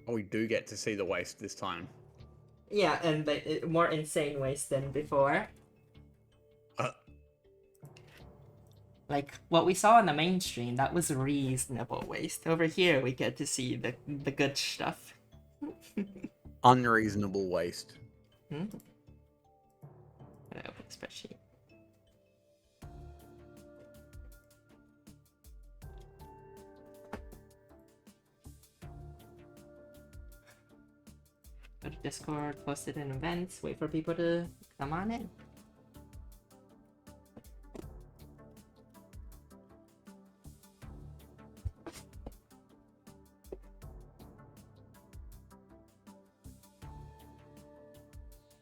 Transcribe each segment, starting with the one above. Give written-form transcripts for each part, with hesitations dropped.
Oh, we do get to see the waste this time. Yeah, and more insane waste than before. Uh, Like what we saw on the mainstream, that was reasonable waste. Over here, we get to see the good stuff. Unreasonable waste. Hmm? Open the spreadsheet. Go to Discord, post it in events, wait for people to come on in.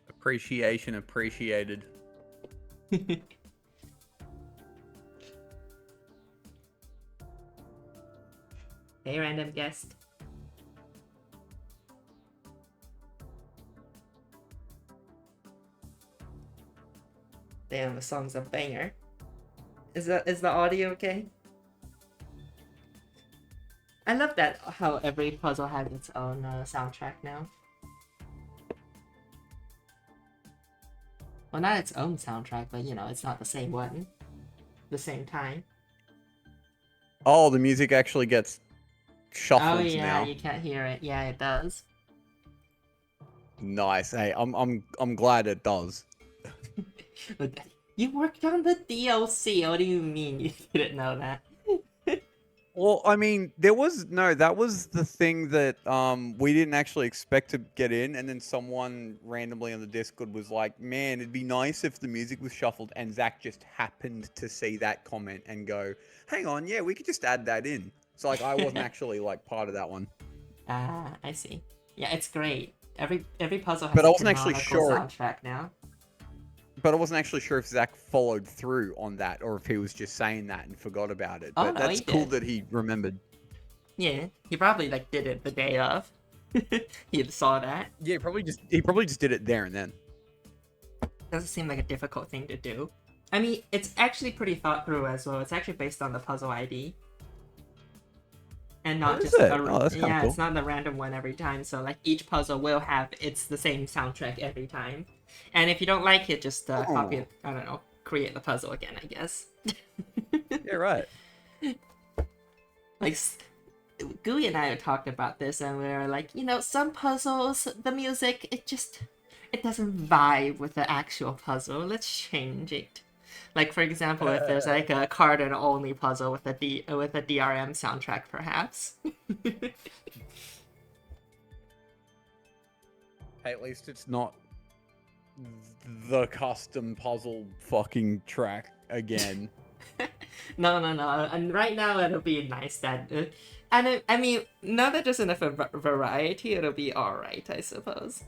Appreciation appreciated. Hey, random guest. Damn, the song's a banger. Is the audio okay? I love that how every puzzle has its own soundtrack now. Well, not its own soundtrack, but you know, it's not the same one. The same time. Oh, the music actually gets Oh shuffled yeah, now. you can't hear it. Yeah, it does. Nice. Hey, I'm glad it does. You worked on the DLC. What do you mean you didn't know that? Well, I mean, that was the thing that we didn't actually expect to get in, and then someone randomly on the Discord was like, "Man, it'd be nice if the music was shuffled." And Zach just happened to see that comment and go, "Hang on, yeah, we could just add that in." So like, I wasn't actually like part of that one, Ah, I see. Yeah, it's great. Every puzzle has but I a wasn't actually canonical sure. soundtrack now. But I wasn't actually sure if Zach followed through on that or if he was just saying that and forgot about it. Oh But no, that's he cool did. that he remembered. Yeah, he probably like did it the day of. He saw that. Yeah, he probably just did it there and then. Doesn't seem like a difficult thing to do. I mean, it's actually pretty thought through as well. It's actually based on the puzzle ID. And Oh, not is just it? Oh, that's kind of yeah, cool. it's not the random one every time. So like each puzzle will have it's the same soundtrack every time. And if you don't like it, just copy it. I don't know, create the puzzle again, I guess. Yeah, right. Like Gooey and I had talked about this, and we were like, you know, some puzzles, the music, it doesn't vibe with the actual puzzle. Let's change it. Like for example, if there's like a card and only puzzle with a DRM soundtrack, perhaps. Hey, at least it's not the custom puzzle fucking track again. No. And right now it'll be nice that, I mean, now that there's enough variety, it'll be all right, I suppose.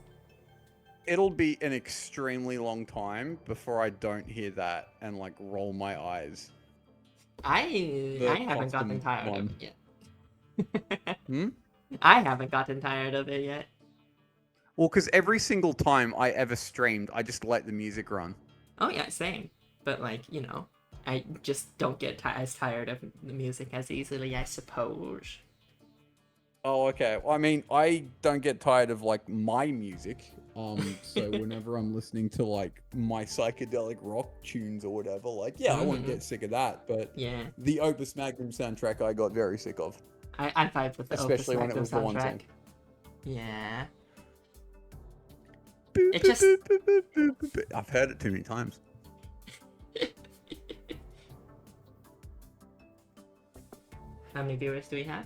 It'll be an extremely long time before I don't hear that and like roll my eyes. I haven't gotten tired of it yet. Hmm? I haven't gotten tired of it yet. Well, because every single time I ever streamed, I just let the music run. Oh yeah, same. But like, you know, I just don't get as tired of the music as easily, I suppose. Oh, okay. Well, I mean, I don't get tired of like my music. So whenever I'm listening to like my psychedelic rock tunes or whatever, like, yeah, I won't get sick of that. But Yeah, the Opus Magnum soundtrack, I got very sick of. I vibe with the Especially Opus when it Magnum was the one soundtrack. song. Yeah. Boop, It boop, just boop, boop, boop, boop, boop, boop. I've heard it too many times. How many viewers do we have?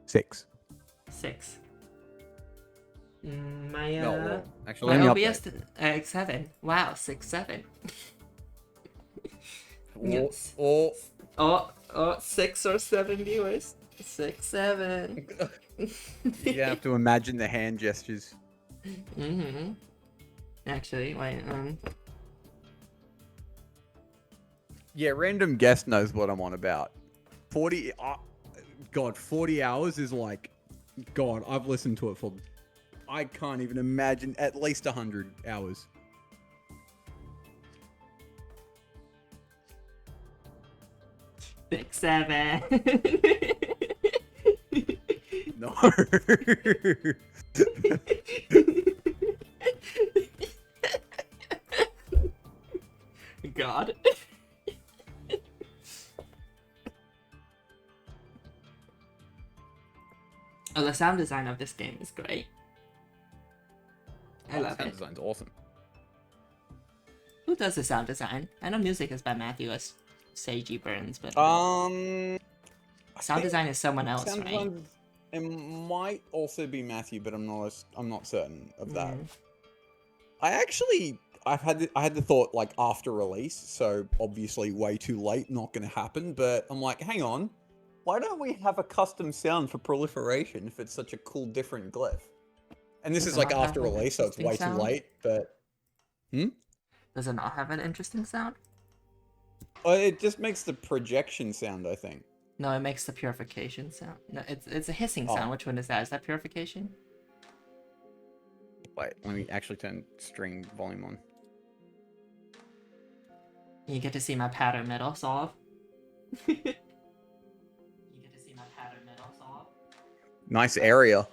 6. 6. My No, well, actually, my let me OBS update. 7. Wow, 6 7. Or, Yes. or 6 or 7 viewers. 6 7. you have to imagine the hand gestures. Mm-hmm. Actually, wait. Yeah, random guest knows what I'm on about. 40, God, 40 hours is like, God, I've listened to it for, I can't even imagine, at least 100 hours. Six, 7. No. God. Oh, the sound design of this game is great. I love sound it. design's awesome. Who does the sound design? I know music is by Matthew S. Seiji Burns, but I sound think design is someone else, sound right? design, it might also be Matthew, but I'm not certain of that. I had the thought like after release, so obviously way too late, not going to happen. But I'm like, hang on, why don't we have a custom sound for proliferation if it's such a cool different glyph? And this Does is it like not have after an release, so it's interesting way too sound? late. But Does it not have an interesting sound? it just makes the projection sound, I think. No, it makes the purification sound. No, it's a hissing Oh. sound. Which one is that? Is that purification? Wait, let me actually turn string volume on. You get to see my pattern middle solve. You get to see my pattern middle solve. Nice area.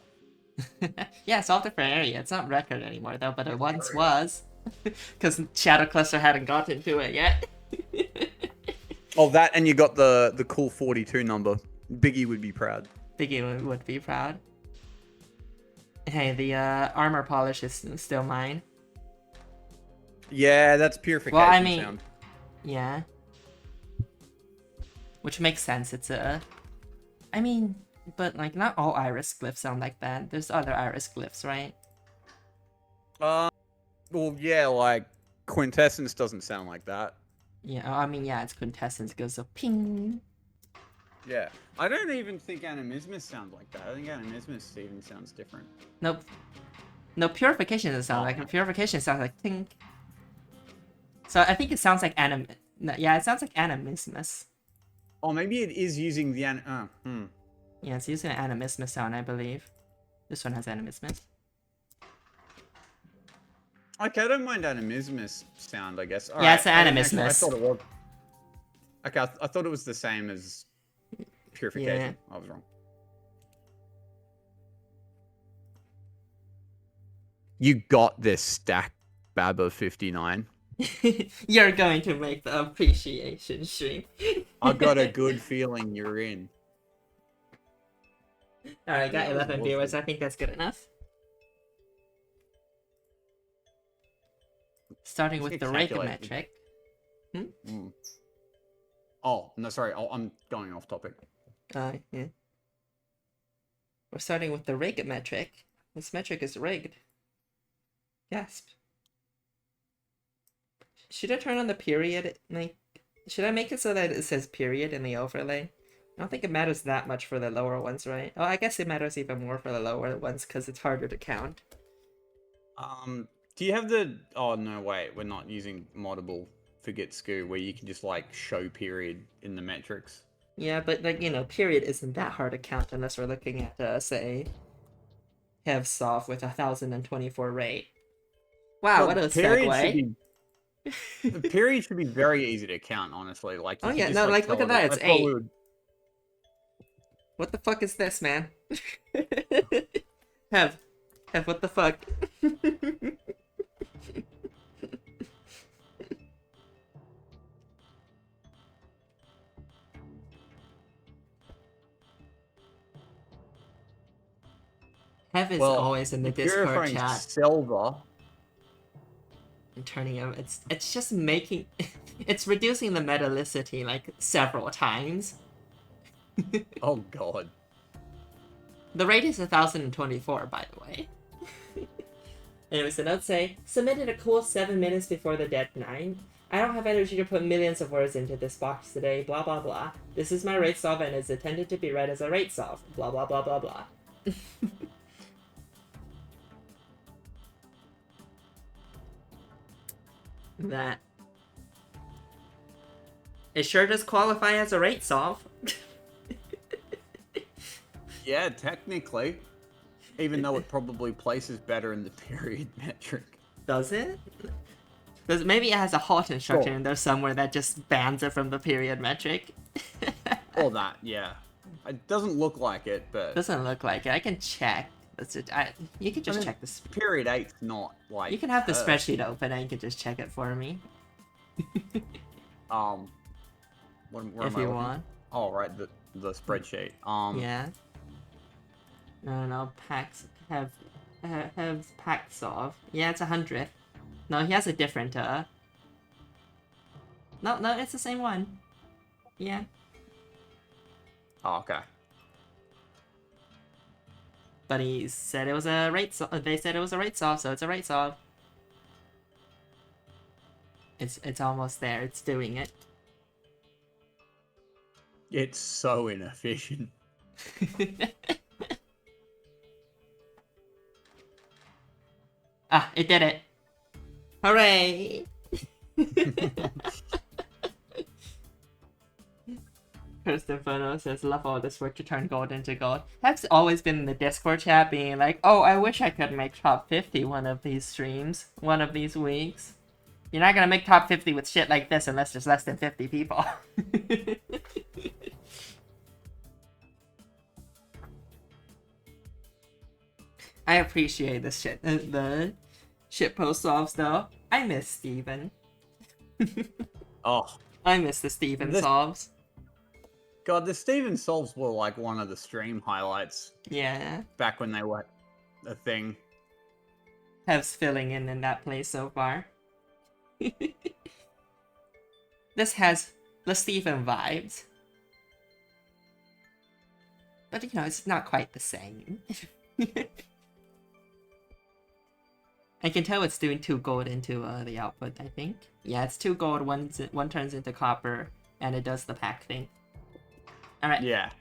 Yeah, solve the area. It's not record anymore though, but it once was. Because Shadow Cluster hadn't gotten to it yet. Oh, that, and you got the cool 42 number. Biggie would be proud. Biggie would be proud. Hey, the armor polish is still mine. Yeah, that's purification Well, I mean, sound. yeah. Which makes sense. It's a... I mean, but like not all iris glyphs sound like that. There's other iris glyphs, right? Well, yeah, like quintessence doesn't sound like that. Yeah, I mean, yeah, it's quintessence. It goes so ping. Yeah, I don't even think animismus sounds like that. I think animismus even sounds different. Nope. No, purification doesn't sound like it. Purification sounds like ting. So I think it sounds like No, yeah, it sounds like animismus. Oh, maybe it is using the Yeah, it's using an animismus sound, I believe. This one has animismus. Okay, I don't mind animismus sound, I guess. All Yeah, right. it's an Actually, I animismus. thought it was. Okay, I thought it was the same as purification. Yeah. I was wrong. You got this, stack Baba 59. You're going to make the appreciation stream. I got a good feeling you're in. Alright, got Yeah, 11 it was viewers. good. I think that's good enough. Starting with the rake Calculate. metric. Oh, no, sorry. Oh, I'm going off topic. Yeah. We're starting with the rake metric. This metric is rigged. Gasp. Should I turn on the period? Like, should I make it so that it says period in the overlay? I don't think it matters that much for the lower ones, right? Oh, I guess it matters even more for the lower ones because it's harder to count. Do you have the... Oh, no, wait. We're not using moddable forget SKU where you can just, like, show period in the metrics. Yeah, but, like, you know, period isn't that hard to count unless we're looking at, say, have soft with 1024 rate. Wow, what a segue. The period should be very easy to count, honestly. Like, Oh you yeah, just, no, like, tell look at it. that, it's I thought 8. we would- What the fuck is this, man? Have, what the fuck? Hev is always in the Discord purifying chat. silver. And turning up, it's just making, it's reducing the metallicity like several times. Oh god. The rate is 1024, by the way. Anyways, the notes say, submitted a cool 7 minutes before the deadline. I don't have energy to put millions of words into this box today, blah blah blah. This is my rate solve and is intended to be read as a rate solve, blah blah blah blah blah. That. It sure does qualify as a rate solve. Yeah, technically. Even though it probably places better in the period metric. Does it? Maybe it has a halt instruction Sure. in there somewhere that just bans it from the period metric. Or that, yeah. It doesn't look like it, but Doesn't look like it. I can check. You can just check this. period 8's not like. You can have the cursed. spreadsheet open and you can just check it for me Um, where if am I you looking? want. Oh, right, the spreadsheet. Yeah. No. Packs have packs of. Yeah, it's 100. No, he has a different. No, it's the same one. Yeah. Oh, okay. But he said it was a rate. They said it was a rate solve, so it's a rate solve. It's almost there. It's doing it. It's so inefficient. Ah, it did it. Hooray! Kirsten Photo says, love all this work to turn gold into gold. That's always been in the Discord chat being like, oh, I wish I could make top 50 one of these streams, one of these weeks. You're not gonna make top 50 with shit like this unless there's less than 50 people. I appreciate the shitpost solves though. I miss Steven. Oh, I miss the Steven solves. God, the Steven solves were like one of the stream highlights. Yeah. Back when they were a thing. Hev's filling in that place so far. This has the Steven vibes. But you know, it's not quite the same. I can tell it's doing 2 gold into the output, I think. Yeah, it's 2 gold, one turns into copper, and it does the pack thing. Alright. Yeah.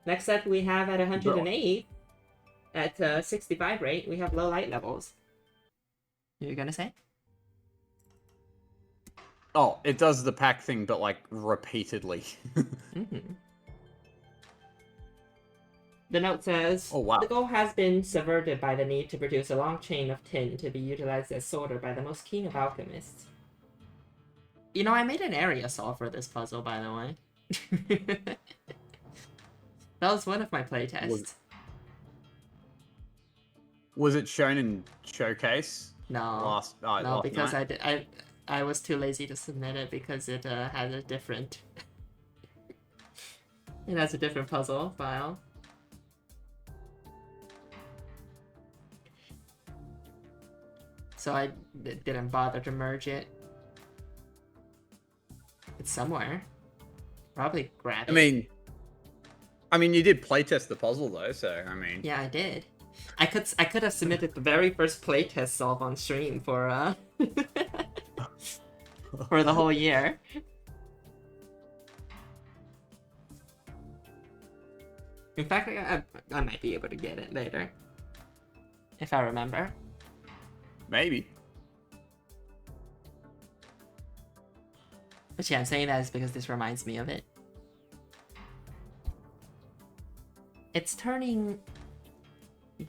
Next up, we have at 108, at 65 rate, we have low light levels. You're gonna say? Oh, it does the pack thing, but like repeatedly. Mm-hmm. The note says, oh, wow. The goal has been subverted by the need to produce a long chain of tin to be utilized as solder by the most keen of alchemists. You know, I made an area solve for this puzzle, by the way. That was one of my playtests. Was it shown in Showcase? No, last because night? I was too lazy to submit it because it has a different... it has a different puzzle file. So I didn't bother to merge it. It's somewhere. Probably grab it. I mean, you did playtest the puzzle though, so I mean. Yeah, I did. I could have submitted the very first playtest solve on stream for for the whole year. In fact, I might be able to get it later. If I remember. Maybe. But yeah, I'm saying that is because this reminds me of it. It's turning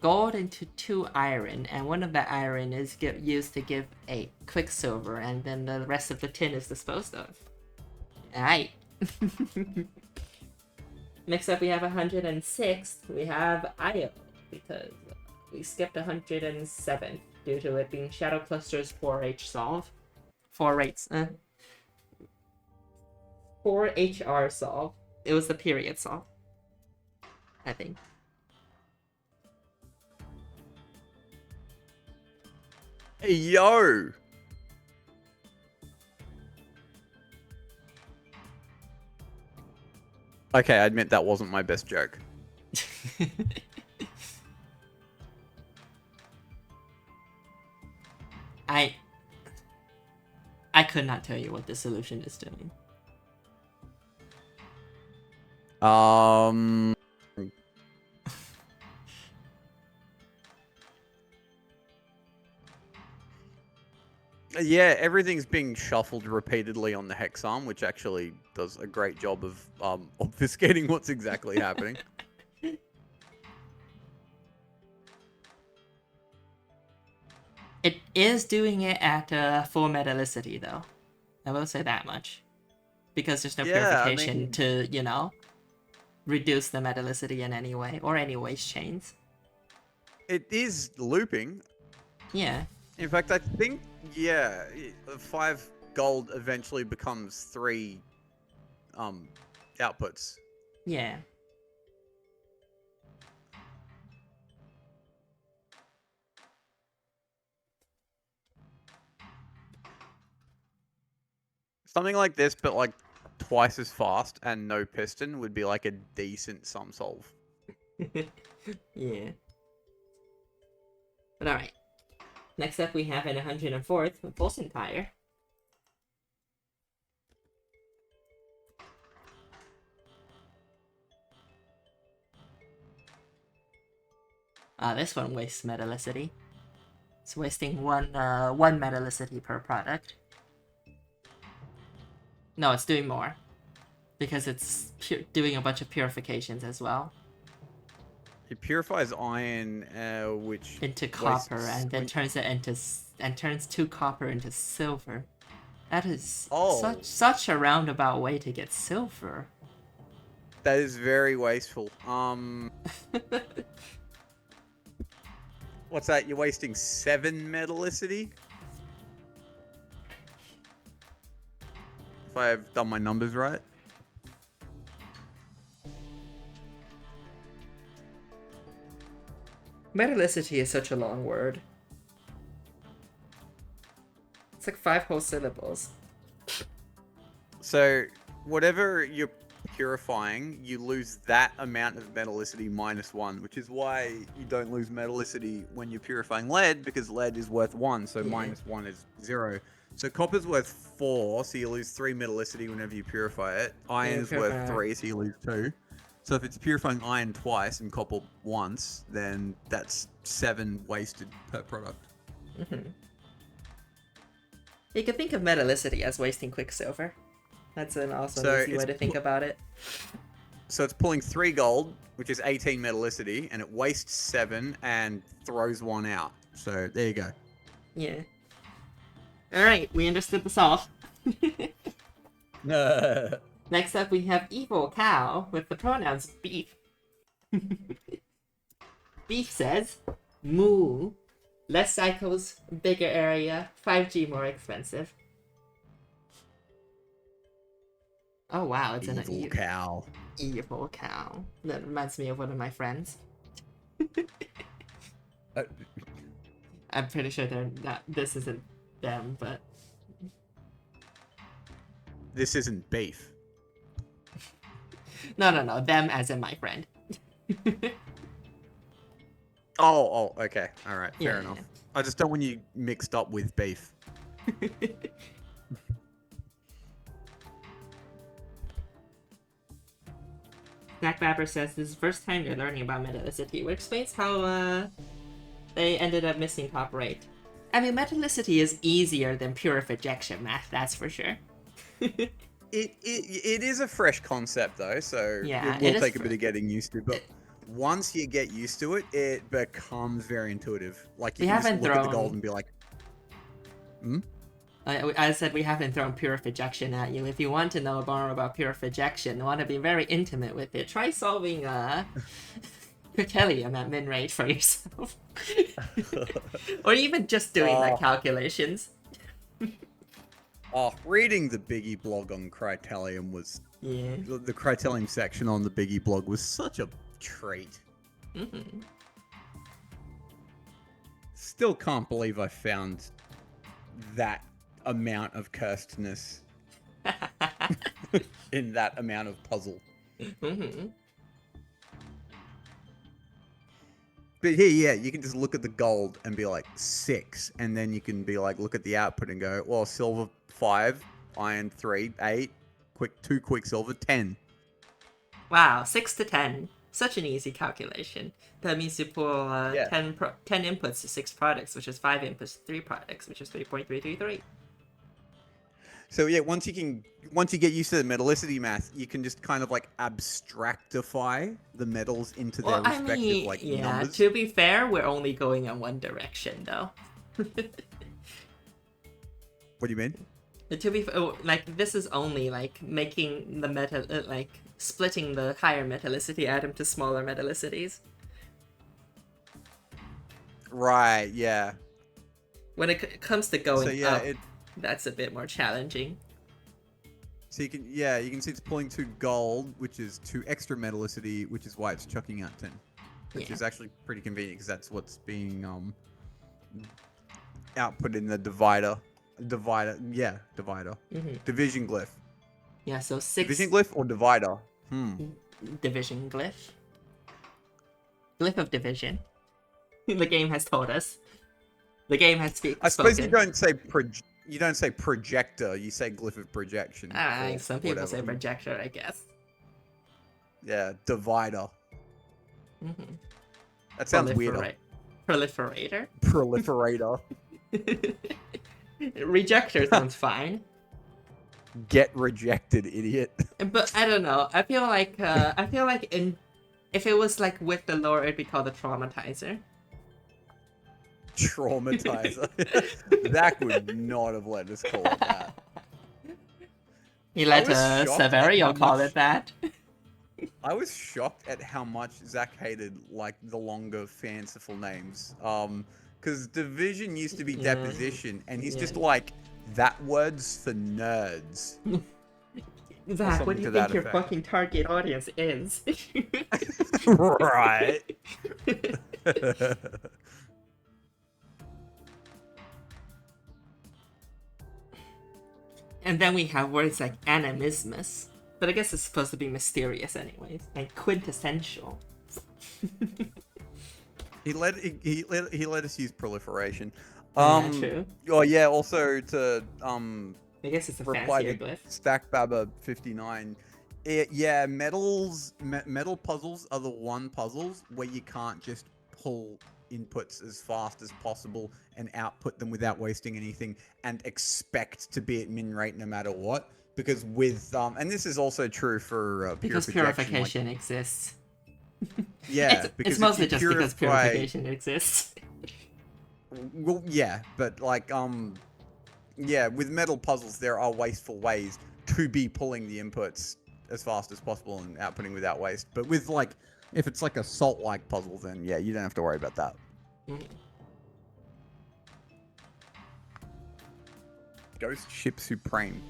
gold into 2 iron, and one of the iron is used to give a quicksilver, and then the rest of the tin is disposed of. Alright. Next up we have 106. We have Io, because we skipped 107 due to it being Shadow Cluster's 4H solve. 4 rates. 4HR solve. It was the period solve, I think. Hey, yo! Okay, I admit that wasn't my best joke. I could not tell you what the solution is doing. Yeah, everything's being shuffled repeatedly on the hex arm, which actually does a great job of obfuscating what's exactly happening. It is doing it at full metallicity, though. I will say that much. Because there's no purification to, you know... reduce the metallicity in any way, or any waste chains. It is looping. Yeah. In fact, I think, yeah, 5 gold eventually becomes 3 outputs. Yeah. Something like this, but like twice as fast and no piston would be like a decent sum solve. Yeah. But alright. Next up we have an 104th Pulsing Tire. This one wastes metallicity. It's wasting one metallicity per product. No, it's doing more. Because it's doing a bunch of purifications as well. It purifies iron, which into copper, and then turns 2 copper into silver. That is such a roundabout way to get silver. That is very wasteful. What's that? You're wasting 7 metallicity? If I've done my numbers right. Metallicity is such a long word. It's like 5 whole syllables. So, whatever you're purifying, you lose that amount of metallicity minus 1, which is why you don't lose metallicity when you're purifying lead, because lead is worth 1, so minus 1 is 0. So copper's worth 4, so you lose 3 metallicity whenever you purify it. Iron is worth 3, so you lose 2. So if it's purifying iron twice and copper once, then that's 7 wasted per product. Mm-hmm. You can think of metallicity as wasting quicksilver. That's an awesome easy way to think about it. So it's pulling 3 gold, which is 18 metallicity, and it wastes 7 and throws 1 out. So there you go. Yeah. Alright, we understood the solve. Next up, we have Evil Cow with the pronouns beef. Beef says, moo, less cycles, bigger area, 5G more expensive. Oh wow, it's an Evil cow. Evil Cow. That reminds me of one of my friends. I'm pretty sure this isn't them, but... This isn't beef. No, them as in my friend. Oh, okay. Alright, fair enough. Yeah. I just don't want you mixed up with beef. Snack Babber says this is the first time they're learning about metallicity, which explains how they ended up missing top 8. I mean, metallicity is easier than purification math, that's for sure. It is a fresh concept though, so Yeah, it will take a bit of getting used to. But once you get used to it, it becomes very intuitive. Like you can just look at the gold and be like, "Hmm." I said we haven't thrown purification at you. If you want to know more about purification, want to be very intimate with it, try solving Critellium at min range for yourself, or even just doing the calculations. Reading the Biggie blog on Critellium was... Yeah. The Critellium section on the Biggie blog was such a treat. Mm-hmm. Still can't believe I found that amount of cursedness in that amount of puzzle. Mm-hmm. But here, yeah, you can just look at the gold and be like 6, and then you can be like, look at the output and go, well, silver 5, iron 3, 8, 2 quicksilver 10. Wow, 6 to 10. Such an easy calculation. That means you pull 10 inputs to 6 products, which is 5 inputs to 3 products, which is 3.333. So yeah, once you get used to the metallicity math, you can just kind of like abstractify the metals into their respective numbers. To be fair, we're only going in one direction though. What do you mean? To be this is only like making the splitting the higher metallicity atom to smaller metallicities. Right, yeah. When it comes to So going yeah, up, that's a bit more challenging. so you can see it's pulling 2 gold, which is 2 extra metallicity, which is why it's chucking out 10. Which Yeah. is actually pretty convenient because that's what's being output in the divider. Divider. Mm-hmm. Division glyph. Yeah, so Division 6 glyph or divider? division glyph. Glyph of division. The game has told us. The game has I suppose you spoken. don't say projector, you say glyph of projection. Or Some people say whatever. projector, I guess. Yeah, divider. Mm-hmm. That sounds weirder. Proliferator? Proliferator. Rejector sounds fine. Get rejected, idiot. But I don't know. I feel like if it was like with the lore, it'd be called a traumatizer. Traumatizer. Zach would not have let us call it that. He let shocked at Severio how call much- it that. I was shocked at how much Zach hated like the longer fanciful names. Because division used to be Yeah. deposition, and he's Yeah. just like, that word's for nerds. Zach, what do you to think that your effect. fucking target audience is? Right. And then we have words like animismus. But I guess it's supposed to be mysterious anyways. And quintessential. He let us use proliferation. Yeah, true. Oh yeah, also to I guess it's a reply fancier to glyph. Stack Baba 59. Yeah, metal puzzles are the one puzzles where you can't just pull inputs as fast as possible and output them without wasting anything and expect to be at min rate no matter what. Because with and this is also true for Because purification exists. Yeah, it's mostly just because purification exists. Well, yeah, but like yeah, with metal puzzles there are wasteful ways to be pulling the inputs as fast as possible and outputting without waste. But with like if it's like a salt-like puzzle, then yeah, you don't have to worry about that. Ghost Ship Supreme.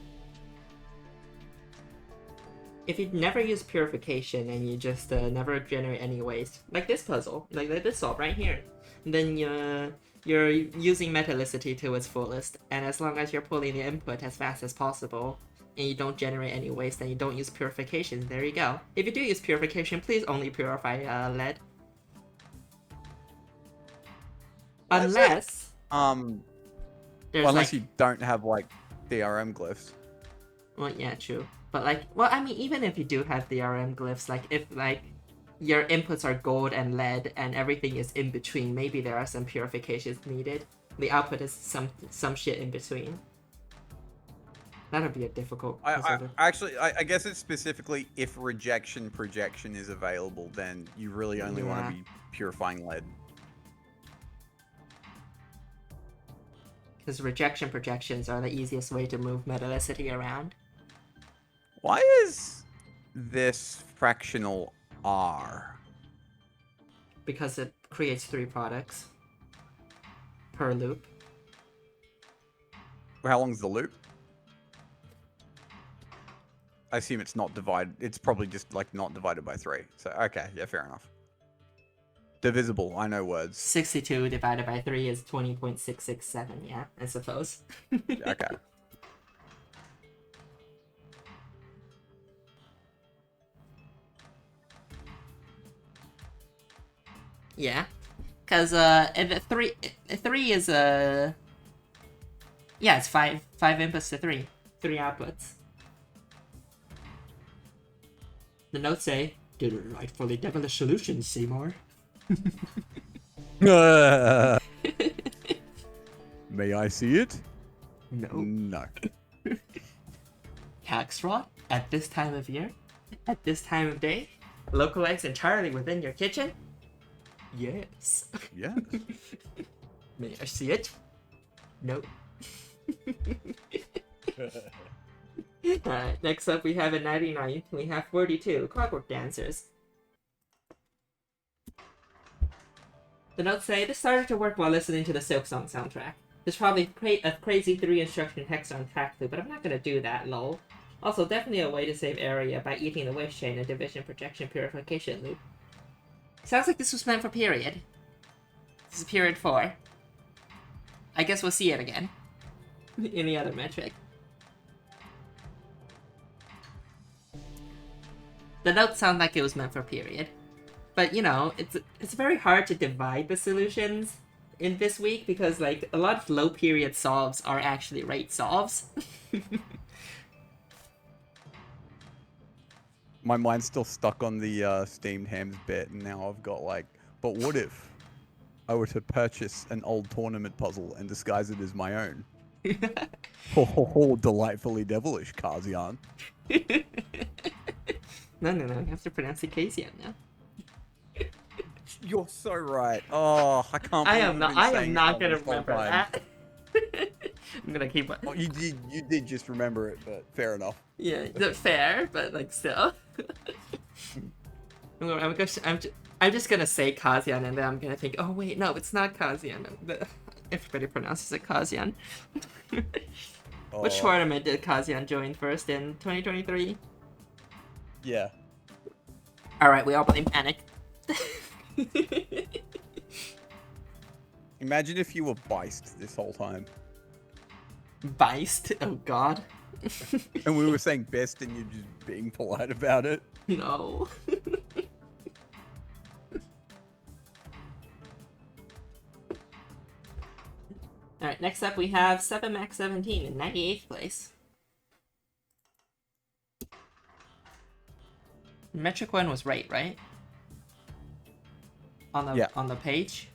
If you never use purification and you just never generate any waste, like this puzzle, like this solve right here, then you're using metallicity to its fullest, and as long as you're pulling the input as fast as possible, and you don't generate any waste, and you don't use purification, there you go. If you do use purification, please only purify lead. Unless... unless you don't have, like, DRM glyphs. Well, yeah, true. But, like, well, I mean, even if you do have DRM glyphs, like, if, like, your inputs are gold and lead, and everything is in between, maybe there are some purifications needed. The output is some shit in between. That'd be a difficult puzzle. I guess it's specifically if rejection projection is available, then you really only want to be purifying lead. Because rejection projections are the easiest way to move metallicity around. Why is this fractional R? Because it creates 3 products per loop. How long's the loop? I assume it's not divided. It's probably just like not divided by 3. So okay, yeah, fair enough. Divisible, I know words. 62 divided by 3 is 20.667, yeah, I suppose. Okay. Yeah, because three is yeah, it's five inputs to 3 outputs. The notes say, delightfully devilish solutions, Seymour. May I see it? No. No. Tax fraud at this time of year, at this time of day, localized entirely within your kitchen. Yes. Yeah. May I see it? No. Alright, next up we have at 99th, we have 42, Clockwork Dancers. The notes say, this started to work while listening to the Silk Song soundtrack. There's probably a crazy 3-instruction hex on track 2, but I'm not gonna do that, lol. Also, definitely a way to save area by eating the wish chain and division projection purification loop. Sounds like this was meant for period. This is period 4. I guess we'll see it again. In the other metric. The notes sound like it was meant for period. But, you know, it's very hard to divide the solutions in this week because, like, a lot of low period solves are actually rate solves. My mind's still stuck on the steamed hams bit, and now I've got like, but what if I were to purchase an old tournament puzzle and disguise it as my own? Oh, delightfully devilish, Kazian. No, you have to pronounce it Kazian now. You're so right. Oh, I can't. I am not gonna remember that. I'm gonna keep it. Oh, you did just remember it, but fair enough. Yeah, fair, but like still. I'm just gonna say Kazian, and then I'm gonna think, oh wait, no, it's not Kazian. Everybody pronounces it Kazian. Which tournament did Kazian join first in 2023? Yeah. Alright, we all blame Panic. Imagine if you were Beist this whole time. Beist? Oh god. And we were saying best and you're just being polite about it. No. Alright, next up we have 7max17 in 98th place. Metric 1 was right? On the page?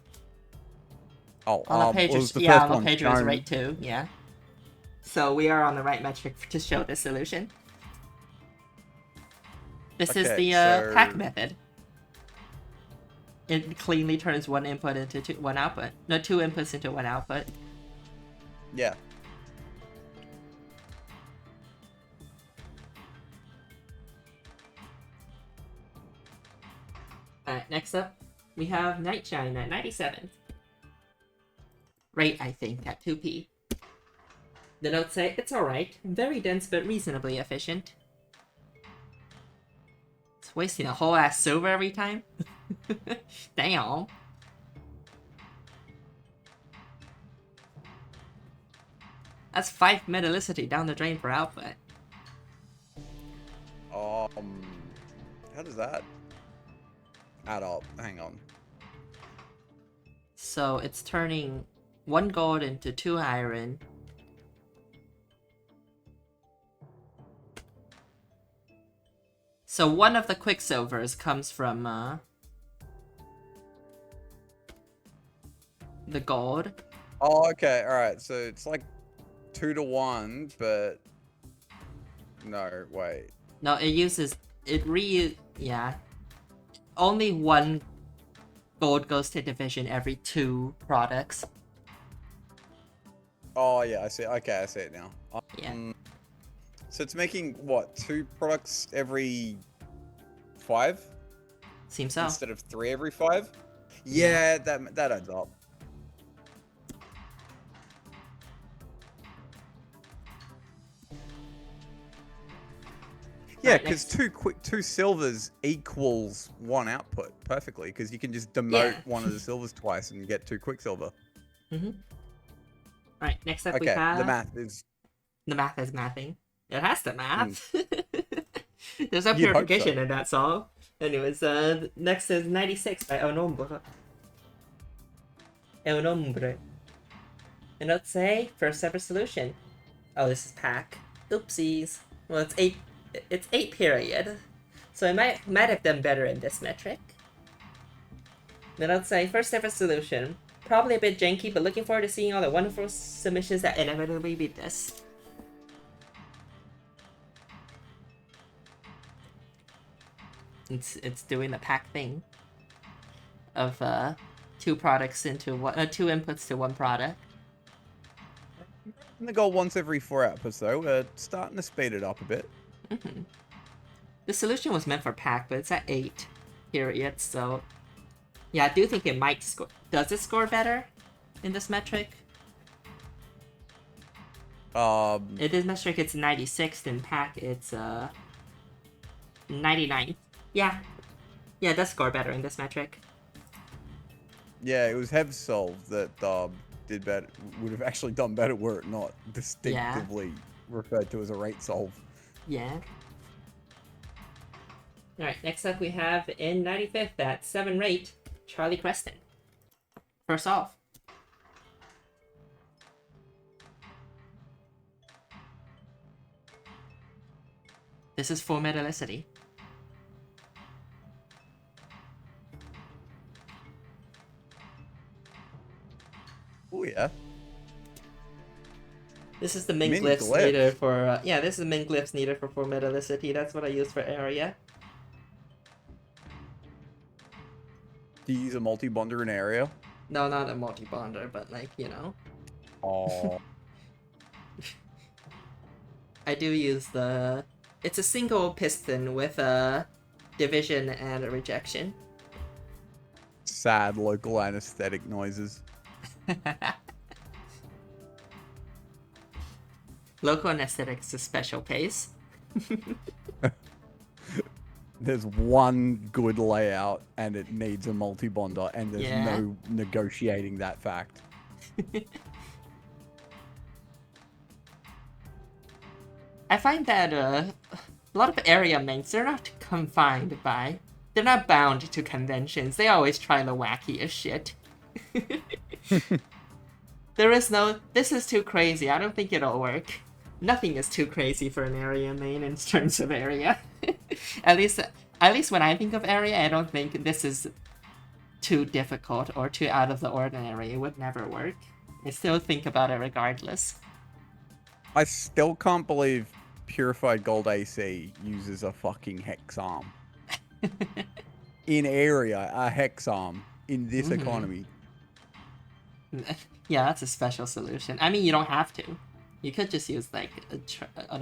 Oh, on the page, was the yeah, first on the page it was shown. right too, yeah. So we are on the right metric to show this solution. This is the pack method. It cleanly turns one input into one output. No, two inputs into one output. Yeah. Alright, next up, we have Nightshine at 97th. Rate, I think, at 2p. The notes say, it's alright, very dense but reasonably efficient. It's wasting a whole ass silver every time? Damn. That's 5 metallicity down the drain per output. How does that add up? Hang on. So it's turning 1 gold into 2 iron. So one of the quicksilvers comes from the gold. Oh, okay, alright, so it's like 2 to 1, but no, wait. No, yeah. Only 1 gold goes to division every 2 products. Oh yeah, I see. Okay, I see it now. Yeah. So it's making what, 2 products every 5? Seems so. Instead of 3 every 5? Yeah, that adds up. Yeah, because 2 silvers equals 1 output perfectly, because you can just demote one of the silvers twice and you get 2 quicksilver. Mm-hmm. Alright, next up we Okay, have... the math is mathing. It has to math. There's no You'd hope purification so. in that song. Anyways, next is 96 by El Nombre. El Nombre. And let's say, first ever solution. Oh, this is pack. Oopsies. Well, it's 8 period. So I might have done better in this metric. Then let's say, first ever solution. Probably a bit janky, but looking forward to seeing all the wonderful submissions that inevitably beat this. It's doing the pack thing of 2 products into one, 2 inputs to 1 product. And the goal once every 4 hours, so we're starting to speed it up a bit. The solution was meant for pack, but it's at 8 period, so yeah, I do think it might score. Does it score better in this metric? In this metric, it's 96th. In pack, it's 99th. Yeah, it does score better in this metric. Yeah, it was Have Solved that did better. Would have actually done better were it not distinctively referred to as a rate solve. Yeah. Alright, next up we have in 95th at 7 rate, Charlie Creston. First off. This is for Metallicity. Oh yeah. This is the min Min glyphs glyph. needed for this is the min glyphs needed for Metallicity. That's what I use for area. Do you use a multi-bonder in area? No, not a multi-bonder, but like, you know. Oh. I do use the... It's a single piston with a division and a rejection. Sad local anesthetic noises. Local anesthetic is a special case. There's one good layout and it needs a multi-bonder and there's no negotiating that fact. I find that a lot of area mates, they're not confined by... They're not bound to conventions. They always try the wackiest shit. There is no... This is too crazy. I don't think it'll work. Nothing is too crazy for an area main in terms of area. At least when I think of area, I don't think this is too difficult or too out of the ordinary. It would never work. I still think about it regardless. I still can't believe Purified Gold AC uses a fucking hex arm. In area, a hex arm in this economy. Yeah, that's a special solution. I mean, you don't have to. You could just use like an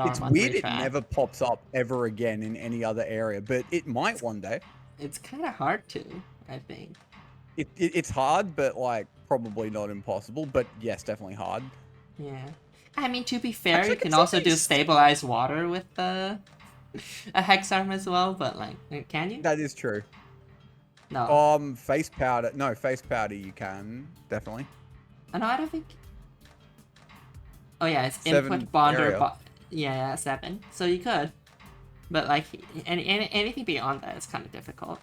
arm It's on weird 3 it track. never pops up ever again in any other area, but it might one day. It's kind of hard to, I think. It's hard, but like probably not impossible. But yes, definitely hard. Yeah. I mean, to be fair, Actually, you can can also do somebody stabilized water with a hex arm as well, but like, can you? That is true. No. Face powder. No, face powder you can, definitely. Oh, no, I don't think... Oh yeah, it's 7 input bonder... area. Yeah, 7. So you could. But like, anything beyond that is kind of difficult.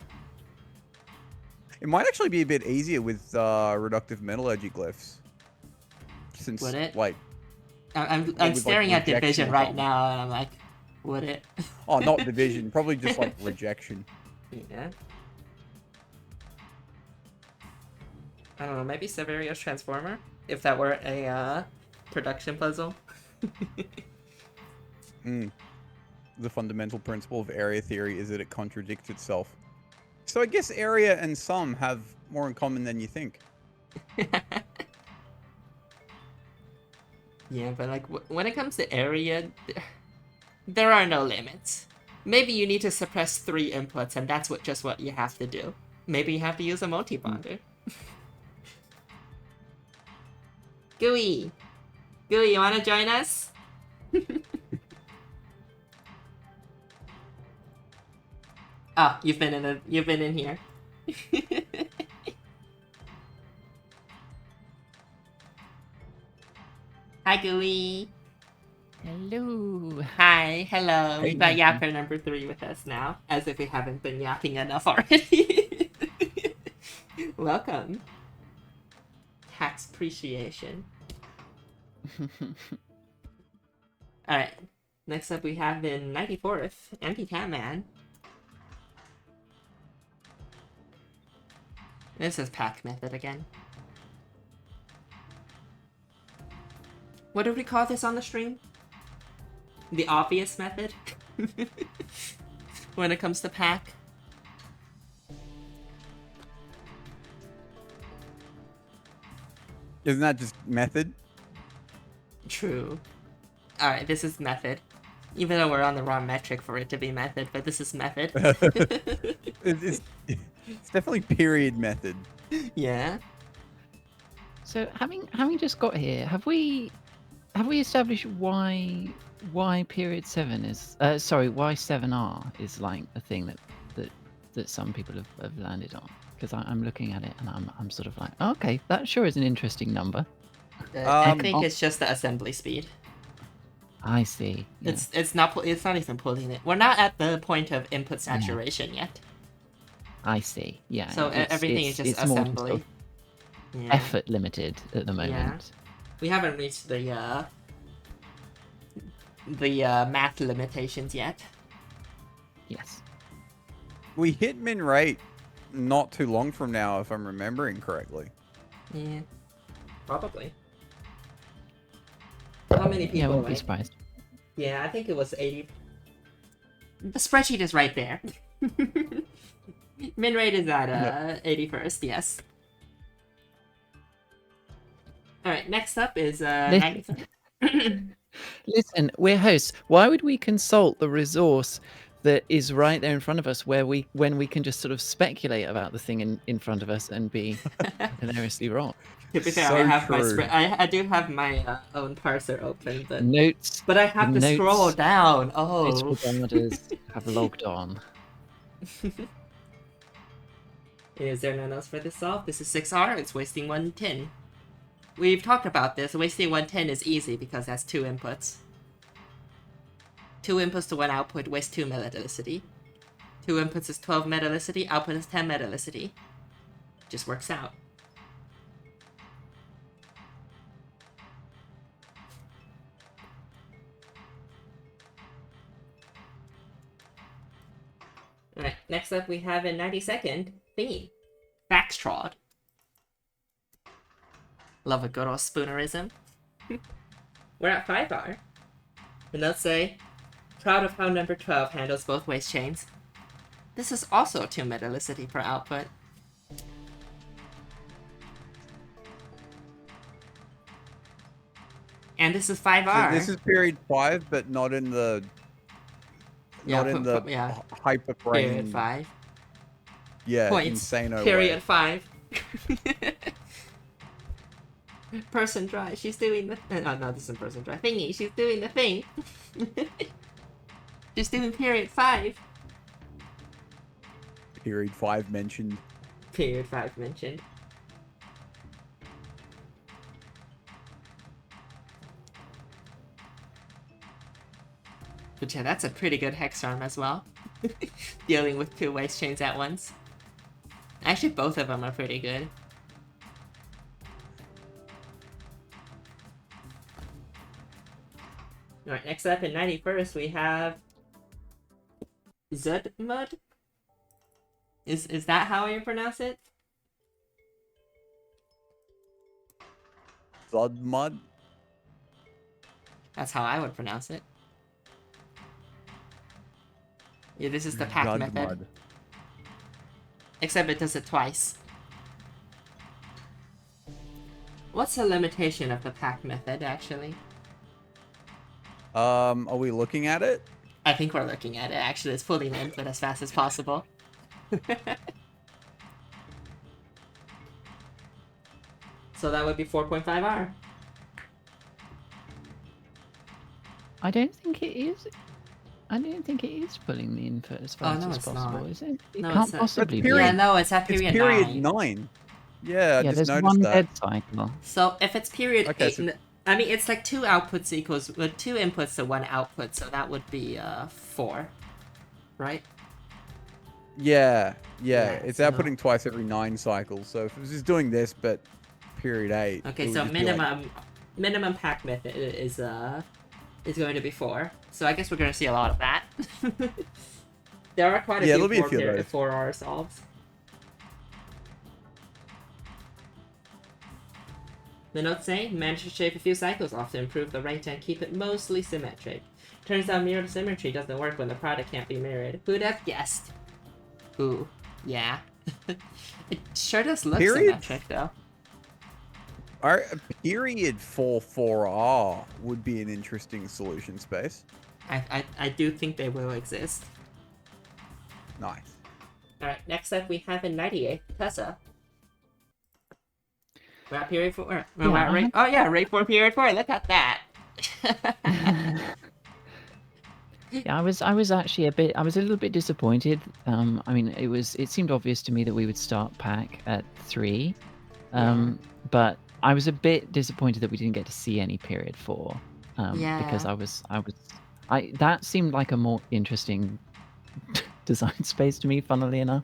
It might actually be a bit easier with reductive metallurgy glyphs. Since, Would it? like... I'm like, staring at rejection division or right something. now, and I'm like, would it? Oh, not division. Probably just, like, rejection. Yeah. I don't know, maybe Severia's Transformer? If that were a production puzzle. The fundamental principle of area theory is that it contradicts itself. So I guess area and sum have more in common than you think. Yeah, but like when it comes to area, there are no limits. Maybe you need to suppress 3 inputs, and that's just what you have to do. Maybe you have to use a multi-bonder. Gooey, you wanna join us? Oh, you've been in here. Hi, Gooey. Hello. Hi, hello. Hey, We've got Nathan. Yapper number 3 with us now, as if we haven't been yapping enough already. Welcome. Tax appreciation. Alright, next up we have in 94th, Anti-Catman. This is pack method again. What did we call this on the stream? The obvious method? When it comes to pack? Isn't that just method? True. Alright, this is method. Even though we're on the wrong metric for it to be method, but this is method. It's definitely period method. Yeah. So having just got here, have we established why period 7 is sorry, why 7R is like a thing that some people have landed on? Because I'm looking at it and I'm sort of like, oh, okay, that sure is an interesting number. I think it's just the assembly speed. I see. Yeah. It's not even pulling it. We're not at the point of input saturation yet. I see. Yeah. So everything is just it's more assembly. sort of Yeah. effort limited at the moment. Yeah. We haven't reached the math limitations yet. Yes. We hit min rate not too long from now, if I'm remembering correctly. Yeah. Probably. How many people? Yeah, I wouldn't be right? surprised. Yeah, I think it was 80. The spreadsheet is right there. Min rate is at 81st, yes. Alright, next up is 93. Listen, we're hosts. Why would we consult the resource that is right there in front of us when we can just sort of speculate about the thing in front of us and be hilariously wrong? To be fair, So I have true. I do have my own parser open, Notes. but I have to Notes. scroll down. Oh. Disregarders have logged on. Is there none else for this solve? This is 6R, it's wasting 110. We've talked about this. Wasting 110 is easy because that's 2 inputs. 2 inputs to 1 output waste 2 metallicity. 2 inputs is 12 metallicity, output is 10 metallicity. Just works out. Alright, next up we have in 92nd, theme. Faxtrod. Love a good old spoonerism. We're at 5R. And let's say, proud of how number 12 handles both waste chains. This is also 2 metallicity per output. And this is 5R. So this is period 5, but not in the hyper brain. Period 5. Yeah, Points. insano Period way. 5. Person dry. She's doing the. Oh no, this isn't person dry. Thingy. She's doing the thing. She's doing period 5. Period 5 mentioned. Period 5 mentioned. But yeah, that's a pretty good hex arm as well. Dealing with 2 waste chains at once. Actually, both of them are pretty good. Alright, next up in 91st we have Zudmud? Is that how you pronounce it? Zudmud? That's how I would pronounce it. Yeah, this is the pack method. Except it does it twice. What's the limitation of the pack method, actually? Are we looking at it? I think we're looking at it, actually. It's pulling the input as fast as possible. So that would be 4.5R. I don't think it is. I don't think it is pulling the input as fast as it's possible, not. is it? It No, can't it's not. possibly But be. period- Yeah, no, it's at It's period, period 9. 9. Yeah, I Yeah, just there's noticed one that. dead cycle. So if it's period Okay, 8, so- I mean, it's like 2 outputs equals, with 2 inputs to 1 output, so that would be 4, right? Yeah, Yeah, it's so- outputting twice every 9 cycles. So if it was just doing this, but period 8. Okay, it would so just be like- minimum pack method is going to be 4. So I guess we're going to see a lot of that. There are quite a there'll be a few few of those. 4R solves. The notes say, manage to shave a few cycles off to improve the rate and keep it mostly symmetric. Turns out mirrored symmetry doesn't work when the product can't be mirrored. Who'd have guessed? Ooh, yeah. It sure does look Period? symmetric, though. A period 4R would be an interesting solution space. I do think they will exist. Nice. Alright, next up we have in 98, Tessa. We're at period 4. We're at rate... Oh yeah, rate 4, period 4. Look at that. Yeah, I was actually I was a little bit disappointed. I mean, it seemed obvious to me that we would start pack at 3. But I was a bit disappointed that we didn't get to see any period 4. Because that seemed like a more interesting design space to me, funnily enough.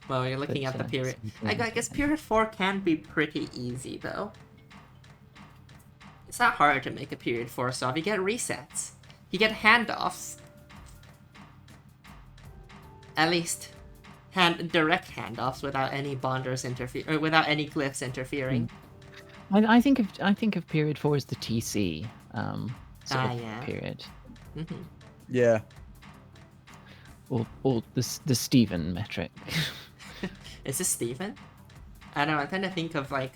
Well, you're looking at the period. I guess period 4 can be pretty easy though. It's not hard to make a period 4 solve. You get resets. You get handoffs. At least direct handoffs without any bonders or without any glyphs interfering. I think of period 4 as the TC sort of period. Mm-hmm. Yeah. Or the Steven metric. Is this Steven? I don't know, I tend to think of like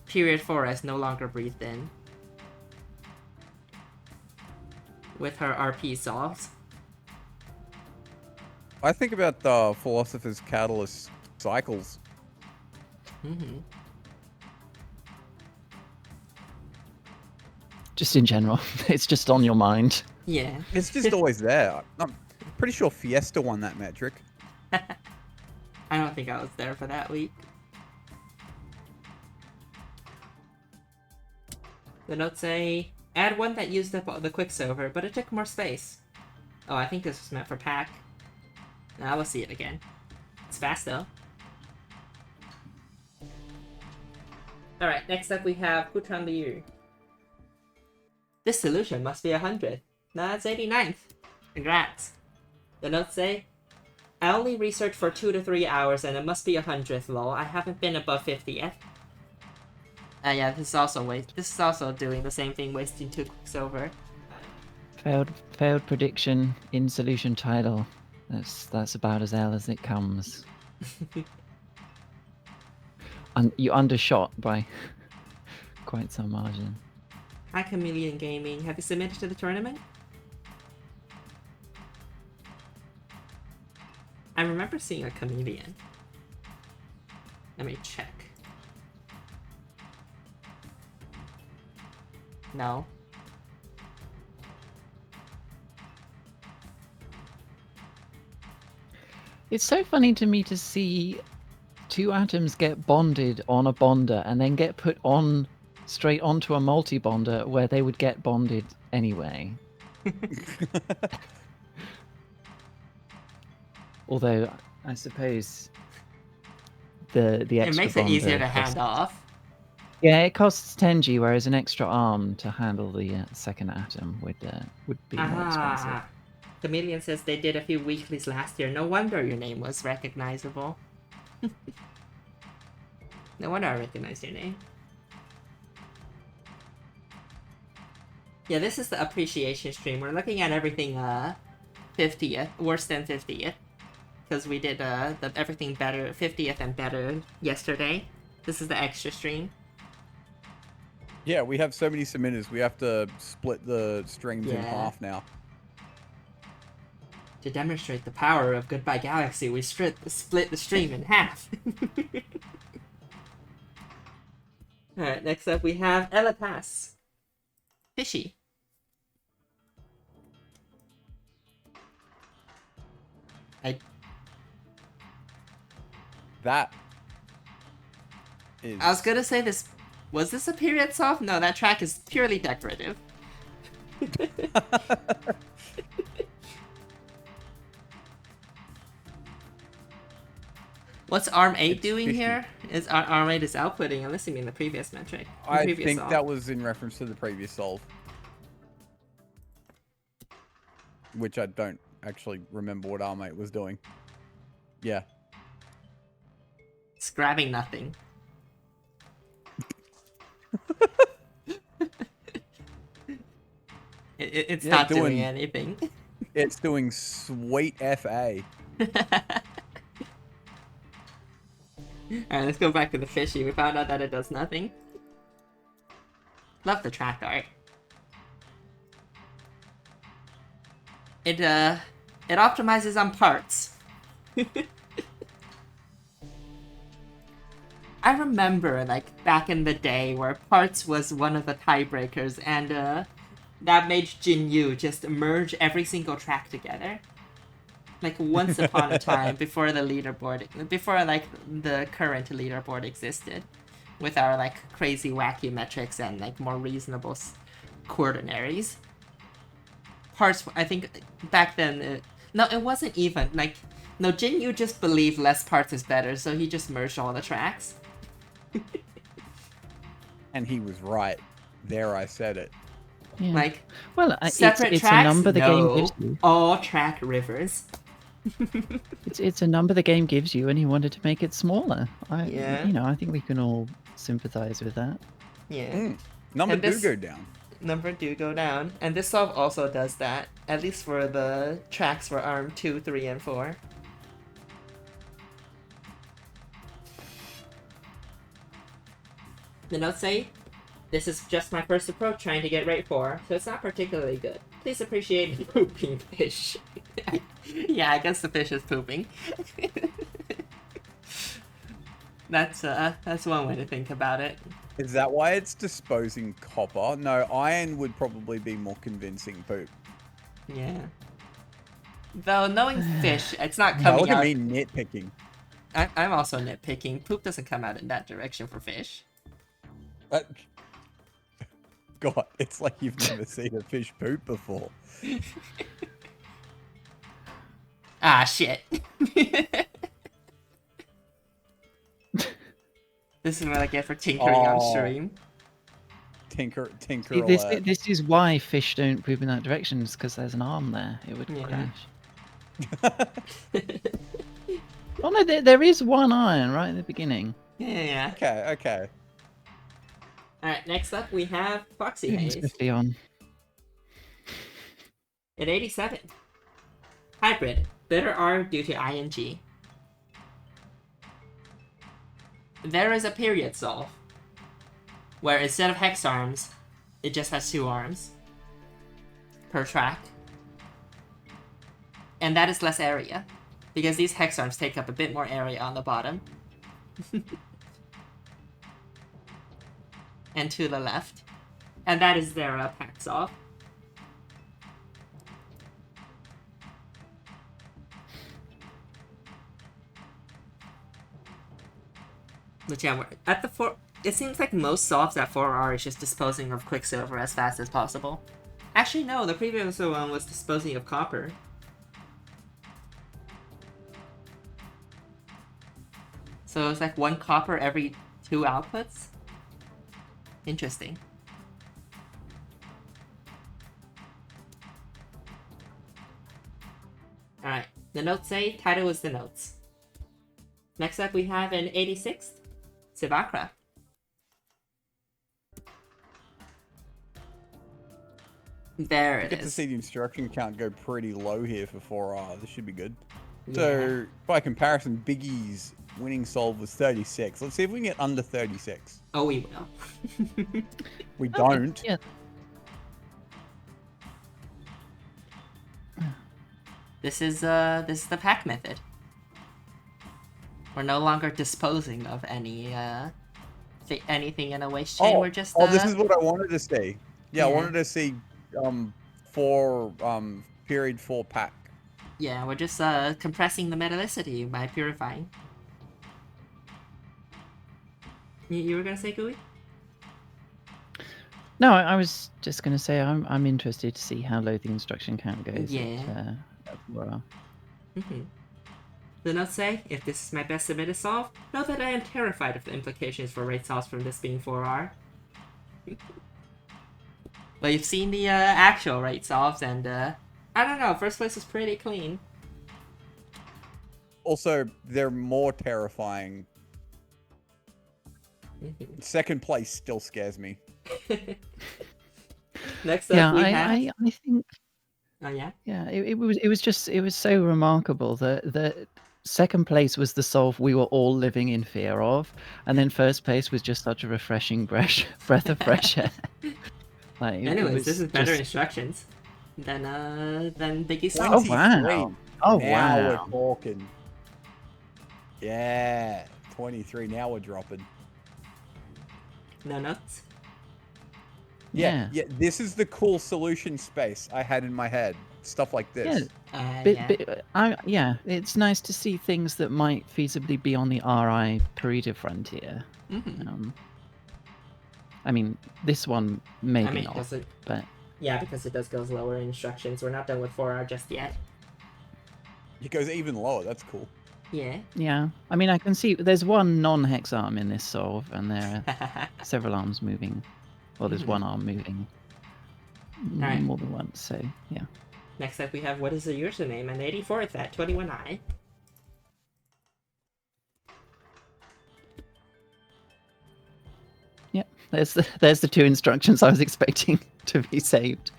period 4 as no longer breathed in. With her RP solves. I think about the Philosopher's Catalyst cycles. Mm-hmm. Just in general. It's just on your mind. Yeah. It's just always there. I'm pretty sure Fiesta won that metric. I don't think I was there for that week. The notes say, add one that used up all the Quicksilver, but it took more space. Oh, I think this was meant for pack. Now let's see it again. It's fast though. Alright, next up we have Hutan Liu. This solution must be 100. No, that's 89th. Congrats. The notes say, I only researched for 2 to 3 hours and it must be 100th, lol. I haven't been above 50 yet. Yeah, this is also doing the same thing, wasting 2 Quicksilver. Failed prediction in solution title. That's about as L as it comes. You undershot by quite some margin. Hi Chameleon Gaming, have you submitted to the tournament? I remember seeing a Chameleon. Let me check. No. It's so funny to me to see 2 atoms get bonded on a bonder and then get put on straight onto a multi-bonder where they would get bonded anyway. Although I suppose the extra it makes it easier to bonder hand off. Yeah, it costs 10G, whereas an extra arm to handle the second atom would be more expensive. Chameleon says they did a few weeklies last year. No wonder your name was recognizable. No wonder I recognized your name. Yeah, this is the appreciation stream. We're looking at everything 50th, worse than 50th. Because we did the everything better, 50th and better yesterday. This is the extra stream. Yeah, we have so many submitters. We have to split the streams in half now. To demonstrate the power of Goodbye Galaxy, we split the stream in half. Alright, next up we have Elatas. Fishy. That is... I was gonna say this. Was this a period soft? No, that track is purely decorative. What's ARM 8 doing fishy. here? Is ARM 8 is outputting, unless you mean the previous metric. I think that was in reference to the previous solve. Which I don't actually remember what ARM 8 was doing. Yeah. It's grabbing nothing. It's not doing anything. It's doing sweet FA. Alright, let's go back to the fishy. We found out that it does nothing. Love the track art. It optimizes on parts. I remember, like, back in the day where parts was one of the tiebreakers, and that made Jin Yu just merge every single track together. Like, once upon a time, before the leaderboard, before, like, the current leaderboard existed, with our, like, crazy wacky metrics and, like, more reasonable coordinaries. Parts, I think, back then, no, it wasn't even, like, no, Jin Yu just believed less parts is better, so he just merged all the tracks. And he was right. There, I said it. Yeah. Like, well, separate it's tracks? a number the game No. gives you. All track rivers. It's a number the game gives you, and he wanted to make it smaller. Yeah. You know, I think we can all sympathize with that. Yeah. Number And do this- go down. Number do go down. And this solve also does that, at least for the tracks for ARM 2, 3, and 4. The notes say, this is just my first approach trying to get rate 4, so it's not particularly good. Please appreciate pooping fish. Yeah, I guess the fish is pooping. That's one way to think about it. Is that why it's disposing copper? No, iron would probably be more convincing poop. Yeah. Though knowing fish, it's not Now coming look at out. me nitpicking. I'm also nitpicking. Poop doesn't come out in that direction for fish. God, it's like you've never seen a fish poop before. Ah, shit. This is what I get for tinkering on Oh. stream. Tinker See, this alert. this is why fish don't poop in that direction, is because there's an arm there. It would Yeah. crash. Oh no, there is one iron right at the beginning. Yeah. Okay. Alright, next up we have Foxy Moving Haze. swiftly on. At 87. Hybrid. Better R due to ing. There is a period solve, where instead of hex arms, it just has 2 arms per track. And that is less area, because these hex arms take up a bit more area on the bottom. And to the left. And that is their pack solve. But yeah, at the 4, it seems like most solves at 4R is just disposing of Quicksilver as fast as possible. Actually, no, the previous one was disposing of copper. So it's like 1 copper every 2 outputs? Interesting. Alright, the notes say title is the notes. Next up we have an 86th, Sivakra. There it Get to is. see the instruction count go pretty low here for 4R. This should be good. So, by comparison, Biggie's winning solve was 36. Let's see if we can get under 36. Oh, we will. We don't. Yeah. This is the pack method. We're no longer disposing of any anything in a waste chain. We're just this is what I wanted to see. Yeah, I Yeah. wanted to see period 4 pack. yeah, we're just compressing the metallicity by purifying. You were gonna say, Gooey? No, I was just going to say I'm interested to see how low the instruction count goes. Yeah. At 4R. The notes say, if this is my best submitted solve, note that I am terrified of the implications for rate solves from this being 4R. But you've seen the actual rate solves, and I don't know, first place is pretty clean. Also, they're more terrifying. Second place still scares me. Next up Yeah, we have... I think Oh yeah? yeah, it was so remarkable that second place was the solve we were all living in fear of, and then first place was just such a refreshing breath of fresh air. Like it Anyways, was this is better just... instructions than Biggie Solve. Oh, wow. 23. Oh, Now we're wow. talking. Yeah, 23. Now we're dropping. No notes. Yeah. This is the cool solution space I had in my head. Stuff like this. Yeah. It's nice to see things that might feasibly be on the RI Parita frontier. Mm-hmm. I mean, this one maybe not, because but because it does go lower in instructions. We're not done with 4R just yet. It goes even lower. That's cool. Yeah. yeah. I mean, I can see there's one non-hex arm in this solve, and there are several arms moving. Well, there's one arm moving Alright. more than once, so yeah. Next up, we have what is the username, and 84th at 21i. Yep, there's the two instructions I was expecting to be saved.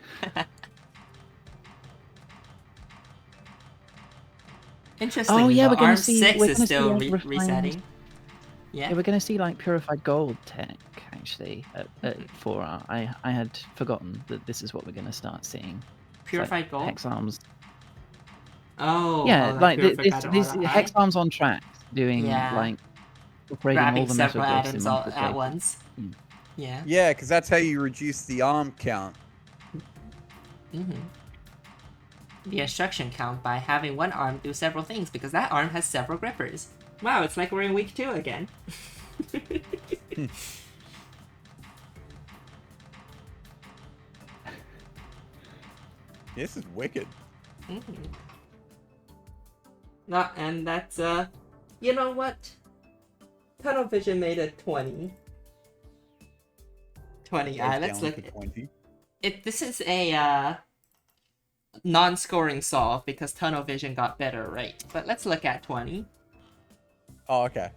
Interesting. Oh yeah, though, we're gonna ARM see. 6 We're is gonna still see like resetting. Yeah, we're gonna see like purified gold tech actually at 4R. I had forgotten that this is what we're gonna start seeing. Purified like gold. Hex arms. Oh. Yeah, like this RI? hex arms on tracks doing like upgrading grabbing all the metal several glyphs in atoms multiple at places. once. Mm. Yeah. Yeah, because that's how you reduce the arm count. The instruction count by having one arm do several things, because that arm has several grippers. Wow, it's like we're in week 2 again. This is wicked. No, and that's you know what? Tunnel Vision made it 20. 20. Let's look at 20. This is a non-scoring solve because Tunnel Vision got better rate. But let's look at 20. Oh, okay.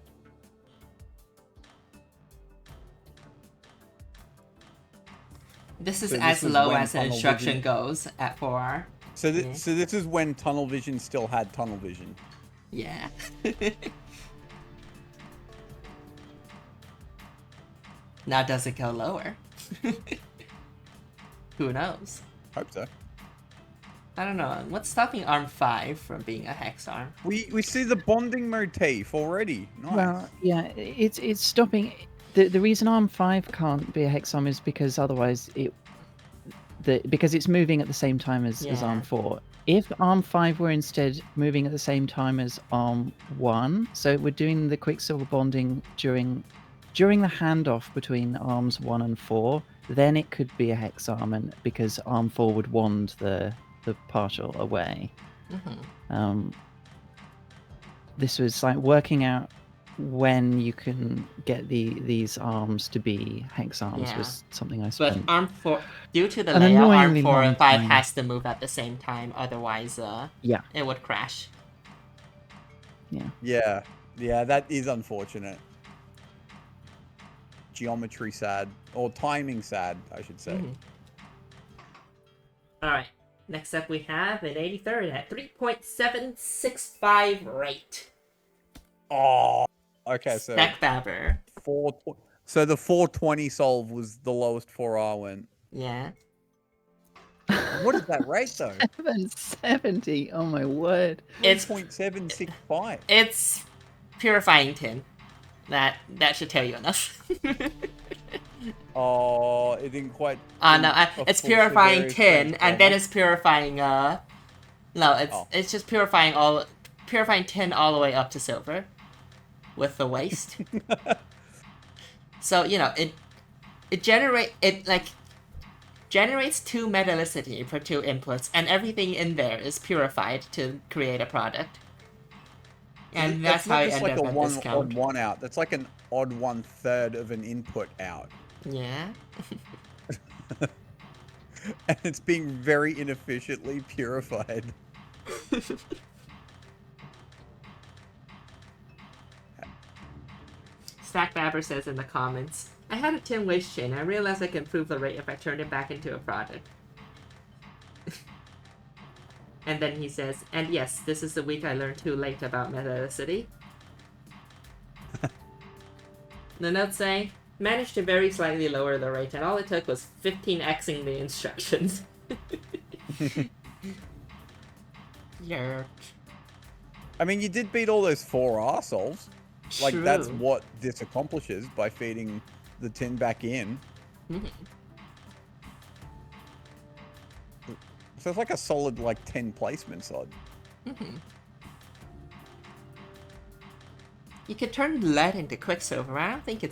This is So as this was low when as an Tunnel instruction Vision- goes at 4R. So this is when Tunnel Vision still had Tunnel Vision. Yeah. Now does it go lower? Who knows? Hope so. I don't know. What's stopping ARM 5 from being a hex arm? We see the bonding motif already. Nice. Well, yeah, it's stopping. The reason ARM 5 can't be a hex arm is because otherwise because it's moving at the same time as ARM 4. If ARM 5 were instead moving at the same time as ARM 1, so we're doing the Quicksilver bonding during the handoff between arms 1 and 4, then it could be a hex arm, and because ARM 4 would wand the partial away. This was like working out when you can get these arms to be hex arms was something I spent. But ARM 4, due to the an layout, ARM annoyingly 4 long and 5 time. has to move at the same time, otherwise it would crash. Yeah, that is unfortunate. Geometry sad, or timing sad, I should say. Alright, next up we have an 83rd at 3.765 rate. Oh, okay, so Stack Babber. So the 420 solve was the lowest 4R went. Yeah. What is that rate though? 770. Oh my word. It's 0.765. It's purifying tin. That should tell you enough. Oh, it didn't quite. No, it's purifying tin, and then it's purifying. No, it's just purifying tin all the way up to silver, with the waste. So it generates 2 metallicity for 2 inputs, and everything in there is purified to create a product. And that's how you end up at this count. Odd one out. That's like an odd 1/3 of an input out. Yeah. And it's being very inefficiently purified. Stack Babber says in the comments, I had a tin waste chain. I realized I could improve the rate if I turned it back into a product. And then he says, and yes, this is the week I learned too late about metallicity. The notes say, managed to very slightly lower the rate, and all it took was 15xing the instructions. Yerp. I mean, you did beat all those 4 arseholes. Like, True. that's what this accomplishes by feeding the tin back in. So it's like a solid, like, 10 placements odd. You could turn lead into Quicksilver. I don't think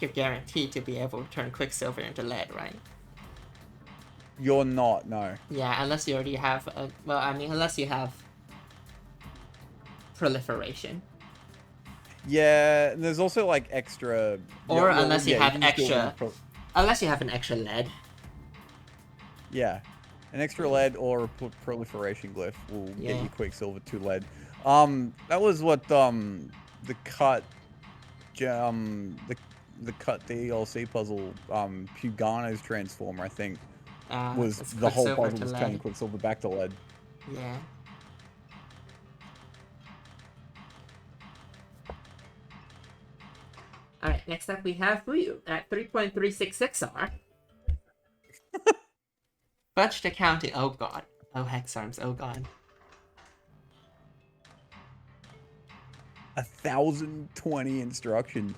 you're guaranteed to be able to turn Quicksilver into lead, right? You're not, no. Yeah, unless you already have unless you have proliferation. Yeah, and there's also, like, extra... Or unless you have can still extra... Unless you have an extra lead. Yeah. An extra lead or a proliferation glyph will get Yeah. you Quicksilver 2 lead. That was what, the cut... the cut DLC puzzle, Pugano's Transformer, I think, was it's the whole Quicksilver puzzle to was lead. turning Quicksilver back to lead. Yeah. Alright, next up we have Fuyu at 3.366R. Fudge to counting. Oh god. Oh hex arms. Oh god. 1,020 instructions.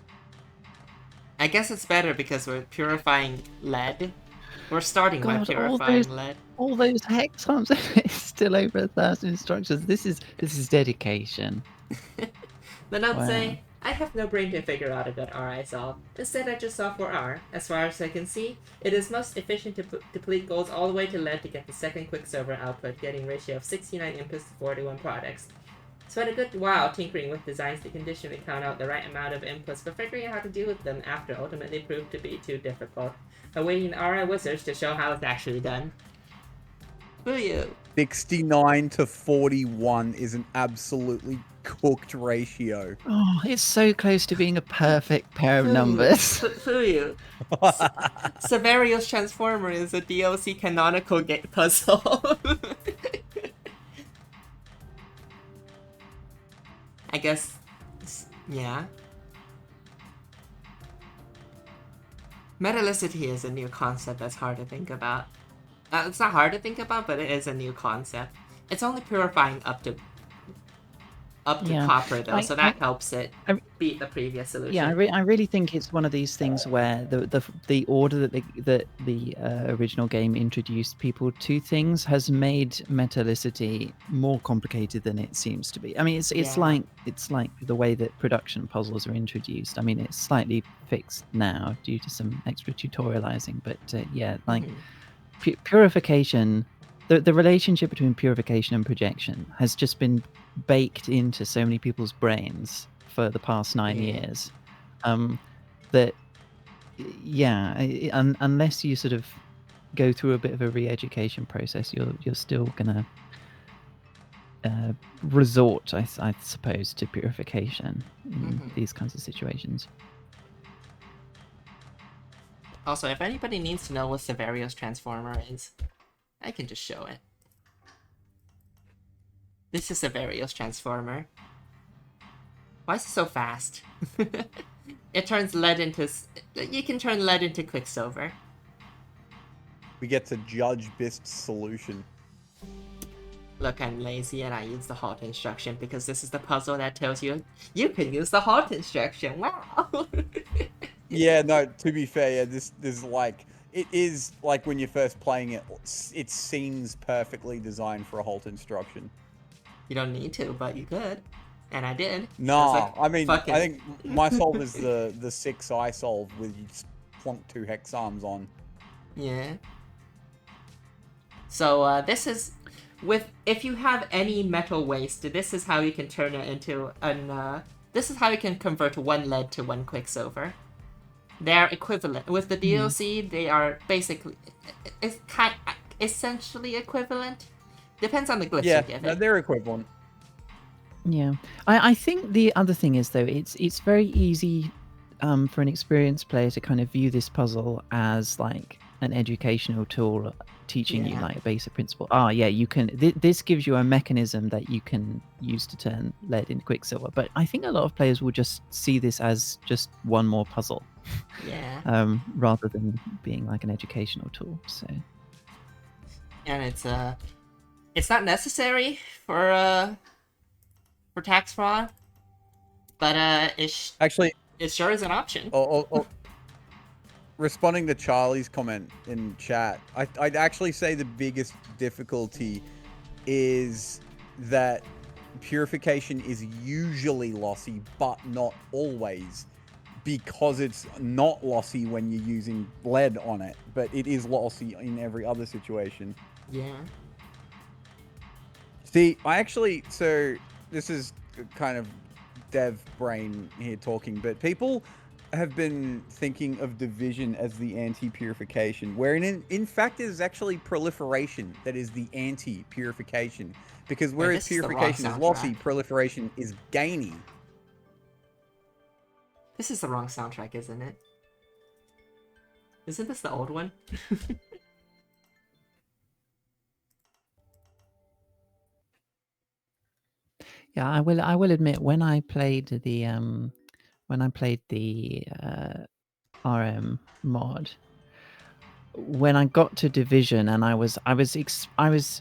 I guess it's better because we're purifying lead. We're starting by God, purifying lead. all those hex arms, it's still over 1,000 instructions. This is dedication. The notes Wow. say, I have no brain to figure out a good RI solve. Instead, I just solve for R. As far as I can see, it is most efficient to deplete golds all the way to lead to get the second Quicksilver output, getting ratio of 69 inputs to 41 products. Spent a good while tinkering with designs to conditionally count out the right amount of inputs, but figuring out how to deal with them after ultimately proved to be too difficult. Awaiting RI wizards to show how it's actually done. Fuyu! 69 to 41 is an absolutely cooked ratio. Oh, it's so close to being a perfect pair of numbers. Fuyu! Severio's Transformer is a DLC canonical puzzle. I guess, yeah. Metallicity is a new concept that's hard to think about. It's not hard to think about, but it is a new concept. It's only purifying up to Yeah. copper though, so that helps it I- beat the previous solution. Yeah, I really think it's one of these things where the order that the original game introduced people to things has made metallicity more complicated than it seems to be. I mean, it's Yeah. like the way that production puzzles are introduced. I mean, it's slightly fixed now due to some extra tutorializing, but yeah, like purification. The relationship between purification and projection has just been baked into so many people's brains for the past 9 years, that unless you sort of go through a bit of a re-education process, you're still gonna resort, I suppose, to purification in these kinds of situations. Also, if anybody needs to know what Severio's Transformer is, I can just show it. This is Severio's Transformer. Why is it so fast? It turns lead into... You can turn lead into Quicksilver. We get to judge Bist's solution. Look, I'm lazy and I use the halt instruction because this is the puzzle that tells you you can use the halt instruction. Wow! Yeah, no, to be fair, yeah, this is like... It is, like, when you're first playing it, it seems perfectly designed for a halt instruction. You don't need to, but you could. And I did. No, I mean, fucking... I think my solve is the 6 solve with you plonk 2 hex arms on. Yeah. So, this is... If you have any metal waste, this is how you can turn it into an... This is how you can convert 1 lead to 1 Quicksilver. They're equivalent. With the DLC, they are basically... It's essentially equivalent. Depends on the glitch you give no, it. they're equivalent. Yeah, I think the other thing is, though, it's very easy for an experienced player to kind of view this puzzle as like an educational tool teaching you Yeah. like a basic principle. Yeah, you can. This gives you a mechanism that you can use to turn lead into quicksilver. But I think a lot of players will just see this as just one more puzzle, Yeah. rather than being like an educational tool. So, And it's not necessary for tax fraud, but Actually, it sure is an option. responding to Charlie's comment in chat, I'd actually say the biggest difficulty is that purification is usually lossy, but not always, because it's not lossy when you're using lead on it, but it is lossy in every other situation. Yeah. See, so this is kind of dev brain here talking, but people have been thinking of division as the anti-purification, wherein in fact it is actually proliferation that is the anti-purification. Because whereas purification is lossy, proliferation is gainy. This is the wrong soundtrack, isn't it? Isn't this the old one? yeah, I will admit when I played the RM mod, when I got to division, and I was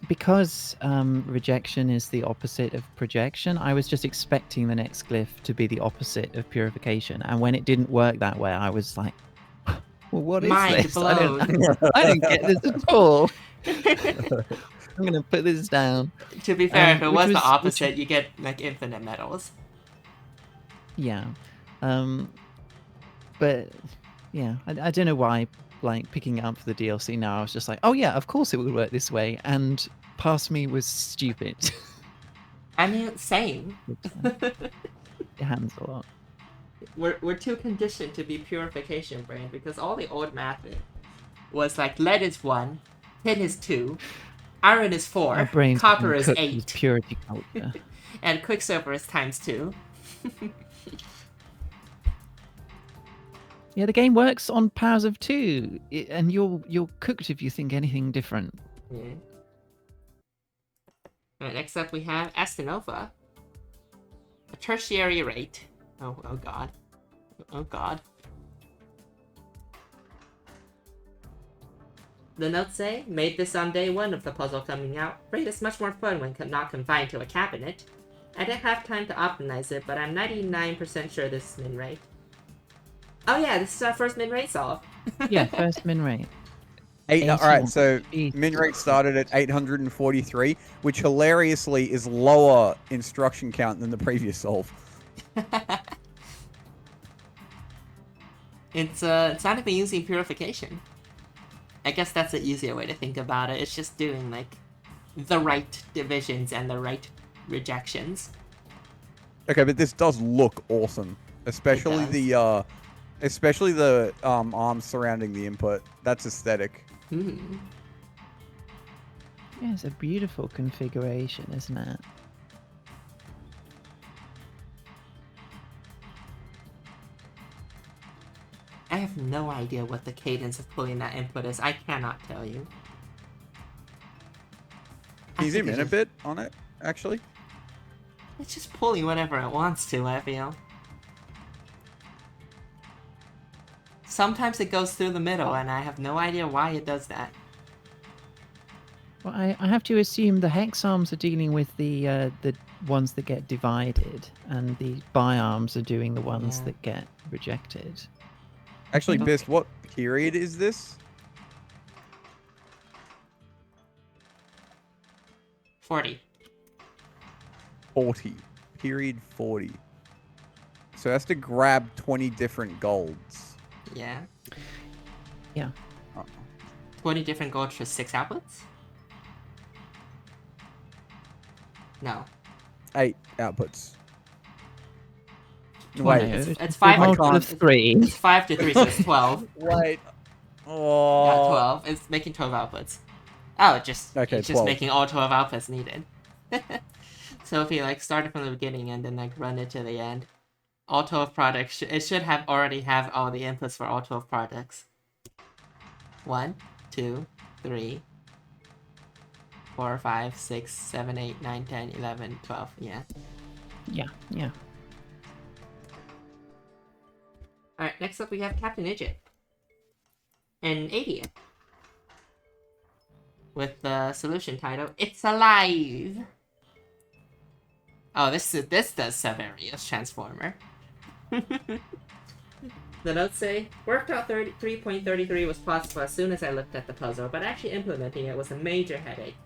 because rejection is the opposite of projection. I was just expecting the next glyph to be the opposite of purification, and when it didn't work that way, I was like, "Well, what is Mind this? blown. I don't get this at all." I'm gonna put this down. To be fair, if it was the opposite, you get like infinite medals. Yeah, but yeah, I don't know why. Like picking it up for the DLC now, I was just like, oh yeah, of course it would work this way, and past me was stupid. I mean, same. It happens a lot. We're too conditioned to be purification brain because all the old math was like lead is 1, tin is 2, iron is 4, copper is 8, purity culture, and quicksilver is times 2. Yeah, the game works on powers of 2, and you're cooked if you think anything different. Yeah. Right, next up we have Astanova. A tertiary rate. Oh god. Oh god. The notes say, made this on day 1 of the puzzle coming out. Rate is much more fun when not confined to a cabinet. I didn't have time to optimize it, but I'm 99% sure this is min rate. Oh yeah, this is our first min rate solve. Yeah, first min rate. Alright, so min rate started at 843, which hilariously is lower instruction count than the previous solve. It's not even using purification. I guess that's the easier way to think about it. It's just doing like the right divisions and the right rejections. Okay, but this does look awesome, especially the arms surrounding the input. That's aesthetic. Hmm. Yeah, it's a beautiful configuration, isn't it? I have no idea what the cadence of pulling that input is. I cannot tell you. Can you zoom in a bit on it, actually? It's just pulling whatever it wants to, I feel. Sometimes it goes through the middle, and I have no idea why it does that. Well, I have to assume the hex arms are dealing with the ones that get divided, and the bi arms are doing the ones that get rejected. Actually, Bisk, what period is this? 40. 40. Period 40. So it has to grab 20 different golds. Yeah. Yeah. 20 different golds for 6 outputs? No. 8 outputs. 20. Wait, it's 5 to 3. It's 5 to 3, so it's 12. Wait. Oh. Not 12. It's making 12 outputs. Oh, it's just 12. making all 12 outputs needed. So if you like started from the beginning and then like run it to the end, all 12 products, it should have already have all the inputs for all 12 products. 1, 2, 3, 4, 5, 6, 7, 8, 9, 10, 11, 12. Yeah. Yeah, yeah. Alright, next up we have Captain Idiot. An 80th. With the solution title, It's Alive! Oh, this does Severius Transformer. The notes say, worked out 3.33 was possible as soon as I looked at the puzzle, but actually implementing it was a major headache.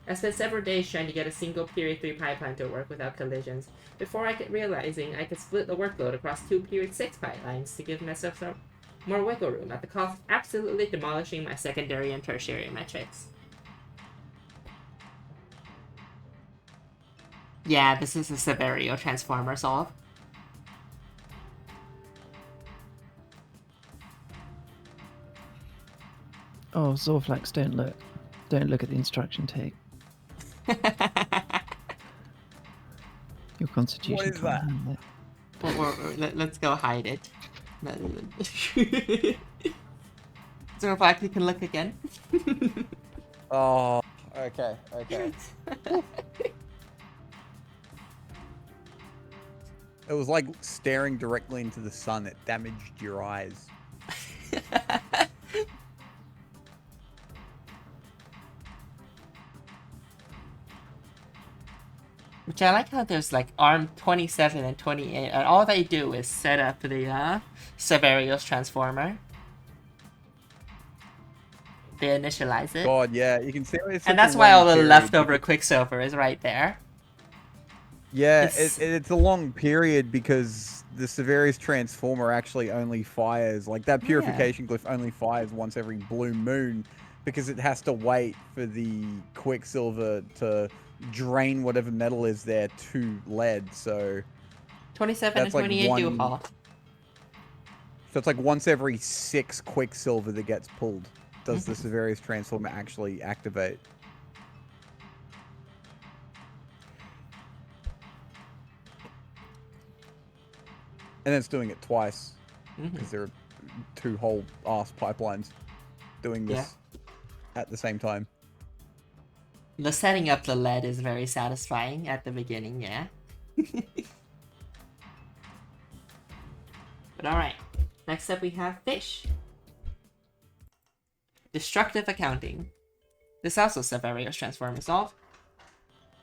I spent several days trying to get a single period 3 pipeline to work without collisions, before realizing I could split the workload across 2 period 6 pipelines to give myself some more wiggle room at the cost of absolutely demolishing my secondary and tertiary metrics. Yeah, this is a Severio Transformer solve. Oh, Zorflax, don't look. Don't look at the instruction tape. Your constitution What is can't that? handle it. Let's go hide it. So if I can look again. Oh, okay, okay. It was like staring directly into the sun. It damaged your eyes. Which I like how there's like ARM 27 and 28, and all they do is set up the Severios Transformer. They initialize it. God, yeah, you can see it's And that's why all the leftover Quicksilver is right there. Yeah, it's a long period because the Severius Transformer actually only fires, like that Purification Glyph only fires once every blue moon because it has to wait for the Quicksilver to drain whatever metal is there to lead, so... 27 and 28 do haul. So it's like once every 6 Quicksilver that gets pulled does the Severius Transformer actually activate. And then it's doing it twice because there are 2 whole ass pipelines doing this at the same time. The setting up the lead is very satisfying at the beginning, yeah. But alright, next up we have Fish. Destructive Accounting. This also Severios Transformer solve.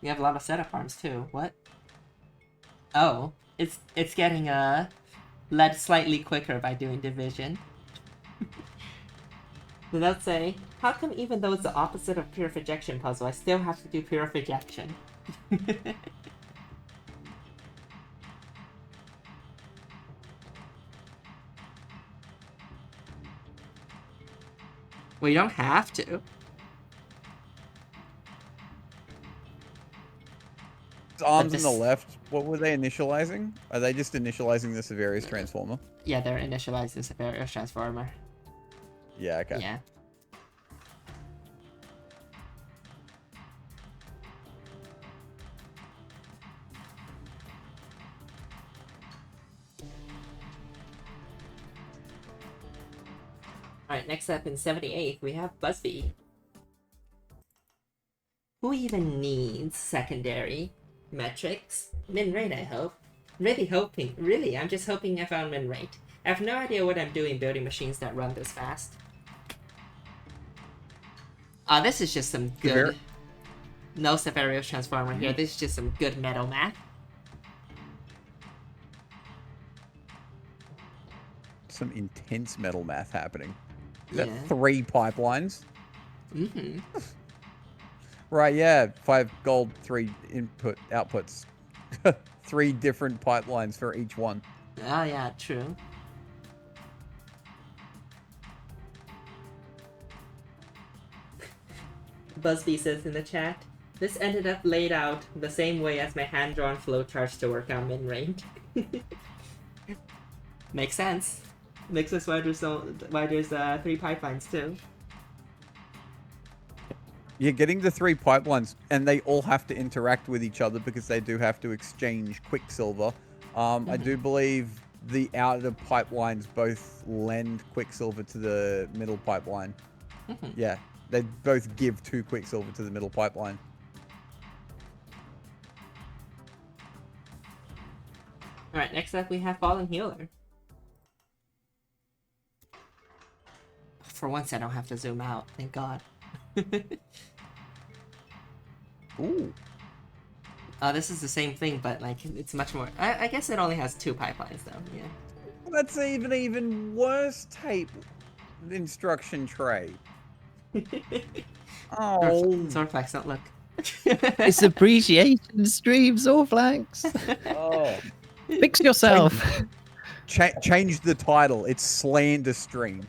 We have a lot of setup arms too. What? Oh, it's getting lead slightly quicker by doing division. So let's say, how come even though it's the opposite of Purification puzzle, I still have to do Purification? Well, you don't have to. Arms on the left, what were they initializing? Are they just initializing the Severius Transformer? Yeah, they're initializing the Severios Transformer. Yeah, okay. Yeah. Alright, next up in 78th, we have Busby. Who even needs secondary metrics? Min rate, I hope. I'm just hoping I found min rate. I have no idea what I'm doing building machines that run this fast. This is just some good... No Severios Transformer here, this is just some good metal math. Some intense metal math happening. Is that 3 pipelines? Mm-hmm. Right, yeah. 5 gold, 3 outputs. 3 different pipelines for each one. Oh yeah, true. Busby says in the chat, this ended up laid out the same way as my hand-drawn flowcharts to work out min-range. Makes sense. Makes sense why there's 3 pipelines too. You're getting the 3 pipelines, and they all have to interact with each other because they do have to exchange Quicksilver. I do believe the outer pipelines both lend Quicksilver to the middle pipeline. Mhm. Yeah, they both give 2 Quicksilver to the middle pipeline. Alright, next up we have Fallen Healer. For once I don't have to zoom out, thank god. Ooh. This is the same thing, but like it's much more. I guess it only has 2 pipelines though. Yeah. That's even worse tape instruction tray. Oh. Zorflex, don't look. It's appreciation stream, Zorflax. Oh. Fix yourself. Change the title. It's slander stream.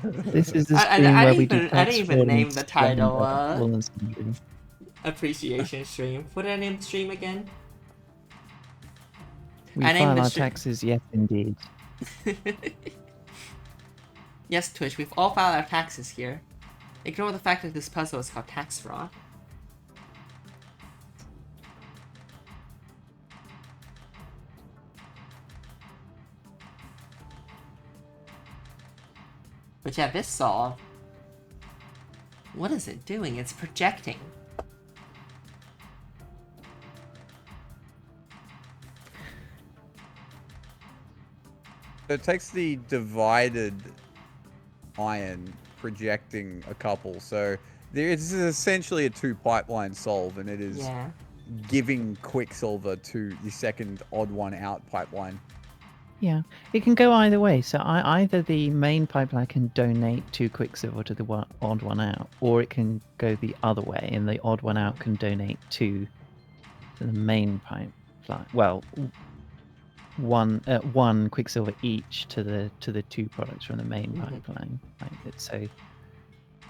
This is the I stream where we didn't do I didn't even name the title title. appreciation stream. What did I name the stream again? We I named file the our stream- taxes, yes indeed. Yes, Twitch, we've all filed our taxes here. Ignore the fact that this puzzle is called tax fraud. But yeah, this solve. What is it doing? It's projecting. So it takes the divided iron, projecting a couple. So this is essentially a 2 pipeline solve, and it is Yeah. giving Quicksilver to the second odd one out pipeline. Yeah, it can go either way. So either the main pipeline can donate 2 Quicksilver to the odd one out, or it can go the other way, and the odd one out can donate 2 to the main pipeline. Well, one Quicksilver each to the 2 products from the main pipeline. So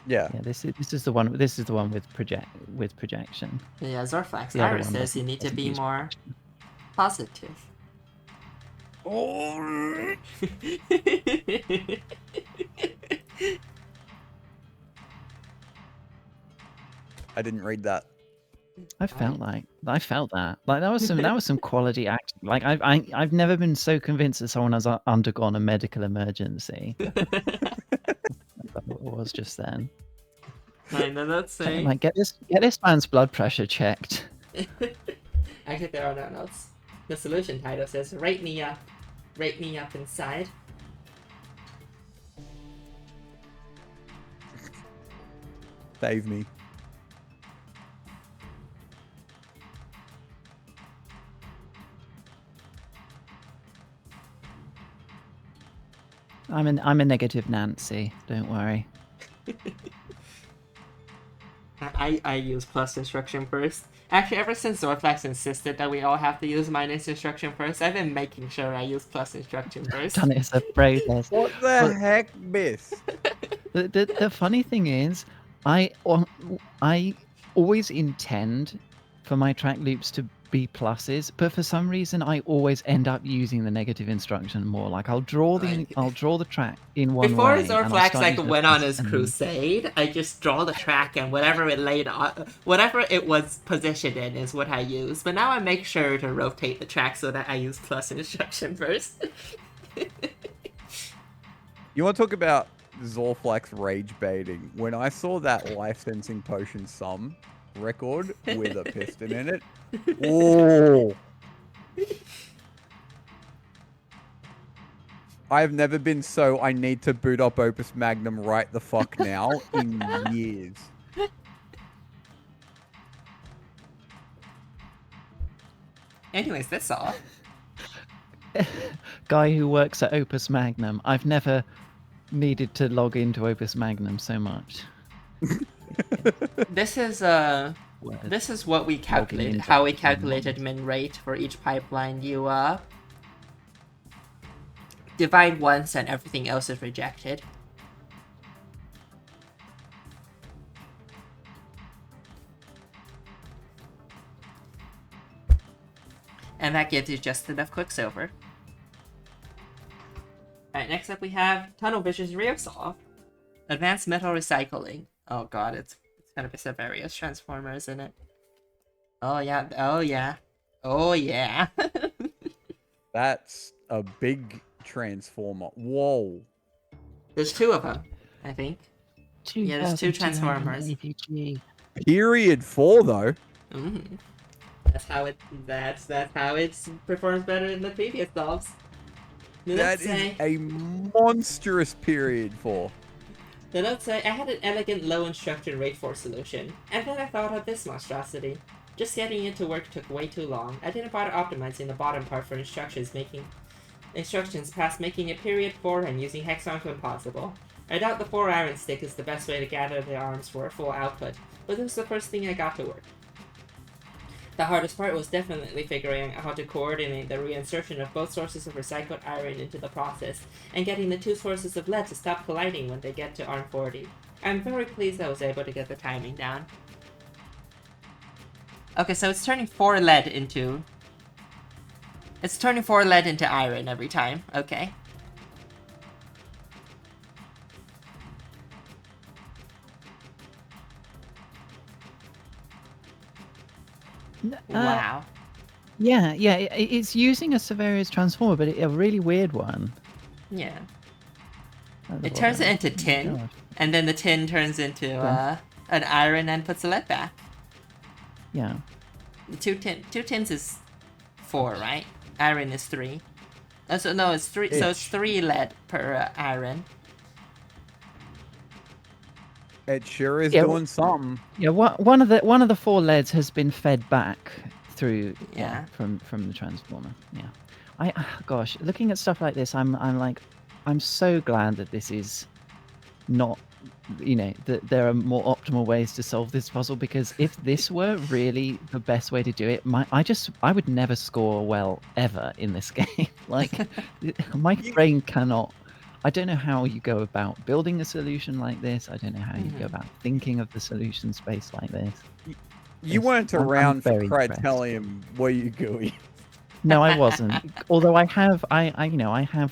Yeah. this is the one. This is the one with projection. Yeah, Zorflax. The other Iris one says you need to doesn't be use more positive. Oh. I didn't read that. I felt that. Like that was some quality acting. Like I've never been so convinced that someone has undergone a medical emergency. That it was just then. I know that's saying. Like get this man's blood pressure checked. Actually, there are no notes. The solution title says, "Rate me up inside." Save me. I'm a negative Nancy. Don't worry. I use plus instruction first. Actually, ever since Zorflex insisted that we all have to use minus instruction first, I've been making sure I use plus instruction first. Done it as a process. What the heck, Biss? The funny thing is, I always intend for my track loops to be pluses, but for some reason I always end up using the negative instruction more. Like I'll draw the track in one Before way. Zorflex Like went on his crusade, I just draw the track and whatever it laid on, whatever it was positioned in is what I use. But now I make sure to rotate the track so that I use plus instruction first. You want to talk about Zorflex rage baiting? When I saw that life sensing potion sum record with a piston in it, oh! I've never been so I need to boot up Opus Magnum right the fuck now in years. Anyways, that's all. Guy who works at Opus Magnum. I've never needed to log into Opus Magnum so much. This is what we calculated. How we calculated min rate for each pipeline. You divide once and everything else is rejected. And that gives you just enough Quicksilver. Alright, next up we have Tunnel Vision's Reosolve. Advanced Metal Recycling. Oh god, it's gonna be some various transformers in it. Oh yeah, oh yeah. Oh yeah. That's a big transformer. Whoa. There's two of them, I think. Yeah, there's two Transformers. 2280G. Period 4 though. Mm-hmm. That's how it performs better than the previous solves. That is a monstrous period 4. The notes say, I had an elegant low instruction rate 4 solution, and then I thought of this monstrosity. Just getting it to work took way too long. I didn't bother optimizing the bottom part for instructions past making it period 4 and using hexons when possible. I doubt the 4 iron stick is the best way to gather the arms for a full output, but this was the first thing I got to work. The hardest part was definitely figuring out how to coordinate the reinsertion of both sources of recycled iron into the process, and getting the two sources of lead to stop colliding when they get to arm 40. I'm very pleased I was able to get the timing down. Okay, so it's turning 4 lead into iron every time. Okay. Wow. Yeah, it's using a Severius transformer, but a really weird one. Yeah. At the It turns it bottom. into tin, gosh. and then the tin turns into an iron and puts the lead back. Yeah. The two tins is 4, right? Iron is 3. So no, it's 3. So it's 3 lead per iron. It sure is Yeah, doing something. Yeah, one of the 4 leads has been fed back through Yeah. from the transformer. Yeah. Gosh, looking at stuff like this, I'm so glad that this is not, that there are more optimal ways to solve this puzzle, because if this were really the best way to do it, I would never score well ever in this game. Like my brain cannot. I don't know how you go about building a solution like this. I don't know how you go about thinking of the solution space like this. You weren't I'm around for very impressed. Crytelium, were you, Gooey? No, I wasn't. Although I have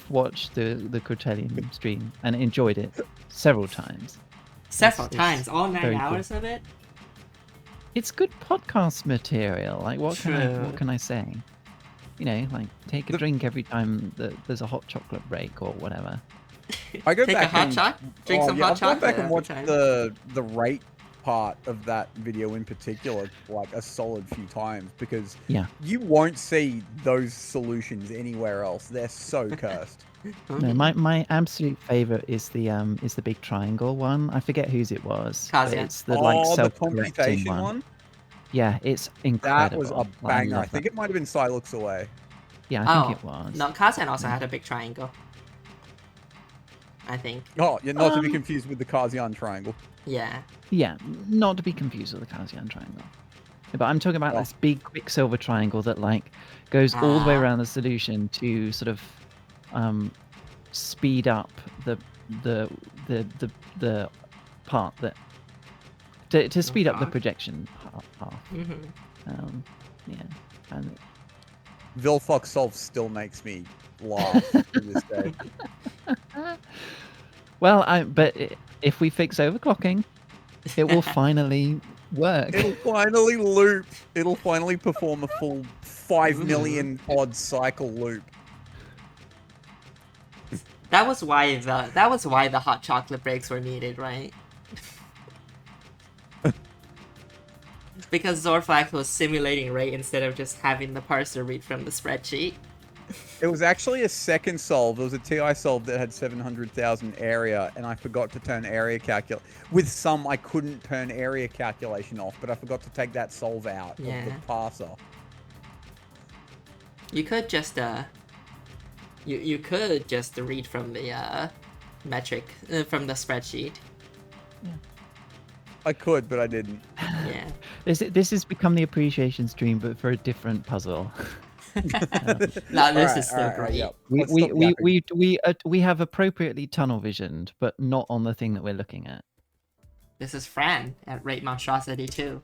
watched the Cortellium stream and enjoyed it several times. Several It's times, all 9 very hours of it. It's good podcast material. Like what True. can I say? Like take a drink every time there's a hot chocolate break or whatever. I go Take a back hot and, chocolate. Drink some hot I've gone chocolate. back and every watched time. the rate part of that video in particular like a solid few times, because Yeah. you won't see those solutions anywhere else. They're so cursed. No, my absolute favorite is the big triangle one. I forget whose it was. But Kazuya. it's the the self-correcting computation one. Yeah, it's That incredible. was a Like, banger. I love think that. it might have been Silux Away. Yeah, I think it was. No, Kazan also had a big triangle. I think. Oh, you're not to be confused with the Kazian triangle. Yeah. Yeah, not to be confused with the Kazian triangle. But I'm talking about this big quicksilver triangle that like goes all the way around the solution to sort of speed up the part that to speed up the projection half. Yeah, and Vilfox Solve still makes me laugh to this day. well, if we fix overclocking, it will finally work. It'll finally loop. It'll finally perform a full 5 million odd cycle loop. That was why the hot chocolate breaks were needed, right? Because Zorflax was simulating rate instead of just having the parser read from the spreadsheet. It was actually a second solve. It was a TI solve that had 700,000 area, and I forgot to turn area calculation. With some, I couldn't turn area calculation off, but I forgot to take that solve out of the parser. You could just you could just read from the metric from the spreadsheet. Yeah. I could, but I didn't. Yeah. This has become the appreciation stream, but for a different puzzle. No, this is still great. Yep. We have appropriately tunnel visioned, but not on the thing that we're looking at. This is Fran at Rate Monstrosity 2.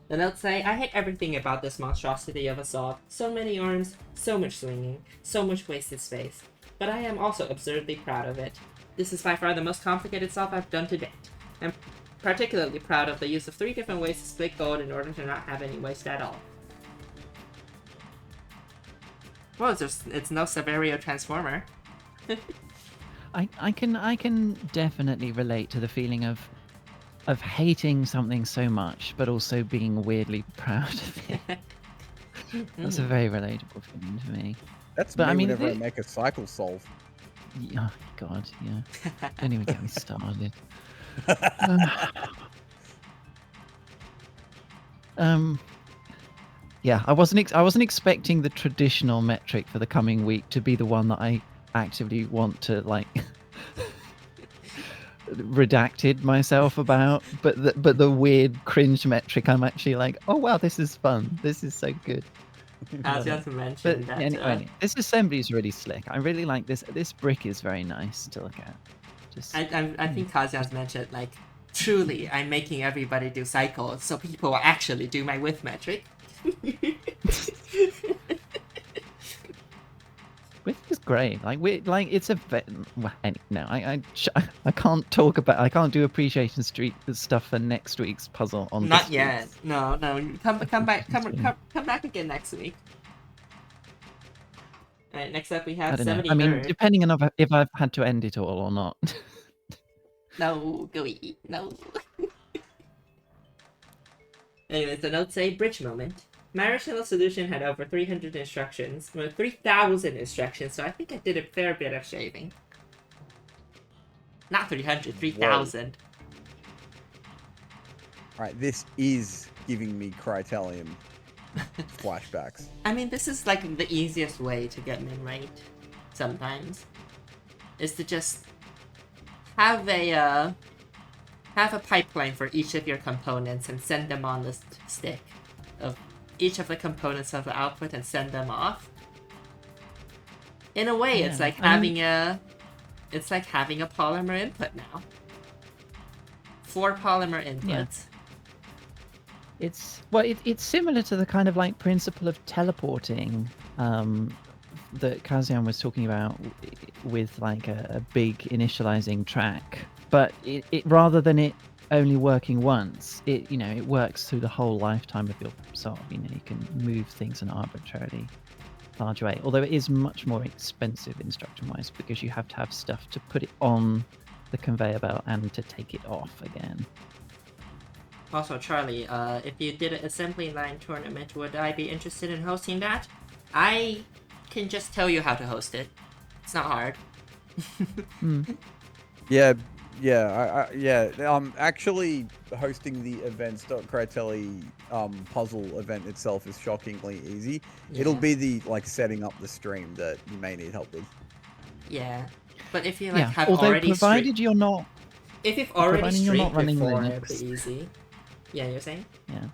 The notes say, I hate everything about this monstrosity of a solve. So many arms, so much swinging, so much wasted space. But I am also absurdly proud of it. This is by far the most complicated solve I've done to date. I'm particularly proud of the use of 3 different ways to split gold in order to not have any waste at all. Well, it's no Severio transformer. I can definitely relate to the feeling of hating something so much, but also being weirdly proud of it. That's a very relatable feeling to me. That's But me I mean, whenever I make a cycle solve. oh God, yeah. Don't even get me started. Yeah, I wasn't expecting the traditional metric for the coming week to be the one that I actively want to like redacted myself about, but the weird cringe metric, I'm actually like, oh wow, this is fun. This is so good. As you have to mention that. Anyway, this assembly is really slick. I really like this. This brick is very nice to look at. Just I think Kazuya's mentioned, like, truly, I'm making everybody do cycles, so people will actually do my width metric. Width is great. Like it's a well, no. I can't talk about. I can't do appreciation street stuff for next week's puzzle on. Not this yet. week's. No. Come back again next week. All right. Next up, we have I don't know. 73rd. I mean, depending on if I've had to end it all or not. No, gooey, no. Anyways, the notes say bridge moment. My original solution had over 300 instructions, well, 3,000 instructions, so I think I did a fair bit of shaving. Not 300, 3,000. Alright, this is giving me Crytelium flashbacks. I mean, this is like the easiest way to get min right, sometimes. Is to just have a pipeline for each of your components and send them on the stick of each of the components of the output and send them off. In a way, it's like having a polymer input now. 4 polymer inputs. Yeah. It's similar to the kind of like principle of teleporting that Kazian was talking about with like a big initializing track, but it rather than it only working once, it works through the whole lifetime of your solve. You can move things in an arbitrarily large way, although it is much more expensive instruction wise because you have to have stuff to put it on the conveyor belt and to take it off again. Also, Charlie, if you did an assembly line tournament, would I be interested in hosting that? I can just tell you how to host it. It's not hard. Actually hosting the events.crytelli puzzle event itself is shockingly easy. Yeah. It'll be the setting up the stream that you may need help with. Yeah, but if you have although already provided you're not if you've already streamed running before, Linux. it'll be easy. Yeah, you're saying? Yeah.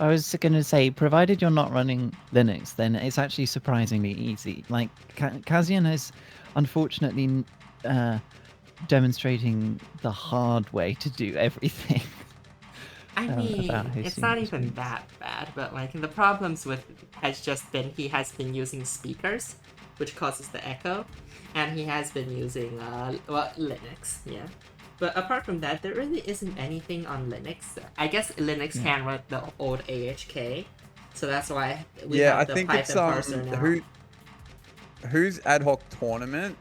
I was going to say, provided you're not running Linux, then it's actually surprisingly easy. Like, Kazian is unfortunately demonstrating the hard way to do everything. I mean, it's not even that bad, but the problems with has just been he has been using speakers, which causes the echo, and he has been using Linux, yeah. But apart from that, there really isn't anything on Linux. I guess Linux can run the old AHK, so that's why we have the Python parser now. Whose ad hoc tournament?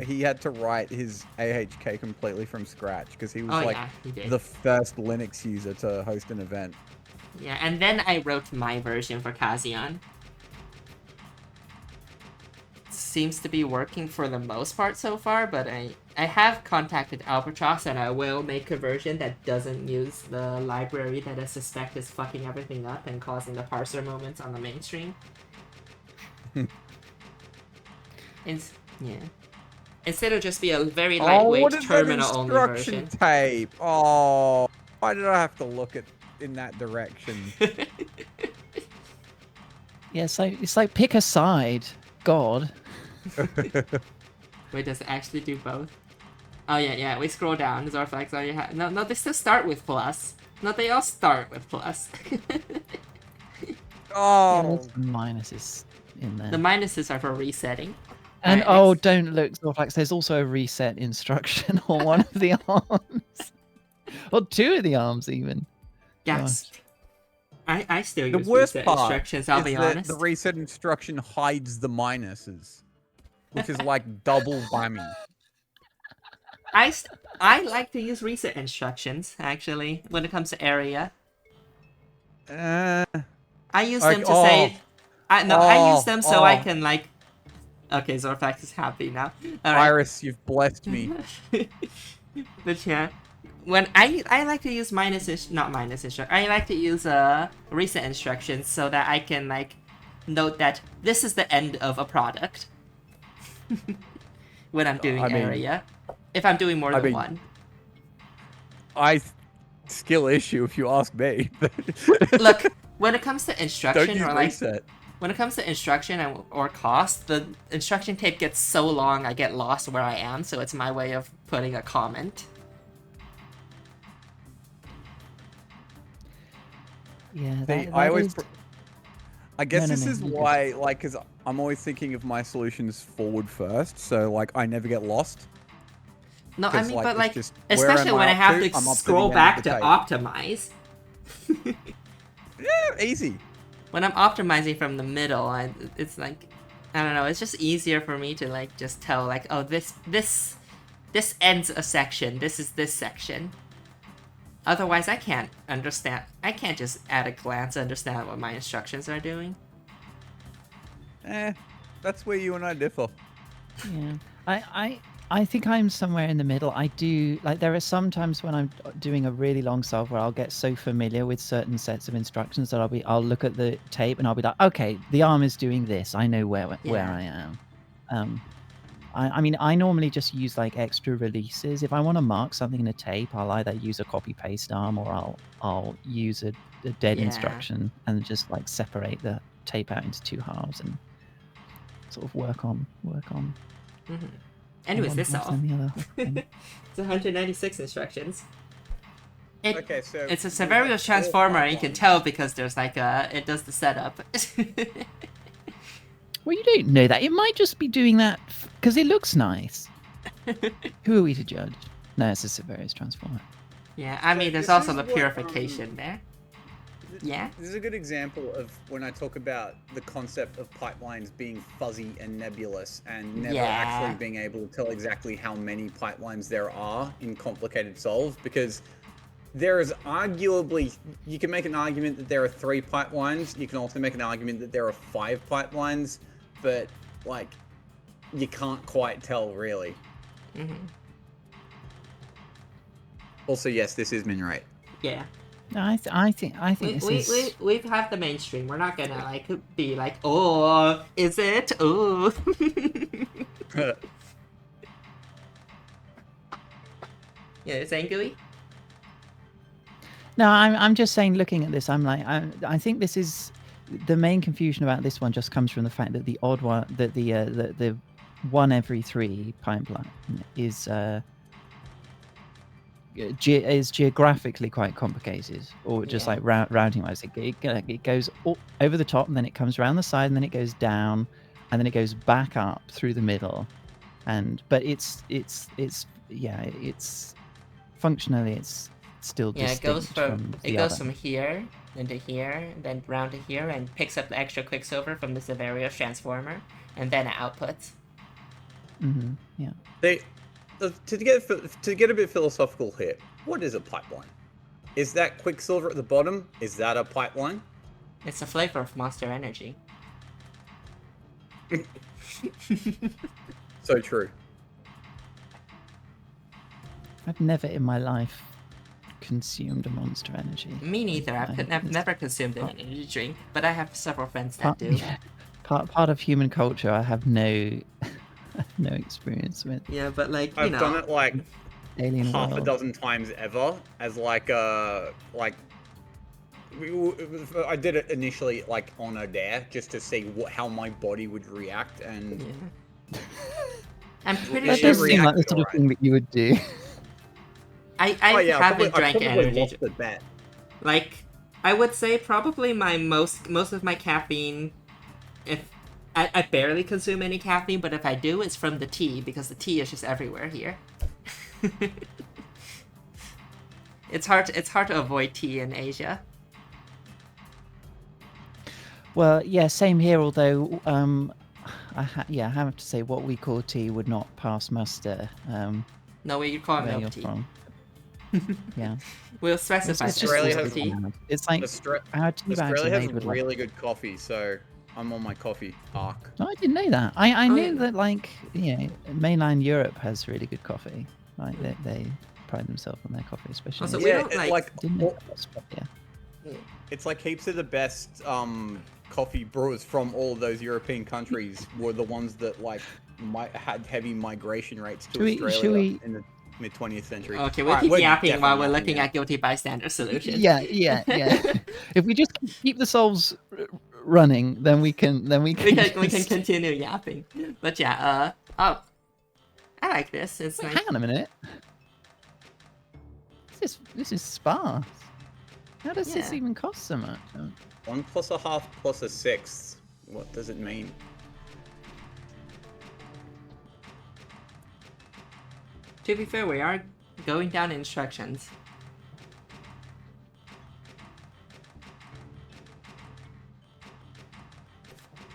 He had to write his AHK completely from scratch because he was the first Linux user to host an event. Yeah, and then I wrote my version for Kazian. Seems to be working for the most part so far, but I have contacted Albatross and I will make a version that doesn't use the library that I suspect is fucking everything up and causing the parser moments on the mainstream. Instead of just be a very lightweight terminal-only version. Tape. Oh, why did I have to look in that direction? Yeah, it's like pick a side. God. Wait, does it actually do both? Oh yeah, we scroll down. Zorflex, no, they still start with plus. No, they all start with plus. Oh! Yeah, minuses in there. The minuses are for resetting. And don't look, Zorflex, there's also a reset instruction on one of the arms. Or 2 of the arms, even. Yes. I still use the worst reset part instructions, I'll be honest. The reset instruction hides the minuses. which is like double whammy. I like to use reset instructions, actually, when it comes to area. Uh, I use like, them to say... I use them so I oh, can, like... Okay, Zorfax is happy now. Alright. Iris, you've blessed me. But yeah, when I like to use not minus instruction. I like to use reset instructions so that I can like note that this is the end of a product when I'm doing I mean- area. If I'm doing more I than mean- one. Skill issue if you ask me. Look, when it comes to Don't instruction use or like reset. when it comes to instruction or cost, the instruction tape gets so long I get lost where I am. So it's my way of putting a comment. Yeah, See, that I always. is- I guess No, this no, is you go. why, like, because I'm always thinking of my solutions forward first, so like I never get lost. No, I 'Cause, mean, like, but it's like, just, where especially am I when I up have to? to I'm up to scroll the end back of to the tape. optimize. Yeah, easy. When I'm optimizing from the middle, it's like, I don't know, it's just easier for me to like just tell like, oh, this ends a section. This is this section. Otherwise, I can't understand. I can't just at a glance understand what my instructions are doing. That's where you and I differ. Yeah, I think I'm somewhere in the middle. I do like there are some times when I'm doing a really long solve where I'll get so familiar with certain sets of instructions that I'll look at the tape and I'll be like, okay, the arm is doing this. I know where I am. I mean, I normally just use like extra releases. If I want to mark something in a tape, I'll either use a copy paste arm or I'll use a dead Yeah. instruction and just like separate the tape out into two halves and sort of work on. Mm-hmm. Anyways, one this half off. than the other. It's 196 instructions. Okay, so It's a we Severus have transformer, and you can pipelines. tell because there's like it does the setup. Well, you don't know that. It might just be doing that because it looks nice. Who are we to judge? No, it's a Severus transformer. Yeah, I mean, there's this also is the what, purification there. Yeah? This is a good example of when I talk about the concept of pipelines being fuzzy and nebulous and never Yeah. actually being able to tell exactly how many pipelines there are in complicated solves, because there is arguably, you can make an argument that there are 3 pipelines, you can also make an argument that there are 5 pipelines, but like you can't quite tell really. Mm-hmm. Also, yes, this is min rate. Yeah. No, I think We have the mainstream. We're not gonna like be like, oh, is it? Oh. Yeah, it's angry. No, I'm just saying. Looking at this, I'm like, I think this is the main confusion about this one. Just comes from the fact that the odd one, that the 1 every 3 pipeline is geographically quite complicated, or just Yeah. like routing wise. It goes over the top, and then it comes around the side, and then it goes down, and then it goes back up through the middle, but it's functionally it's still Yeah, it distinct goes from here into here, then round to here, and picks up the extra quicksilver from the Severus transformer, and then it outputs. Mm-hmm. Yeah. To get a bit philosophical here, what is a pipeline? Is that quicksilver at the bottom? Is that a pipeline? It's a flavor of Monster Energy. So true. I've never in my life consumed a Monster Energy. Me neither. I've never consumed an energy drink, but I have several friends that do. Yeah, part of human culture I have no no experience with. Yeah, but like, you I've know. done it like Alien half a world. dozen times ever as like I did it initially like on a dare just to see how my body would react, and Yeah. I'm pretty That sure does seem like the reacted sort of alright. thing that you would do. I I haven't drank probably energy. lost the bet. Like, I would say probably my most of my caffeine, if I barely consume any caffeine, but if I do, it's from the tea, because the tea is just everywhere here. It's hard to avoid tea in Asia. Well, yeah, same here. Although I have to say what we call tea would not pass muster. No, we call it Where milk you're tea. from. Yeah. We'll specify Australia specific has- tea. It's like our tea bags Australia are has made with really good coffee, so I'm on my coffee arc. No, I didn't know that. I Oh, knew yeah. that, like, mainland Europe has really good coffee. Like, they pride themselves on their coffee, especially. Also, in- we Yeah, don't it- like. Didn't know that was- yeah. It's like heaps of the best coffee brewers from all of those European countries were the ones that like had heavy migration rates to Should Australia we- in the mid 20th century. Okay, we'll Alright, keep we're yapping while definitely we're yapping looking now. at guilty bystander solution. Yeah. If we just keep the souls running, then we can. we can just- continue yapping. But yeah, oh, I like this. It's Wait, like hang on a minute. This is sparse. How does this Yeah. even cost so much? 1 plus a half plus a sixth. What does it mean? to be fair, we are going down instructions.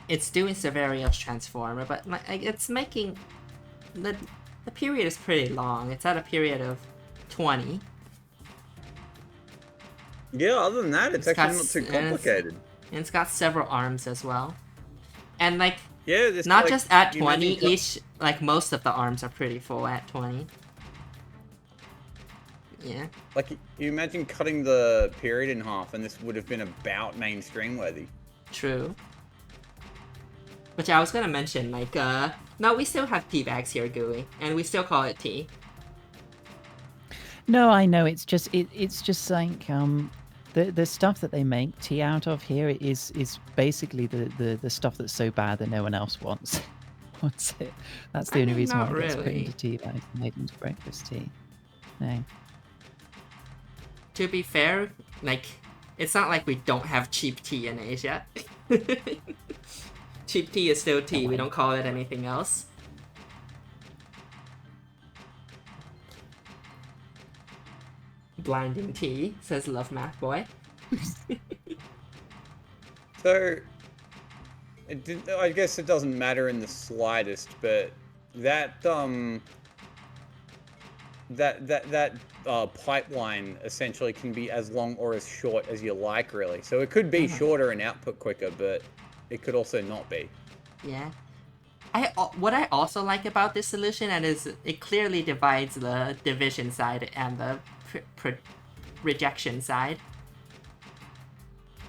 It's doing Severios Transformer, but like it's making the period is pretty long. It's at a period of 20. Yeah, other than that, it's It's got actually not too s- and it's- complicated. And it's got several arms as well. And like Yeah, this not like, just at you imagine 20 each, like most of the arms are pretty full at 20. Yeah. Like, you imagine cutting the period in half, and this would have been about mainstream worthy. True. Which I was gonna mention, like, no, we still have tea bags here, Gooey, and we still call it tea. No, I know. It's just like the stuff that they make tea out of here is basically the stuff that's so bad that no one else wants it. That's the I only mean, reason why not it gets put really. into tea bags and made into breakfast tea. No. To be fair, like, it's not like we don't have cheap tea in Asia. Cheap tea is still tea, we don't call it anything else. Blinding tea, says Love Math Boy. So, I guess it doesn't matter in the slightest, but that pipeline essentially can be as long or as short as you like, really. So it could be shorter and output quicker, but it could also not be. Yeah. What I also like about this solution is it clearly divides the division side and the rejection side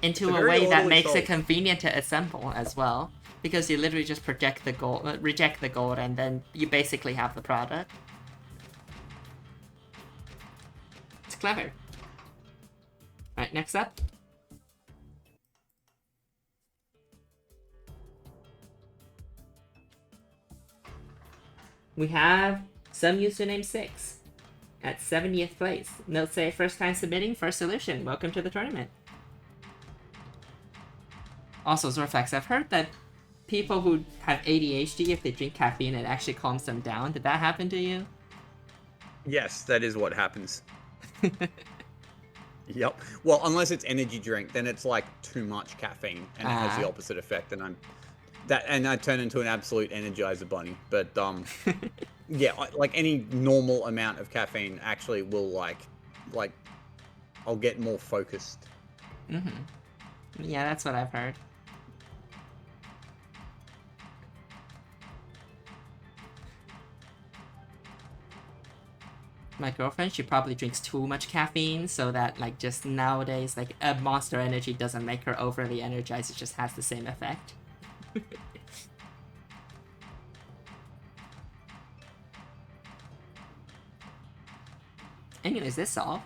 into It's a a very way that orderly makes it solve. convenient to assemble as well, because you literally just reject the gold, and then you basically have the product. It's clever. Alright, next up. We have some username 6 at 70th place. Note say first time submitting, first solution. Welcome to the tournament. Also, Zorflex, I've heard that people who have ADHD, if they drink caffeine, it actually calms them down. Did that happen to you? Yes, that is what happens. Yep. Well, unless it's energy drink, then it's like too much caffeine, and it has the opposite effect, and I turn into an absolute Energizer bunny. But yeah, like any normal amount of caffeine actually will like I'll get more focused. Yeah, that's what I've heard. My girlfriend, she probably drinks too much caffeine, so that, like, just nowadays, like, a Monster Energy doesn't make her overly energized, it just has the same effect. Anyways, this all.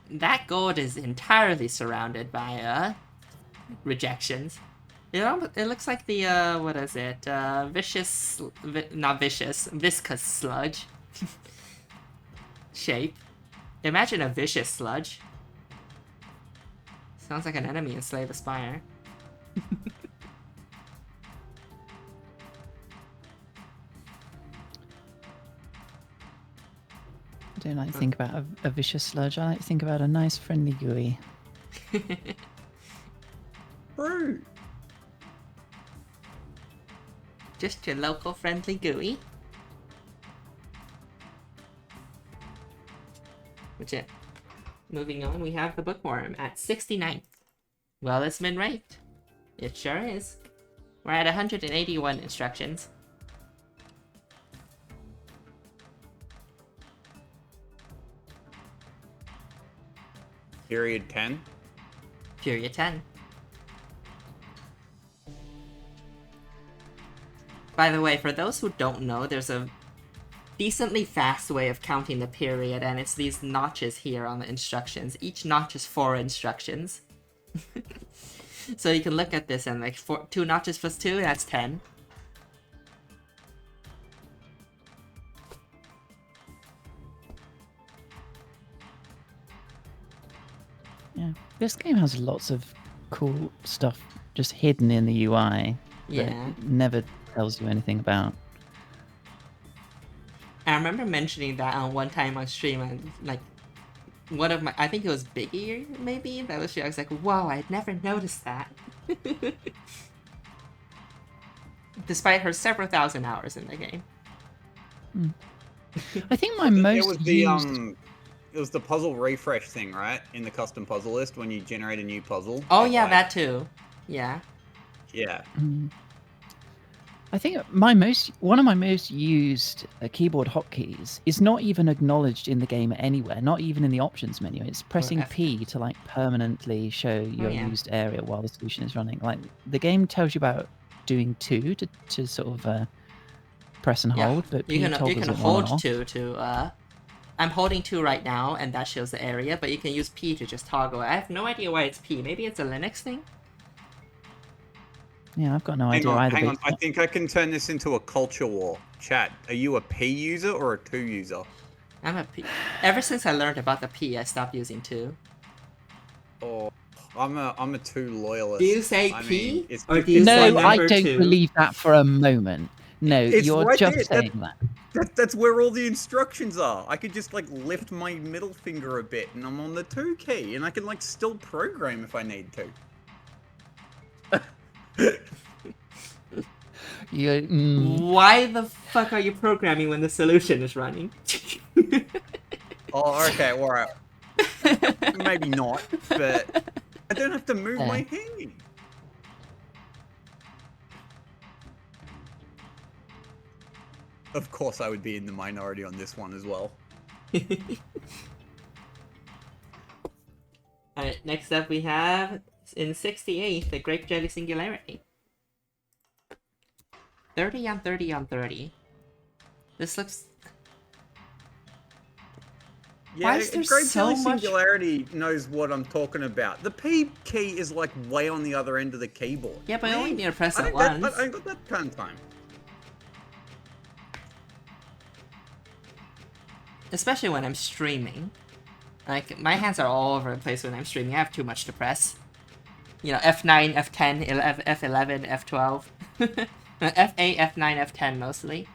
That gold is entirely surrounded by, rejections. It looks like the, what is it? Viscous sludge shape. Imagine a vicious sludge. Sounds like an enemy in Slay the Spire. I don't like to think about a vicious sludge. I like to think about a nice friendly gooey. True. Just your local friendly GUI. Which it. Moving on, we have the bookworm at 69th. Well, it's been ranked. It sure is. We're at 181 instructions. Period 10. Period 10. By the way, for those who don't know, there's a decently fast way of counting the period, and it's these notches here on the instructions. Each notch is 4 instructions. So you can look at this and like 2 notches plus 2, that's 10. Yeah, this game has lots of cool stuff just hidden in the UI Yeah. that never tells you anything about. I remember mentioning that on one time on stream, and like one of my, I think it was Biggie maybe, that was, I was like, whoa, I'd never noticed that. Despite her several thousand hours in the game. I think my most used... It was the puzzle refresh thing, right? In the custom puzzle list when you generate a new puzzle. Oh yeah, that too. Yeah. Yeah. I think one of my most used keyboard hotkeys is not even acknowledged in the game anywhere, not even in the options menu. It's pressing P to like permanently show your used area while the solution is running. Like the game tells you about doing 2 to sort of press and hold, but P toggles you can it hold on off. 2 to I'm holding 2 right now, and that shows the area, but you can use P to just toggle it. I have no idea why it's P. Maybe it's a Linux thing? Yeah, I've got no idea either. Hang on, I think I can turn this into a culture war. Chat, are you a P user or a 2 user? I'm a P. Ever since I learned about the P, I stopped using 2. Oh, I'm a 2 loyalist. Do you say P? Mean, or do you say No, number I don't 2? believe that for a moment. No, you're right just there. saying that. That's where all the instructions are. I could just like lift my middle finger a bit and I'm on the 2 key and I can like still program if I need to. Why the fuck are you programming when the solution is running? Oh, okay, alright. Maybe not, but I don't have to move my hand. Of course I would be in the minority on this one as well. Alright, next up we have, in 68th, the Grape Jelly Singularity. 30 on 30 on 30. This looks... Yeah, Why is there Grape so Jelly much... Singularity knows what I'm talking about. The P key is like way on the other end of the keyboard. Yeah, but I only need to press it once. once. I got that kind of time. Especially when I'm streaming. Like, my hands are all over the place when I'm streaming. I have too much to press. You know, F9, F10, F11, F12. F8, F9, F10 mostly.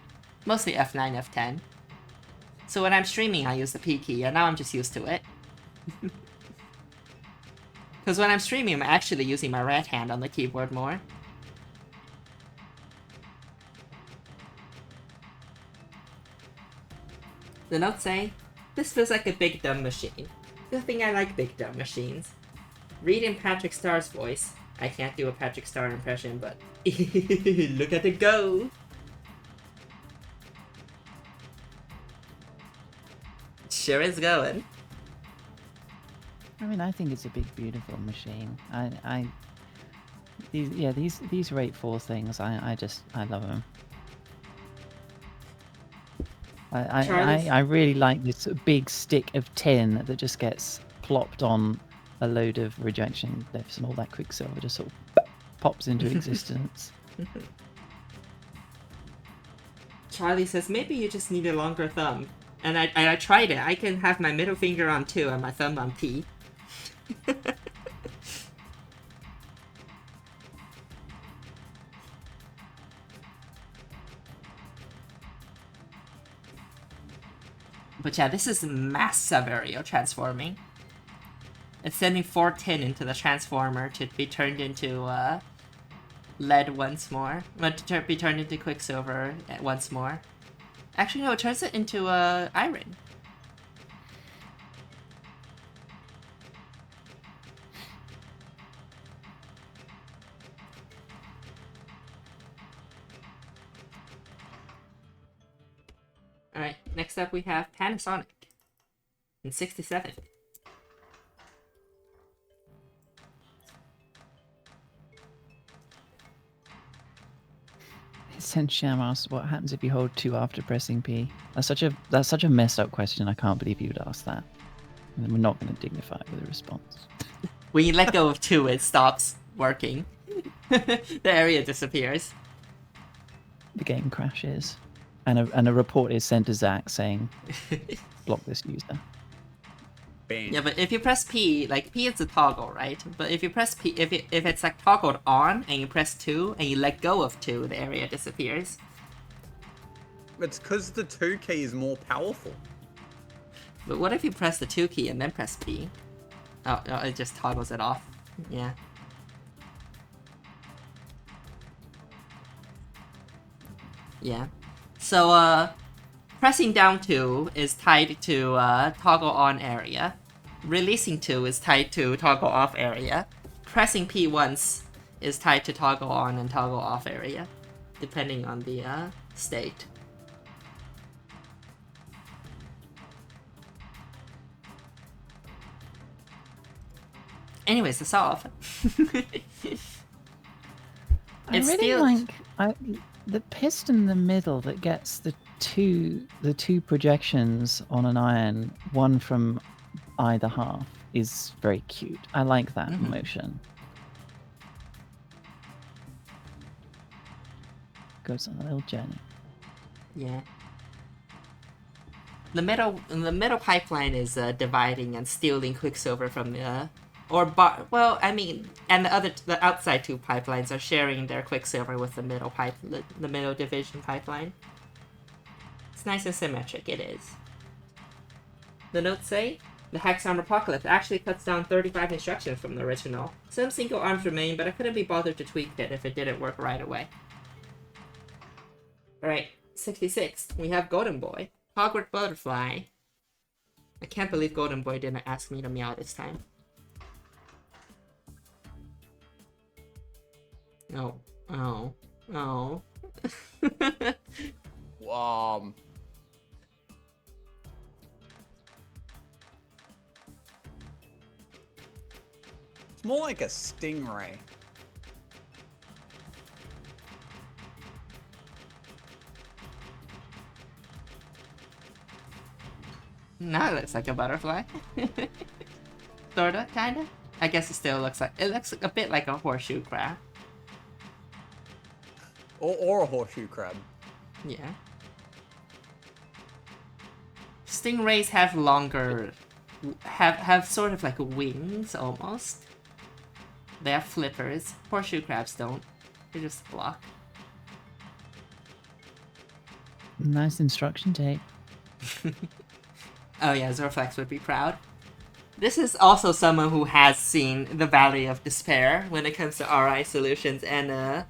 Mostly F9, F10. So when I'm streaming, I use the P key, and now I'm just used to it. Because when I'm streaming, I'm actually using my right hand on the keyboard more. The notes say, this feels like a big dumb machine. Good thing I like big dumb machines. Read in Patrick Starr's voice. I can't do a Patrick Starr impression, but look at it go! Sure is going. I mean, I think it's a big, beautiful machine. These Rate 4 things, I love them. I really like this big stick of tin that just gets plopped on a load of rejection lifts and all that quicksilver just sort of pops into existence. Charlie says, maybe you just need a longer thumb. And I tried it. I can have my middle finger on 2 and my thumb on P. But yeah, this is massive aerial transforming. It's sending 4 tin into the transformer to be turned into lead once more. Be turned into quicksilver once more. Actually, no, it turns it into iron. Alright, next up we have Panasonic in 67. Sensham asks, what happens if you hold 2 after pressing P? That's such a messed up question. I can't believe you would ask that. And we're not going to dignify it with a response. When you let go of 2, it stops working. The area disappears. The game crashes, and a report is sent to Zach saying, block this user. Banned. Yeah, but if you press P, like P is a toggle, right? But if you press P, if it's like toggled on and you press 2 and you let go of 2, the area disappears. It's because the 2 key is more powerful. But what if you press the 2 key and then press P? Oh, it just toggles it off. Yeah. Yeah. So, pressing down 2 is tied to toggle on area. Releasing 2 is tied to toggle off area. Pressing P once is tied to toggle on and toggle off area, depending on the state. Anyways, to solve. I It's really still- like the piston in the middle that gets the two projections on an iron, one from either half, is very cute. I like that Mhm. motion. Goes on a little journey. Yeah. The middle pipeline is dividing and stealing quicksilver from the and the outside 2 pipelines are sharing their quicksilver with the the middle division pipeline. It's nice and symmetric, it is. The notes say the Hexarm Apocalypse actually cuts down 35 instructions from the original. Some single arms remain, but I couldn't be bothered to tweak it if it didn't work right away. Alright, 66. We have Golden Boy. Hogwarts Butterfly. I can't believe Golden Boy didn't ask me to meow this time. Oh. It's more like a stingray. Now it looks like a butterfly. Sorta, kinda. I guess it looks a bit like a horseshoe crab. Or a horseshoe crab. Yeah. Stingrays have longer, have sort of like wings almost. They have flippers. Horseshoe crabs don't. They just block. Nice instruction tape. Oh yeah, Zorflex would be proud. This is also someone who has seen the Valley of Despair when it comes to RI solutions and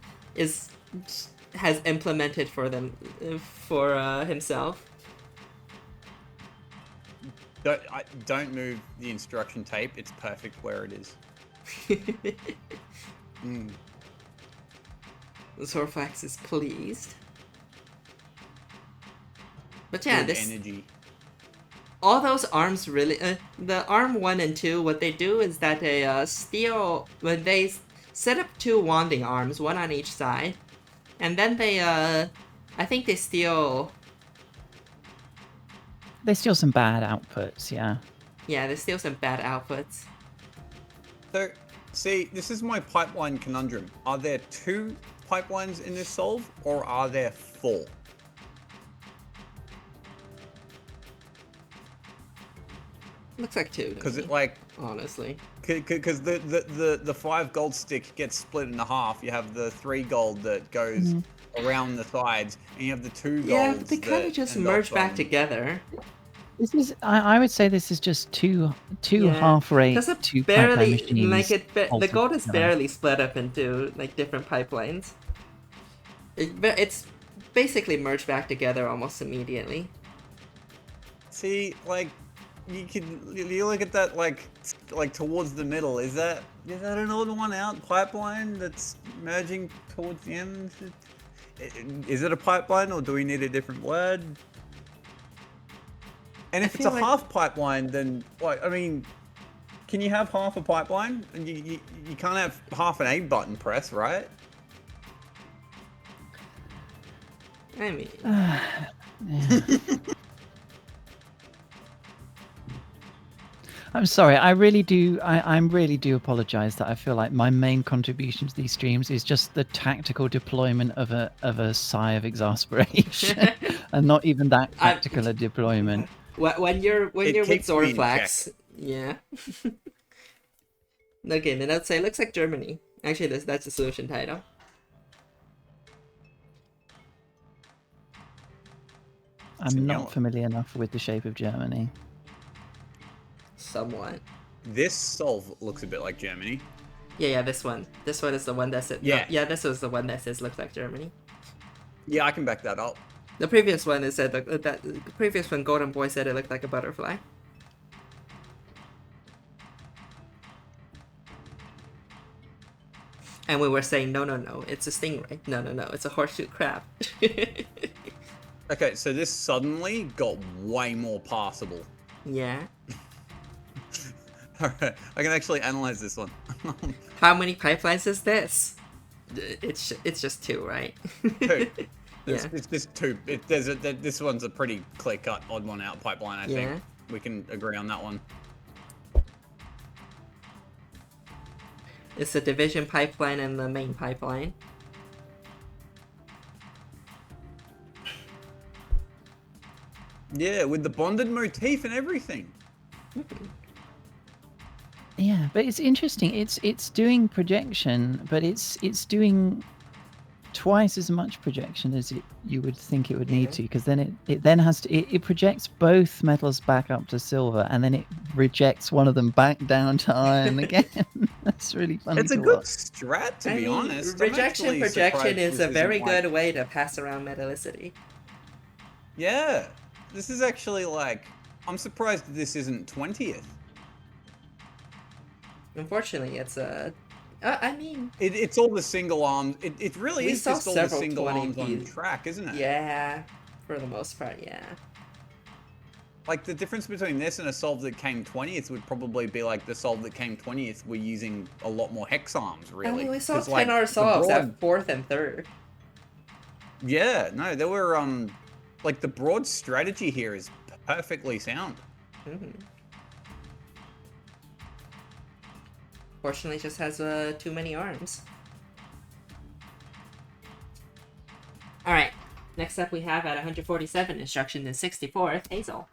has implemented for them for himself. Don't move the instruction tape. It's perfect where it is. Zorflex is pleased. But yeah, Good this energy. all those arms really the arm 1 and 2, what they do is that they steal when they set up 2 wanding arms, one on each side, and then they I think they steal some bad outputs, yeah. yeah, they steal some bad outputs. So, see, this is my pipeline conundrum. Are there 2 pipelines in this solve, or are there 4? Looks like 2 Because to it me, honestly. because the 5 gold stick gets split in half. You have the 3 gold that goes around the sides, and you have the 2 golds. Yeah, they kind of that just end merge up, back together. This is. I would say this is just two Yeah, half-rate because it two pipeline barely machines. the bolted code is together. barely split up into like different pipelines. It's basically merged back together almost immediately. See, like, you look at that like towards the middle. Is that an odd one out pipeline that's merging towards the end? Is it a pipeline, or do we need a different word? And I if it's a feel like- half pipeline, then like, I mean, can you have half a pipeline? You can't have half an A button press, right? I mean, I'm sorry. I really do. I really do apologize that I feel like my main contribution to these streams is just the tactical deployment of a sigh of exasperation, and not even that tactical a deployment. when you're with keeps me in Zorflax, yeah. Okay, then I'd say looks like Germany. Actually, that's the solution title. I'm Similar. not familiar enough with the shape of Germany. Somewhat. This solve looks a bit like Germany. Yeah, this one. This one is the one that says. Yeah. Yeah, this was the one that says looks like Germany. Yeah, I can back that up. The previous one is that the previous one, Golden Boy said it looked like a butterfly. And we were saying no, it's a stingray. No, it's a horseshoe crab. Okay, so this suddenly got way more passable. Yeah. Alright, I can actually analyze this one. How many pipelines is this? It's just two, right? Two. Yeah. It's just two. This one's a pretty clear-cut, odd one out pipeline, I think. We can agree on that one. It's the division pipeline and the main pipeline. Yeah, with the bonded motif and everything. Yeah, but it's interesting. It's doing projection, but it's doing twice as much projection as you would think it would need to, because then it then has to it projects both metals back up to silver, and then it rejects one of them back down to iron again. That's really funny. It's a good strat, to be honest. Rejection projection is a very good way to pass around metallicity. Yeah, this is actually like, I'm surprised that this isn't 20th. Unfortunately, it's a. I mean, it's all the single arms. It really we is saw just all the several single arms 20p. on track, isn't it? Yeah, for the most part, yeah. Like, the difference between this and a solve that came 20th would probably be like the solve that came 20th were using a lot more hex arms, really. I mean, we saw 'Cause, 10R the solves broad- at 4th and 3rd. Yeah, no, there were, like, the broad strategy here is perfectly sound. Fortunately, it just has too many arms. Alright, next up we have at 147 instruction in 64th, Hazel.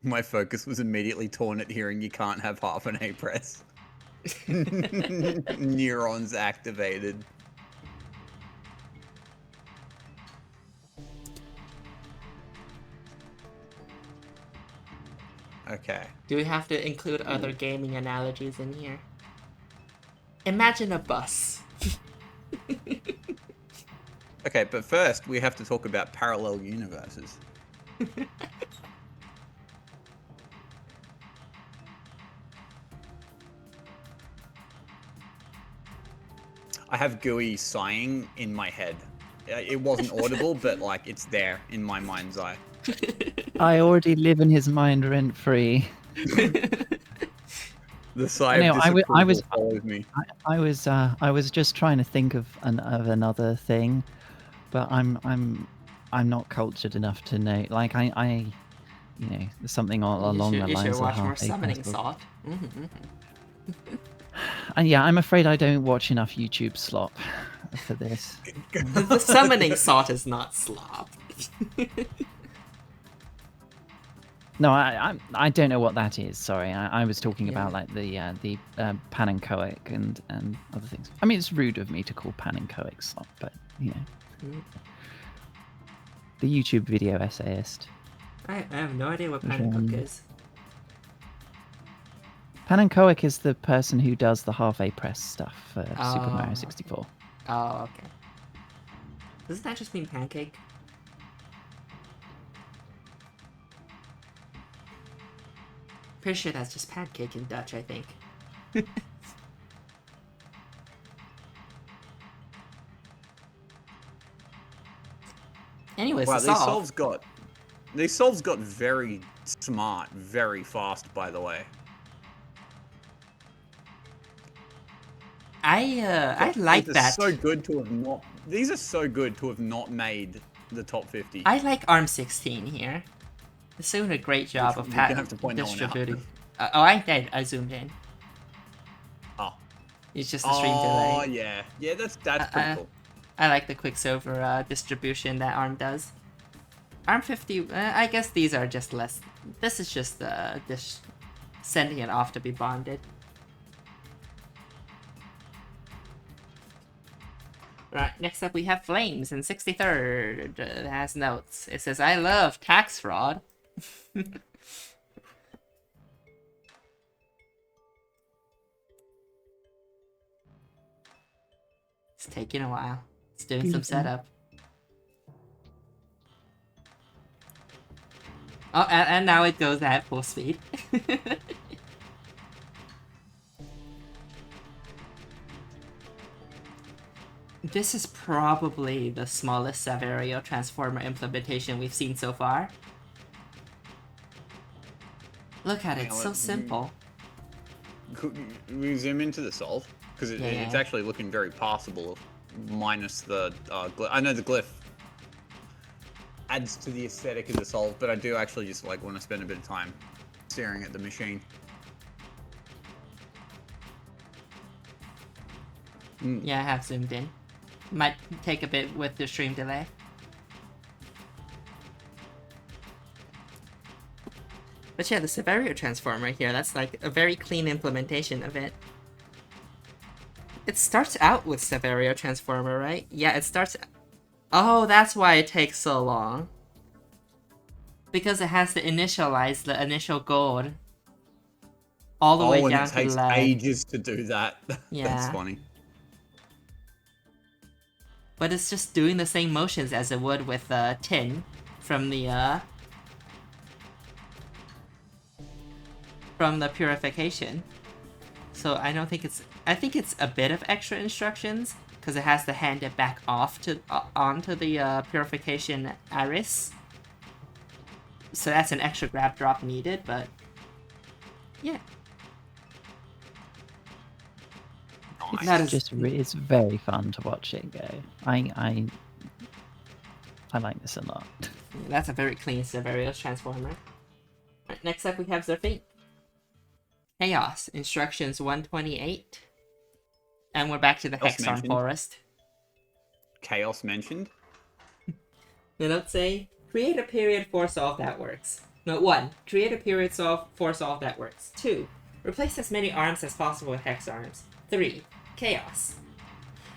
My focus was immediately torn at hearing you can't have half an A press. Neurons activated. Okay. Do we have to include other gaming analogies in here? Imagine a bus. Okay, but first we have to talk about parallel universes. I have Gooey sighing in my head. It wasn't audible, but like it's there in my mind's eye. I already live in his mind rent free. The sigh No, of I disapproval was- follows me. I was just trying to think of another thing, but I'm not cultured enough to know. Like I you know, something along the You lines should of watch more half A Summoning press. Salt. And yeah, I'm afraid I don't watch enough YouTube slop for this. The Summoning Salt is not slop. No, I don't know what that is. Sorry, I was talking about Yeah. like the panencoic and other things. I mean, it's rude of me to call panencoic slop, but you know. the YouTube video essayist. I have no idea what Which Panic Cook one? is. Panankoic is the person who does the half A press stuff for Super Mario Oh. 64. Oh, okay. Doesn't that just mean pancake? Pretty sure that's just pancake in Dutch, I think. Anyways, Wow, the solve. these solves got very smart very fast, by the way. I like These are that. so good to have not. These are so good to have not made the top 50. I like ARM16 here. It's doing a great job of You're gonna have to point that one out. distributing. Oh, I zoomed in. Oh. It's just a stream delay. Oh yeah, yeah. That's pretty cool. I like the Quicksilver distribution that ARM does. ARM 50. I guess these are just less. This is just sending it off to be bonded. Right, next up we have Flames in 63rd. It has notes. It says, I love tax fraud. It's taking a while. It's doing some setup. Oh, and now it goes at full speed. This is probably the smallest Saverio transformer implementation we've seen so far. Look at it, it's so simple. Could we zoom into the solve? Because it's actually looking very passable, minus the glyph. I know the glyph adds to the aesthetic of the solve, but I do actually just like want to spend a bit of time staring at the machine. Yeah, I have zoomed in. Might take a bit with the stream delay. But yeah, the Saverio transformer here, that's like a very clean implementation of it. It starts out with Saverio transformer, right? Yeah, it starts... Oh, that's why it takes so long. Because it has to initialize the initial gold all the way down to the takes ages to do that. Yeah. That's funny. But it's just doing the same motions as it would with tin from the purification. So I don't think it's... I think it's a bit of extra instructions because it has to hand it back off to onto the purification iris. So that's an extra grab drop needed, but yeah. It's very fun to watch it go. I like this a lot. That's a very clean Saverio's transformer. Right, next up we have Zerfate. Chaos, instructions 128. And we're back to the Hexarm Forest. Chaos mentioned? The notes say, create a period for solve that works. Note 1, create a period for solve that works. 2, replace as many arms as possible with hex arms. 3, chaos.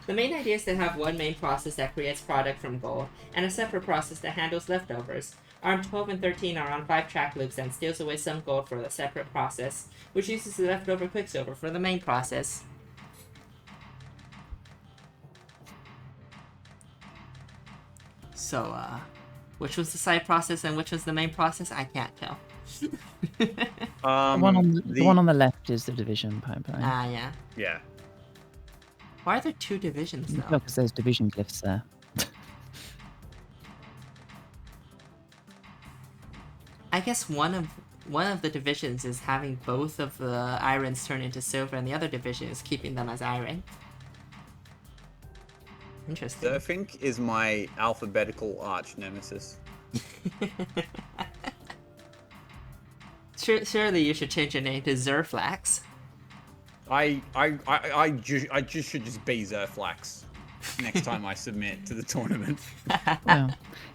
The main idea is to have one main process that creates product from gold, and a separate process that handles leftovers. Arm 12 and 13 are on 5 track loops and steals away some gold for the separate process, which uses the leftover Quicksilver for the main process. So, which was the side process and which was the main process? I can't tell. The one on the left is the division pipeline. Ah, yeah. Yeah. Why are there 2 divisions, though? No, because there's division glyphs there. I guess one of the divisions is having both of the irons turn into silver, and the other division is keeping them as iron. Interesting. Zerfink is my alphabetical arch nemesis. Surely you should change your name to Zerflax. I just should just be Zerflax next time I submit to the tournament.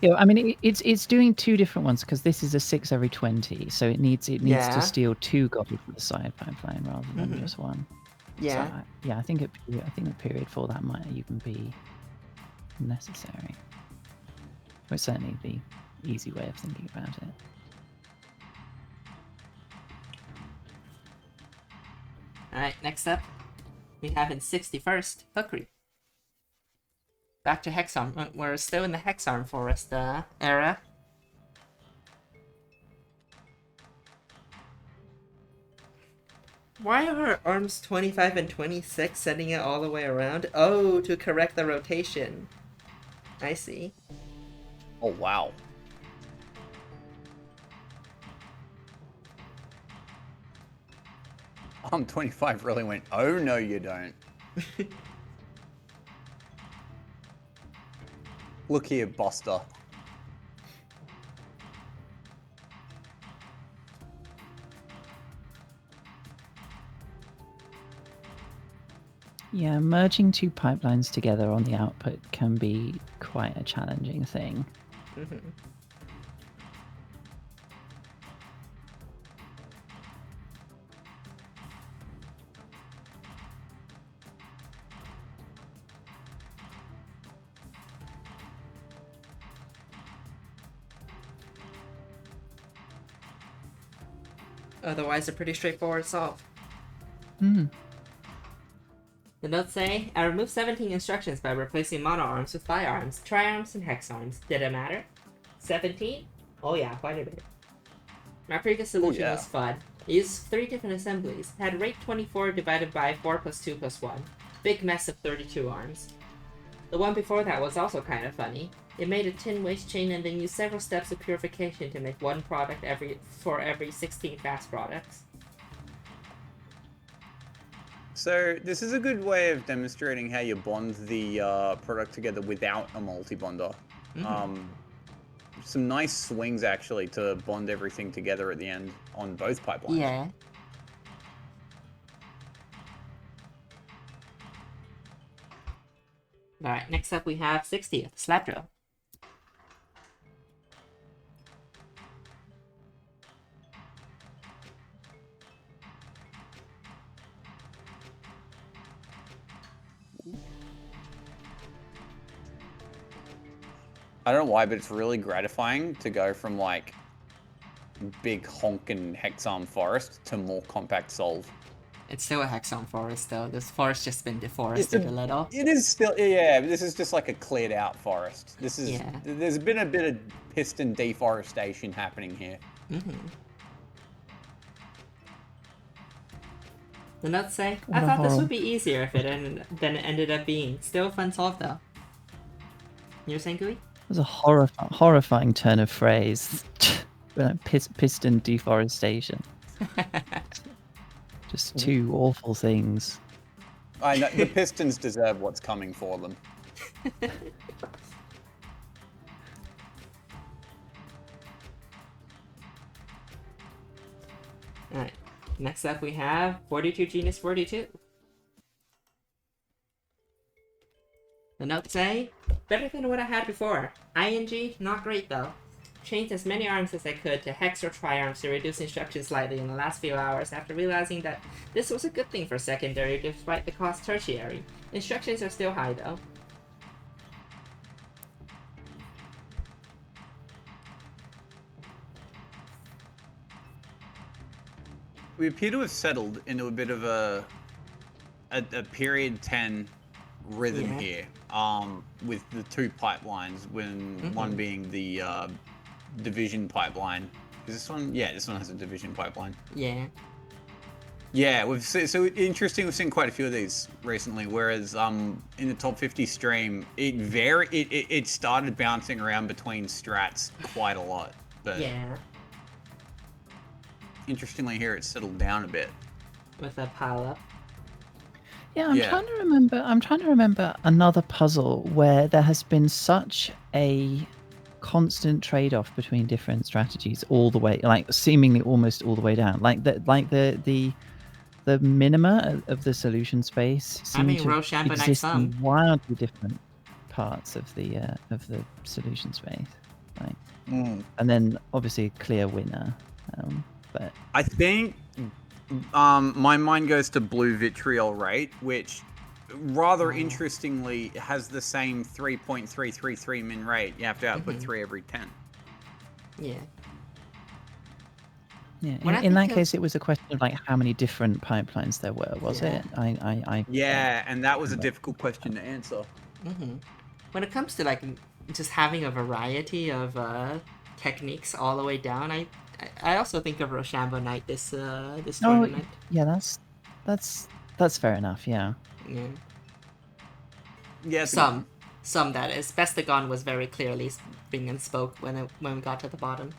Yeah, I mean it's doing 2 different ones because this is a 6 every 20, so it needs to steal 2 gold for the side pipeline rather than just 1. Yeah. So, yeah, I think the period for that might even be necessary. Or certainly the easy way of thinking about it. Alright, next up, we have in 61st, Hookery. Back to Hexarm. We're still in the Hexarm Forest era. Why are her arms 25 and 26 setting it all the way around? Oh, to correct the rotation. I see. Oh, wow. Arm 25 really went, oh, no, you don't. Look here, Buster. Yeah, merging two pipelines together on the output can be quite a challenging thing. Mm-hmm. Otherwise, a pretty straightforward solve. Hmm. The notes say, I removed 17 instructions by replacing mono arms with bi-arms, tri-arms, and hex arms. Did it matter? 17? Oh yeah, quite a bit. My previous solution was fun. I used 3 different assemblies. Had rate 24 divided by 4 plus 2 plus 1. Big mess of 32 arms. The one before that was also kind of funny. It made a tin waste chain and then used several steps of purification to make one product for every 16 fast products. So this is a good way of demonstrating how you bond the product together without a multi-bonder. Mm-hmm. Some nice swings, actually, to bond everything together at the end on both pipelines. Yeah. Alright, next up we have 60th, Slap Drill. I don't know why, but it's really gratifying to go from, like, big honkin' Hexarm Forest to more compact Solve. It's still a Hexarm Forest, though. This forest just been deforested a little. It is still, yeah, but this is just like a cleared out forest. This is, Yeah. There's been a bit of piston deforestation happening here. Mm-hmm. The notes say, I thought this would be easier if than it ended up being. Still a fun solve, though. You were saying, Gooey? It was a horrifying turn of phrase. Piston deforestation. Just two awful things. I know, the Pistons deserve what's coming for them. Alright, next up we have 42 Genus 42. The notes say, better than what I had before. ING, not great though. Changed as many arms as I could to hex or tri-arms to reduce instructions slightly in the last few hours after realizing that this was a good thing for secondary despite the cost tertiary. Instructions are still high though. We appear to have settled into a bit of a period 10 rhythm here, with the two pipelines, when one being the division pipeline. Is this one? Yeah, this one has a division pipeline. Yeah. Yeah, so interesting. We've seen quite a few of these recently. Whereas in the top 50 stream, it started bouncing around between strats quite a lot. But yeah. Interestingly, here it's settled down a bit. With a pile up. Yeah, I'm trying to remember another puzzle where there has been such a constant trade-off between different strategies all the way, like seemingly almost all the way down. Like the minima of the solution space seem to exist in wildly different parts of the solution space. Like, and then obviously a clear winner. But I think my mind goes to blue vitriol rate, which rather interestingly, has the same 3.333 min rate. You have to output 3 every 10. Yeah. Yeah. When I In that think of- case, it was a question of like how many different pipelines there were, was Yeah. it? I Yeah, and that was a difficult question to answer. When it comes to like just having a variety of techniques all the way down, I also think of Rochambeau Knight this tournament. Yeah, that's fair enough. Yeah. Yeah. Yeah, it's a good one. Some that is. Bestagon was very clearly being and spoke when we got to the bottom.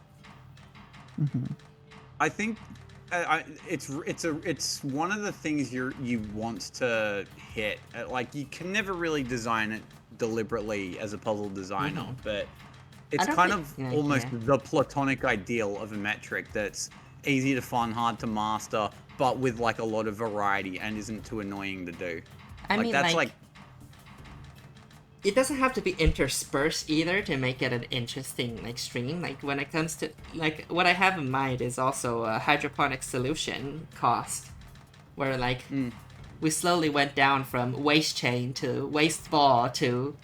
I think it's one of the things you want to hit. Like, you can never really design it deliberately as a puzzle designer, but it's kind of almost the platonic ideal of a metric that's easy to fun, hard to master, but with like a lot of variety and isn't too annoying to do. I mean, that's like it doesn't have to be interspersed either to make it an interesting like stream. Like when it comes to like what I have in mind is also a hydroponic solution cost, where like we slowly went down from waste chain to waste ball to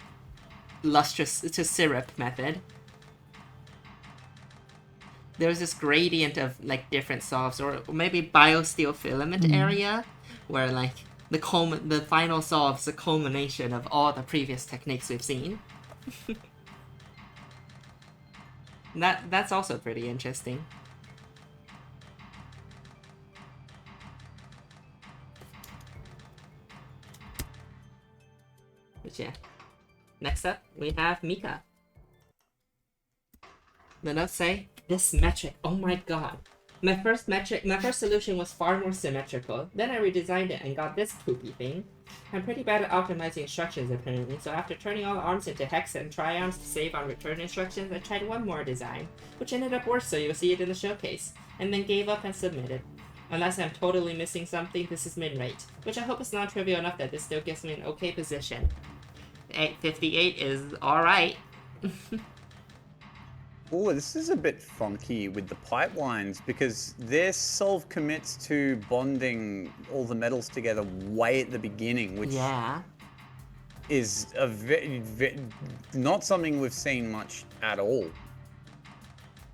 lustrous to syrup method. There was this gradient of like different solves, or maybe biosteel filament area, where like the final solve is a culmination of all the previous techniques we've seen. That's also pretty interesting. But yeah. Next up, we have Mika. The notes say, this metric, oh my god. My first solution was far more symmetrical. Then I redesigned it and got this poopy thing. I'm pretty bad at optimizing instructions apparently, so after turning all the arms into hex and triarms to save on return instructions, I tried one more design, which ended up worse, so you'll see it in the showcase, and then gave up and submitted. Unless I'm totally missing something, this is min-rate, which I hope is non-trivial enough that this still gives me an okay position. 858 is alright. Oh, this is a bit funky with the pipelines, because this solve commits to bonding all the metals together way at the beginning, which is not something we've seen much at all.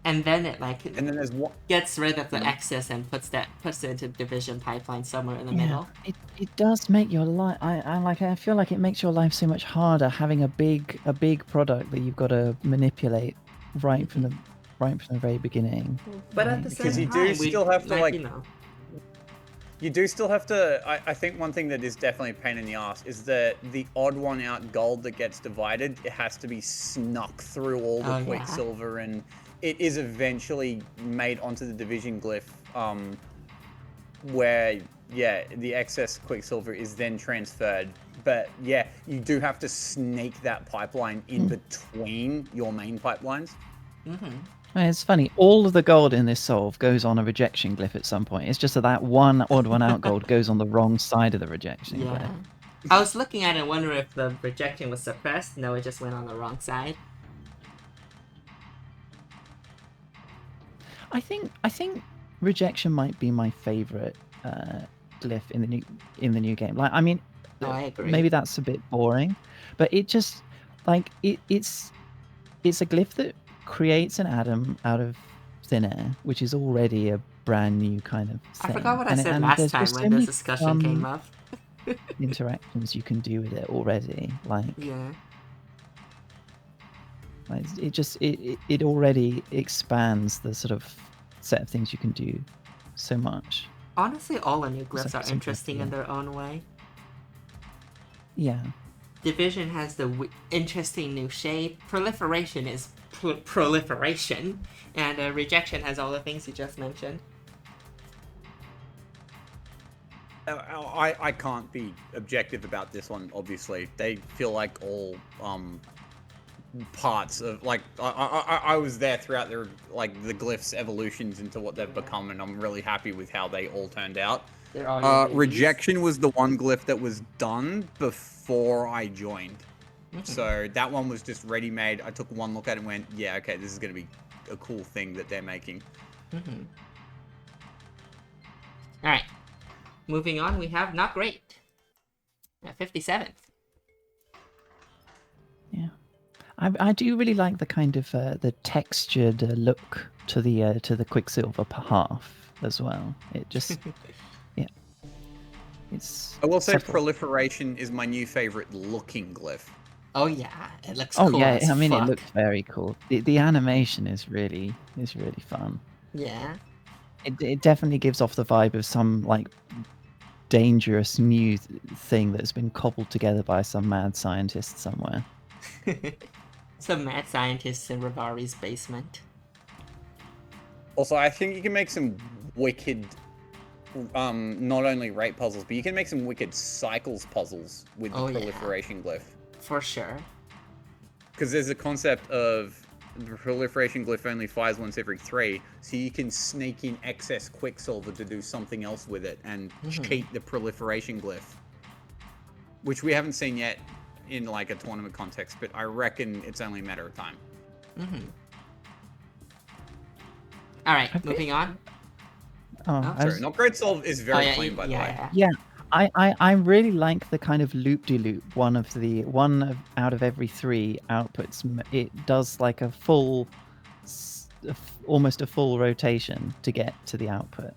And then it like and then there's gets rid of the excess and puts it into division pipeline somewhere in the middle. It does make your life. I feel like it makes your life so much harder having a big product that you've got to manipulate right from the very beginning. But at the same time, you do still have to you do still have to. I think one thing that is definitely a pain in the ass is that the odd one out gold that gets divided, it has to be snuck through all the Quicksilver, and it is eventually made onto the division glyph, where the excess Quicksilver is then transferred. But yeah, you do have to sneak that pipeline in between your main pipelines. It's funny, all of the gold in this solve goes on a rejection glyph at some point. It's just that one odd one out gold goes on the wrong side of the rejection glyph. I was looking at it and wondering if the rejection was suppressed. No, it just went on the wrong side. I think rejection might be my favorite glyph in the new game. Like, I mean, I agree. Maybe that's a bit boring, but it just like it's a glyph that creates an atom out of thin air, which is already a brand new kind of thing. I forgot what I said last time when this discussion came up. Interactions you can do with it already, like it already expands the sort of set of things you can do so much. Honestly, all the new glyphs are interesting in their own way. Yeah. Division has the interesting new shape. Proliferation is proliferation, and rejection has all the things you just mentioned. I can't be objective about this one. Obviously, they feel like all parts of like I was there throughout their the glyphs evolutions into what they've become, and I'm really happy with how they all turned out. Rejection was the one glyph that was done before I joined. So that one was just ready-made. I took one look at it and went, yeah, okay, this is going to be a cool thing that they're making. Alright. Moving on, we have Not Great. 57th. Yeah, I do really like the kind of the textured look to the Quicksilver half as well. It just yeah, it's I will say subtle. proliferation is my new favorite looking glyph. Oh yeah, it looks Oh cool yeah, as I mean it fuck. looks very cool. The animation is really fun. Yeah. It definitely gives off the vibe of some like dangerous new thing that's been cobbled together by some mad scientist somewhere. Some mad scientists in Rivari's basement. Also, I think you can make some wicked, not only rate puzzles, but you can make some wicked cycles puzzles with the Oh, yeah. proliferation glyph. For sure. Because there's a concept of the proliferation glyph only fires once every 3, so you can sneak in excess Quicksilver to do something else with it and cheat the proliferation glyph. Which we haven't seen yet in like a tournament context, but I reckon it's only a matter of time. Alright, moving on. Sorry, not Great Solve is very clean, by the way. Yeah, I really like the kind of loop-de-loop. One out of every 3 outputs. It does like a full, almost a full rotation to get to the output.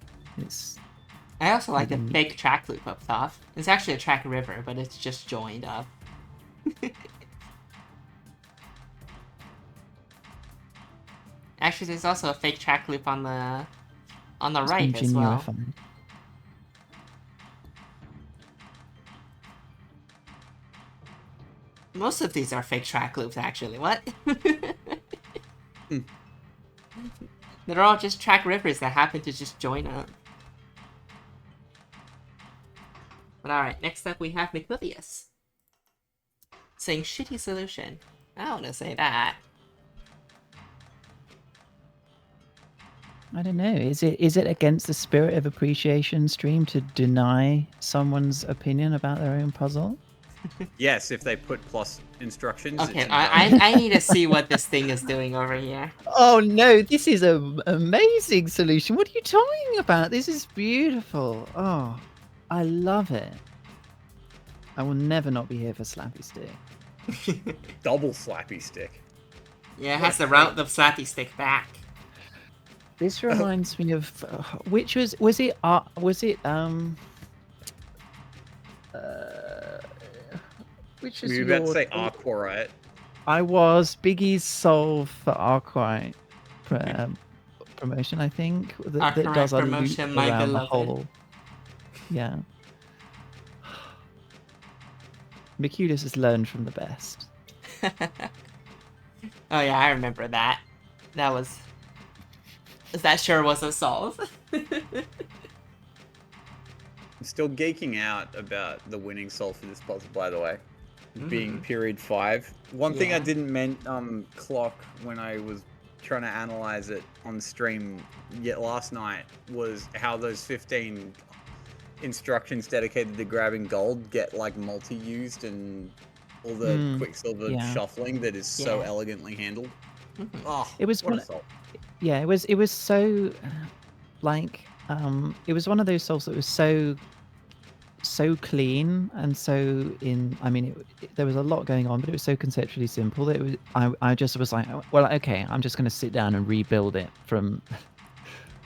I also like the fake track loop up top. It's actually a track river, but it's just joined up. Actually, there's also a fake track loop on the right as well. Most of these are fake track loops, actually. What? They're all just track rivers that happen to just join up. But alright, next up we have McWillius. Saying shitty solution. I don't want to say that. I don't know. Is it against the spirit of appreciation stream to deny someone's opinion about their own puzzle? Yes, if they put plus instructions. Okay, I need to see what this thing is doing over here. Oh no, this is an amazing solution. What are you talking about? This is beautiful. Oh, I love it. I will never not be here for Slappy Stick. Double Slappy Stick. Yeah, it has to route the Slappy Stick back. This reminds me of which was it which is you were about to say Arkwright. I was Biggie's Solve for Arkwright promotion, I think. That does a promotion, loop my around the beloved. whole. Yeah. Mercurius has learned from the best. Oh yeah, I remember that. That sure was a solve. I'm still geeking out about the winning solve for this puzzle, by the way. Being period 5. One thing I didn't clock when I was trying to analyze it on stream yet last night was how those 15 instructions dedicated to grabbing gold get like multi-used and all the Quicksilver shuffling that is so elegantly handled. Oh, It was what one, a solve. yeah, it was so like it was one of those solves that was so clean and so there was a lot going on, but it was so conceptually simple that it was I just was like, well, okay, I'm just going to sit down and rebuild it from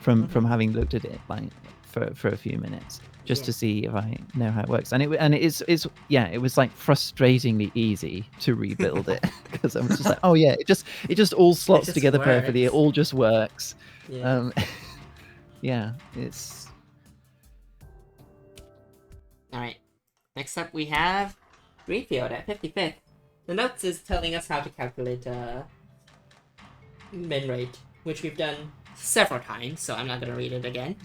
having looked at it like for a few minutes just to see if I know how it works. And it was like frustratingly easy to rebuild it because I was just like, oh yeah, it just all slots together perfectly. It all just works. Yeah. Yeah, it's Alright. Next up we have Greenfield at 55th. The notes is telling us how to calculate min rate, which we've done several times, so I'm not gonna read it again.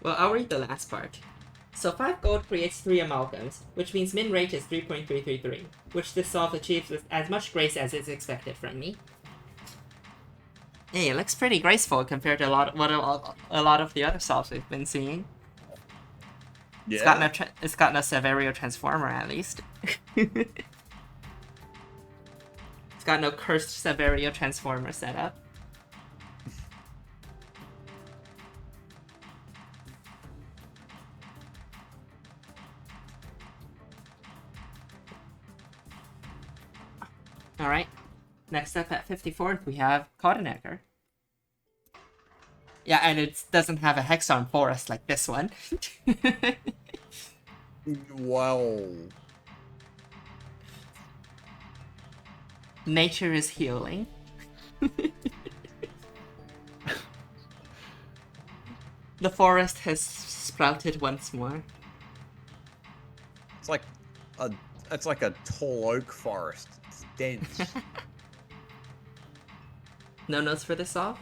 Well, I'll read the last part. So 5 gold creates 3 amalgams, which means min rate is 3.333, which this solve achieves with as much grace as is expected from me. Hey, it looks pretty graceful compared to a lot of the other solves we've been seeing. Yeah. It's gotten a Severio transformer at least. It's got no cursed Severio transformer setup. Alright. Next up at 54th, we have Coordinator. Yeah, and it doesn't have a Hexarm forest like this one. Well, Nature is healing. The forest has sprouted once more. it's like a tall oak forest. It's dense. No notes for this solve?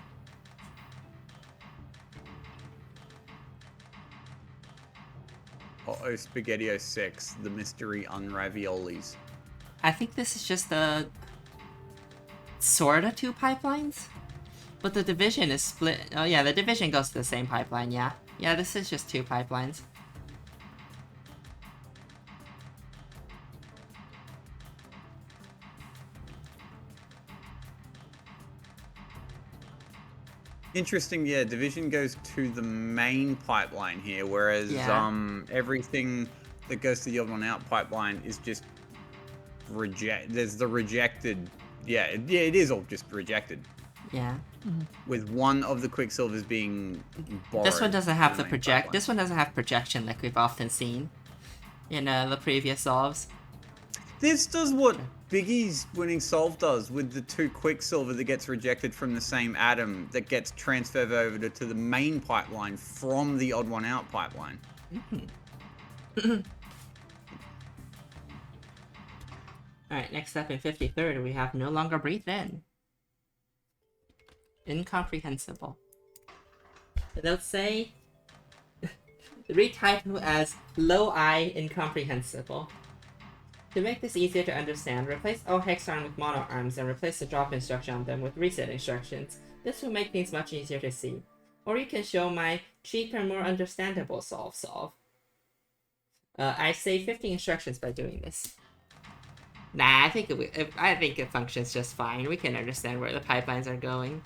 Uh-oh, Spaghetti 06, the mystery unraviolis. I think this is just a sorta 2 pipelines, but the division is split. Oh yeah, the division goes to the same pipeline. Yeah, this is just 2 pipelines. Interesting, yeah, division goes to the main pipeline here, whereas Yeah. everything that goes to the odd one out pipeline is just there's the rejected. Yeah, it is all just rejected. Yeah. With one of the Quicksilvers being borrowed. This one doesn't have from the main project. pipeline. This one doesn't have projection like we've often seen in the previous solves. This does what Biggie's winning solve does with the 2 Quicksilver that gets rejected from the same atom that gets transferred over to the main pipeline from the odd one out pipeline. Alright, next up in 53rd, we have No Longer Breathe In. Incomprehensible. They'll say retitle as Low I Incomprehensible. To make this easier to understand, replace all Hexarm with mono arms and replace the drop instruction on them with reset instructions. This will make things much easier to see. Or you can show my cheaper, more understandable solve. I save 50 instructions by doing this. Nah, I think it functions just fine. We can understand where the pipelines are going.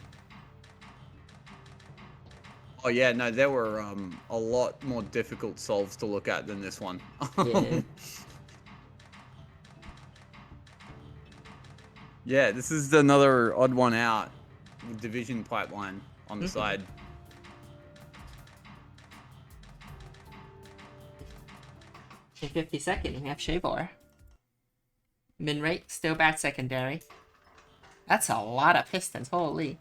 Oh yeah, no, there were a lot more difficult solves to look at than this one. Yeah. Yeah, this is another odd one out division pipeline on the side. In 52nd, we have Shavor. Min rate, still bad secondary. That's a lot of pistons, holy.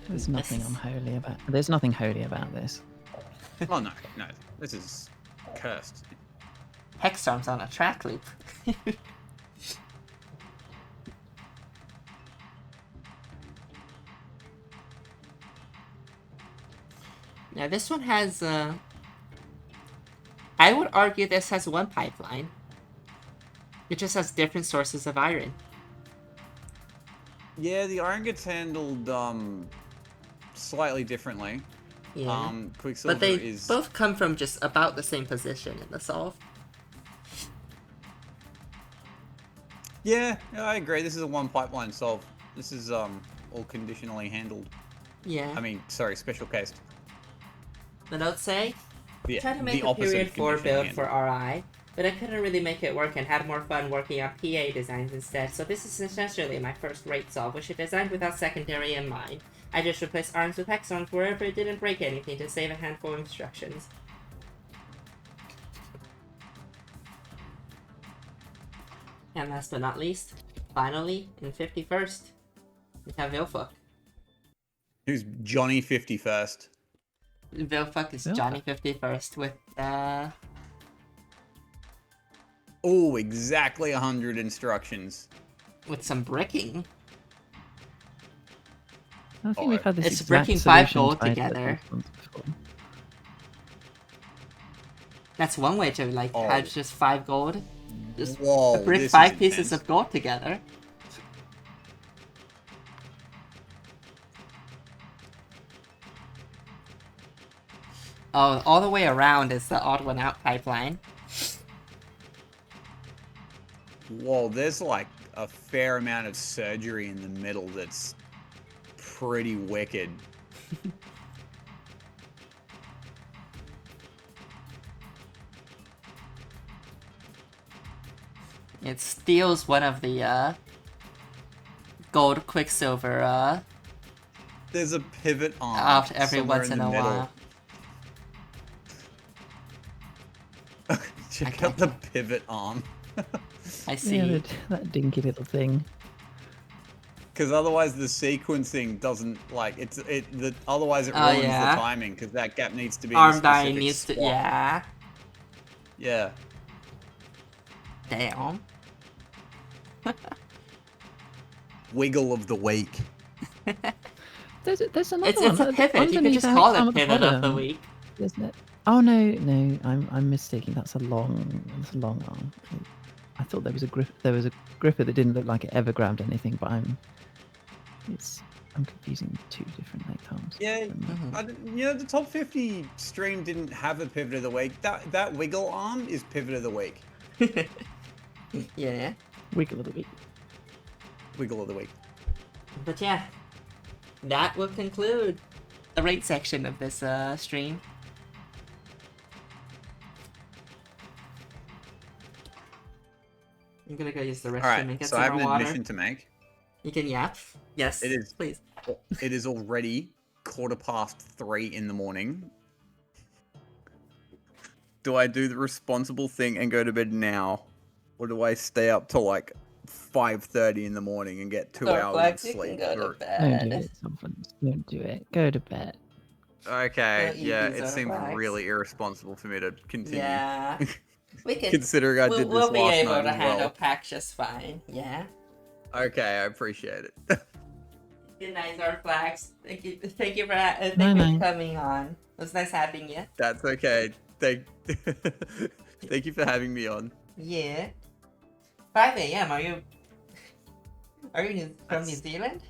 There's nothing unholy about. There's nothing holy about this. Oh no, this is cursed. Hexarm's on a track loop. Now this one has, I would argue this has one pipeline. It just has different sources of iron. Yeah, the iron gets handled slightly differently. Yeah. Quicksilver But they is both come from just about the same position in the solve. Yeah, I agree. This is a one pipeline solve. This is all conditionally handled. Yeah. I mean, sorry, special cased. The notes say, Yeah, try to make the a opposite period of 4 conditionally build for RI, but I couldn't really make it work and had more fun working on PA designs instead, so this is essentially my first rate solve, which I designed without secondary in mind. I just replaced arms with hexons wherever it didn't break anything to save a handful of instructions. And last but not least, finally, in 51st, we have Vilfuck. Who's Johnny 51st? Vilfuck is Vilfuck. Johnny 51st with, Oh, exactly 100 instructions. with some bricking. I think we've had this It's exact breaking 5 solution gold tied together. these ones before. That's one way to, like, have just 5 gold. Just Whoa, brick this 5 is pieces intense. of gold together. Oh, all the way around is the odd one out pipeline. Whoa, there's like a fair amount of surgery in the middle that's pretty wicked. It steals one of the gold Quicksilver There's a pivot arm out every somewhere once in in the a middle. while. Check Okay. out the pivot arm. I see. Yeah, that dinky little thing. Because otherwise the sequencing doesn't otherwise it ruins yeah. the timing because that gap needs to be in a Arm specific dying needs to. spot. Yeah. Yeah. Damn. Wiggle of the week. There's another It's one. a pivot. You could Underneath just the call arm it at the pivot of the bottom, week. isn't it? Oh no, I'm mistaken. That's a long arm. I thought there was a gripper that didn't look like it ever grabbed anything, but I'm confusing two different length arms. Yeah, the top 50 stream didn't have a pivot of the week. That wiggle arm is pivot of the week. Yeah. Wiggle of the week. Wiggle of the week. But yeah, that will conclude the rate section of this stream. I'm gonna go use the restroom and Alright, get so some I have more an water. admission to make. You can yap. Yes. It is. Please. It is already 3:15 in the morning. Do I do the responsible thing and go to bed now? Or do I stay up till like 5:30 in the morning and get 2 hours Flex, of you can sleep? go to Don't bed. do it, Sovereigns. Don't do it. Go to bed. Okay, Don't eat yeah, these it seems Flex. really irresponsible for me to continue. Yeah. We can. Considering I did this We'll be last able night to as handle well. pack just fine. Yeah. Okay, I appreciate it. Good night, Zorflax. Thank you for you Night. for coming on. It was nice having you. That's okay. Thank you for having me on. Yeah. 5 a.m. Are you from New Zealand?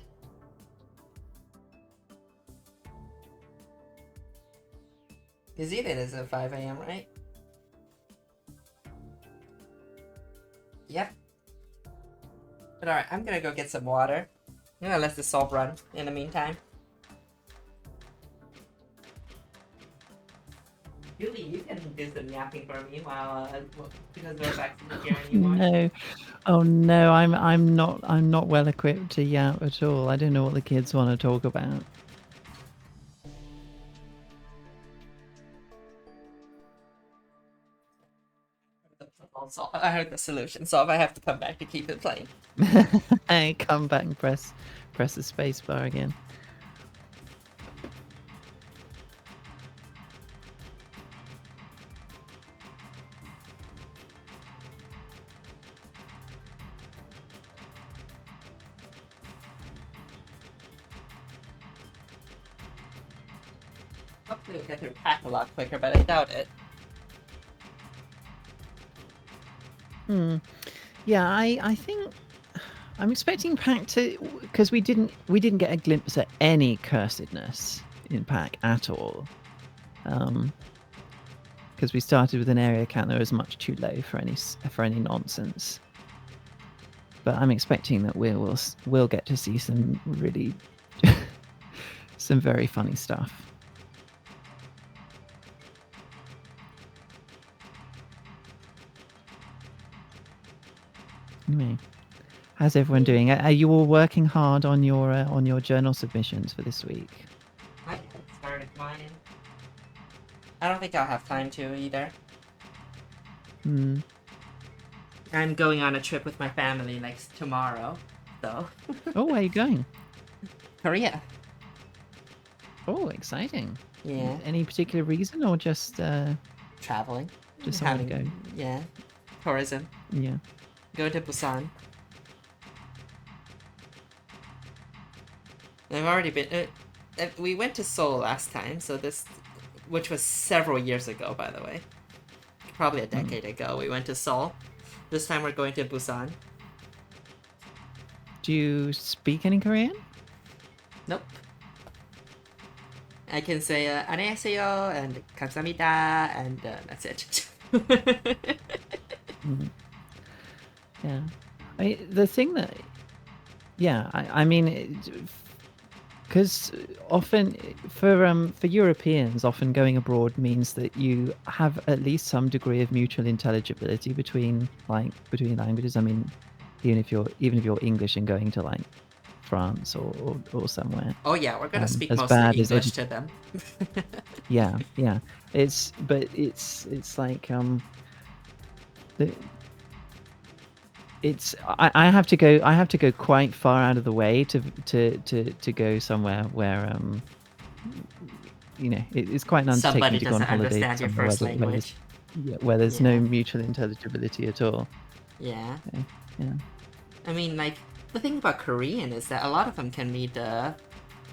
New Zealand is at 5 a.m., right? Yep. But alright, I'm gonna go get some water. I'm gonna let the salt run in the meantime. Julie, you can do some yapping for me while because we're back to hearing you more. No. Oh no, I'm not well equipped to yap at all. I don't know what the kids want to talk about. I heard the solution, so if I have to come back to keep it playing. Hey, come back and press the space bar again. Hopefully we'll get through pack a lot quicker, but I doubt it. Yeah, I think I'm expecting Pack to, because we didn't get a glimpse at any cursedness in Pack at all. Because we started with an area count that was much too low for any nonsense. But I'm expecting that we'll get to see some really some very funny stuff. Anyway, how's everyone doing? Are you all working hard on your journal submissions for this week? I haven't started mine. I don't think I'll have time to either. I'm going on a trip with my family like tomorrow, so. Oh, where are you going? Korea. Oh, exciting. Yeah. Any particular reason or just Traveling. just somewhere to go? Yeah. Tourism. Yeah. Go to Busan. I've already been. We went to Seoul last time, so which was several years ago, by the way. Probably a decade ago, we went to Seoul. This time we're going to Busan. Do you speak any Korean? Nope. I can say 안녕하세요 and 감사합니다 and that's it. Yeah. the thing that, yeah, I mean, because often for Europeans, often going abroad means that you have at least some degree of mutual intelligibility between languages. I mean, even if you're English and going to like France or somewhere, Oh yeah, we're gonna speak as mostly bad as English to them. yeah, it's like the, it's I have to go quite far out of the way to go somewhere where it's quite an undertaking Somebody to go on doesn't holiday understand your somewhere first language. where there's no Yeah. mutual intelligibility at all. Yeah. Okay, yeah. I mean, like, the thing about Korean is that a lot of them can read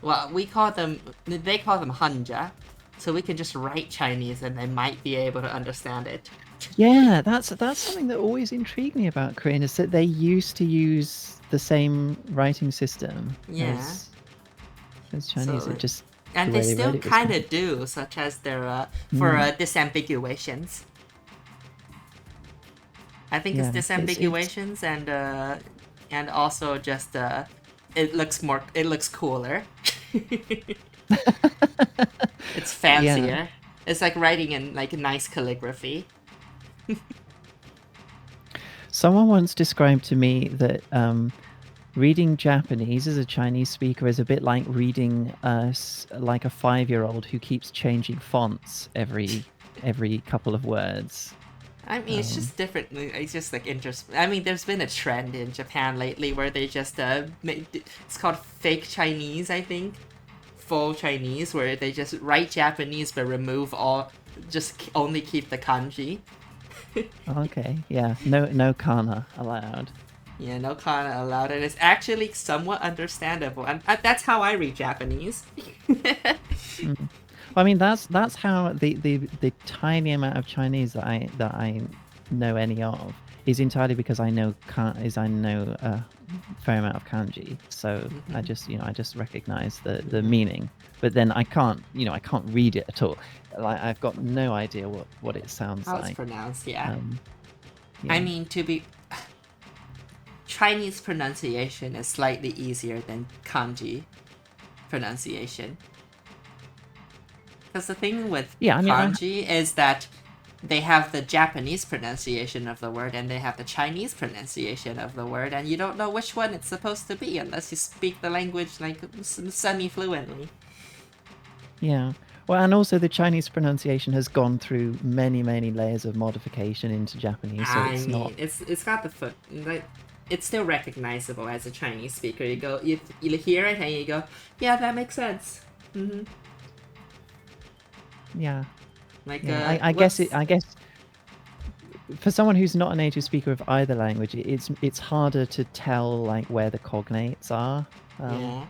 well, they call them hanja, so we can just write Chinese and they might be able to understand it. Yeah, that's something that always intrigued me about Korean, is that they used to use the same writing system Yeah. as Chinese. So, It just and the they way they still wrote it was kind of do, such as their for disambiguations. I think it's yeah, disambiguations and also just it looks cooler. It's fancier. Yeah. It's like writing in like nice calligraphy. Someone once described to me that reading Japanese as a Chinese speaker is a bit like reading like a 5-year-old who keeps changing fonts every couple of words. I mean, it's just different. It's just like interesting. I mean, there's been a trend in Japan lately where they just it's called fake Chinese, I think, faux Chinese, where they just write Japanese but remove just only keep the kanji. Okay, yeah, no kana allowed. Yeah, no kana allowed, and it's actually somewhat understandable, and that's how I read Japanese. I mean, that's how the tiny amount of Chinese that I know any of is entirely because I know a fair amount of kanji. So I just recognize the meaning, but then I can't read it at all. Like, I've got no idea what it sounds How like. it's pronounced, yeah. Yeah. I mean, Chinese pronunciation is slightly easier than kanji pronunciation. Because the thing with kanji is that they have the Japanese pronunciation of the word and they have the Chinese pronunciation of the word, and you don't know which one it's supposed to be unless you speak the language like semi-fluently. Yeah. Well, and also the Chinese pronunciation has gone through many layers of modification into Japanese, so it's got the foot. It's still recognizable as a Chinese speaker. You hear it and you go, yeah, that makes sense. Mm-hmm. Yeah. Like I guess for someone who's not a native speaker of either language, it's harder to tell like where the cognates are. Yeah.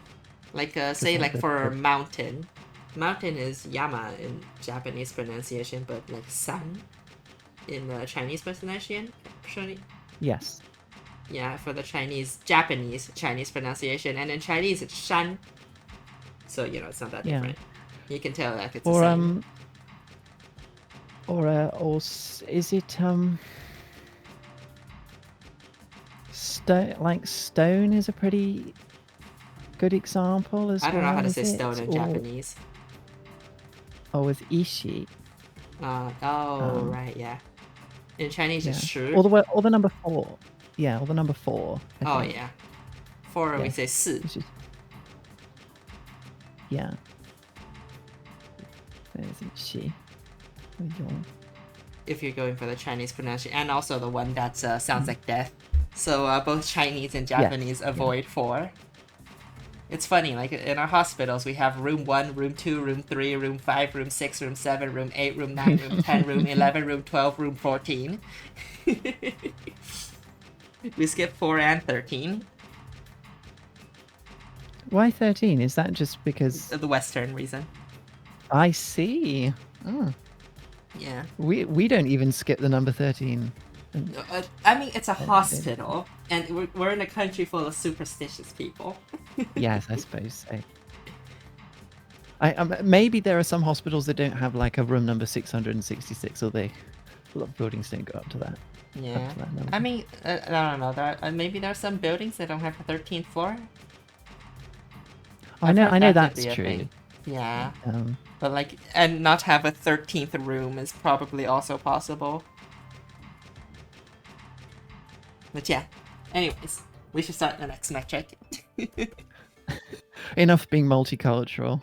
Like say like for mountain. Mountain is yama in Japanese pronunciation, but like sun in Chinese pronunciation. Yes. Yeah, for the Japanese Chinese pronunciation, and in Chinese it's shan. So it's not that different. You can tell that it's the same. Or is it stone is a pretty good example as well. I don't know how to say stone in Japanese. Oh, with ishi. Right, yeah. In Chinese, it's shu. Or the number 4. Yeah, or the number 4. I think. Yeah. 4, we say si. Yeah. There's ishi. If you're going for the Chinese pronunciation, and also the one that sounds like death. So both Chinese and Japanese avoid 4. It's funny, like in our hospitals, we have room 1, room 2, room 3, room 5, room 6, room 7, room 8, room 9, room 10, room 11, room 12, room 14. We skip 4 and 13. Why 13? Is that just because... The Western reason. I see. Oh. Yeah. We don't even skip the number 13. I mean, it's a hospital, and we're in a country full of superstitious people. Yes, I suppose so. Maybe there are some hospitals that don't have like a room number 666, or a lot of buildings don't go up to that. Yeah. I mean, I don't know. Maybe there are some buildings that don't have a 13th floor. I know that could that's be a true. thing. Yeah. Um, But like, and not have a 13th room is probably also possible. But yeah. Anyways, we should start the next metric. enough being multicultural.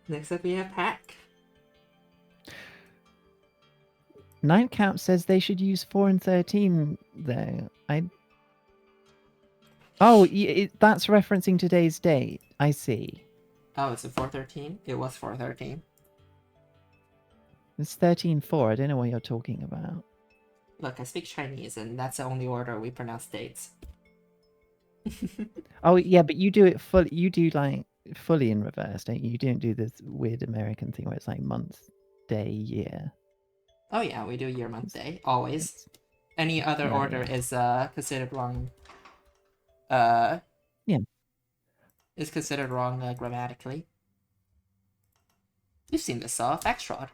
Next up we have pack. Nightcap says they should use 4 and 13 though. Oh, that's referencing today's date. I see. Oh, it's a 413? It was 413. It's 13-4. I don't know what you're talking about. Look, I speak Chinese, and that's the only order we pronounce dates. Oh yeah, but you do it fully. You do like fully in reverse, don't you? You don't do this weird American thing where it's like month, day, year. Oh yeah, we do year, month, day. Always. Any other Yeah, order yeah. is considered wrong. Yeah. Is considered wrong grammatically. You've seen this X-Rod.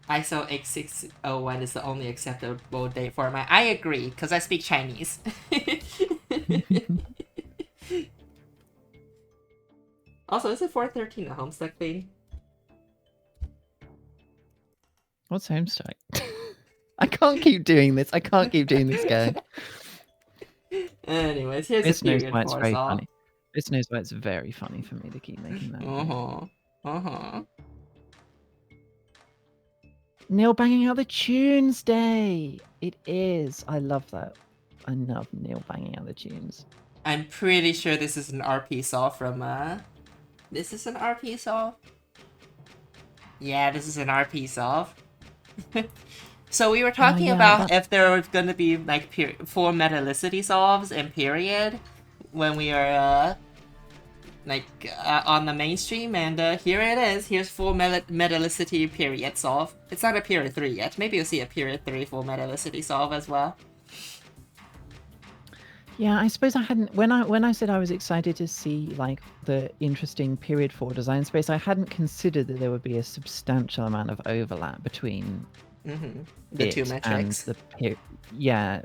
ISO 8601 is the only acceptable date format. I agree, because I speak Chinese. Also, is it 413 a Homestuck thing? What's Homestuck? I can't keep doing this. I can't keep doing this, guy. Anyways, here's This a knows period why it's for very us all. funny. This knows why it's very funny for me to keep making that. Neil banging out the tunes day. It is. I love that. I love Neil banging out the tunes. I'm pretty sure this is an RP solve from This is an RP solve? Yeah, this is an RP solve. So we were talking about if there was going to be like 4 metallicity solves in period when we are on the mainstream, and here it is. Here's 4 metallicity period solve. It's not a period 3 yet. Maybe you'll see a period 3 full metallicity solve as well. Yeah, I suppose I hadn't when I said I was excited to see like the interesting period 4 design space, I hadn't considered that there would be a substantial amount of overlap between the two metrics and the yeah.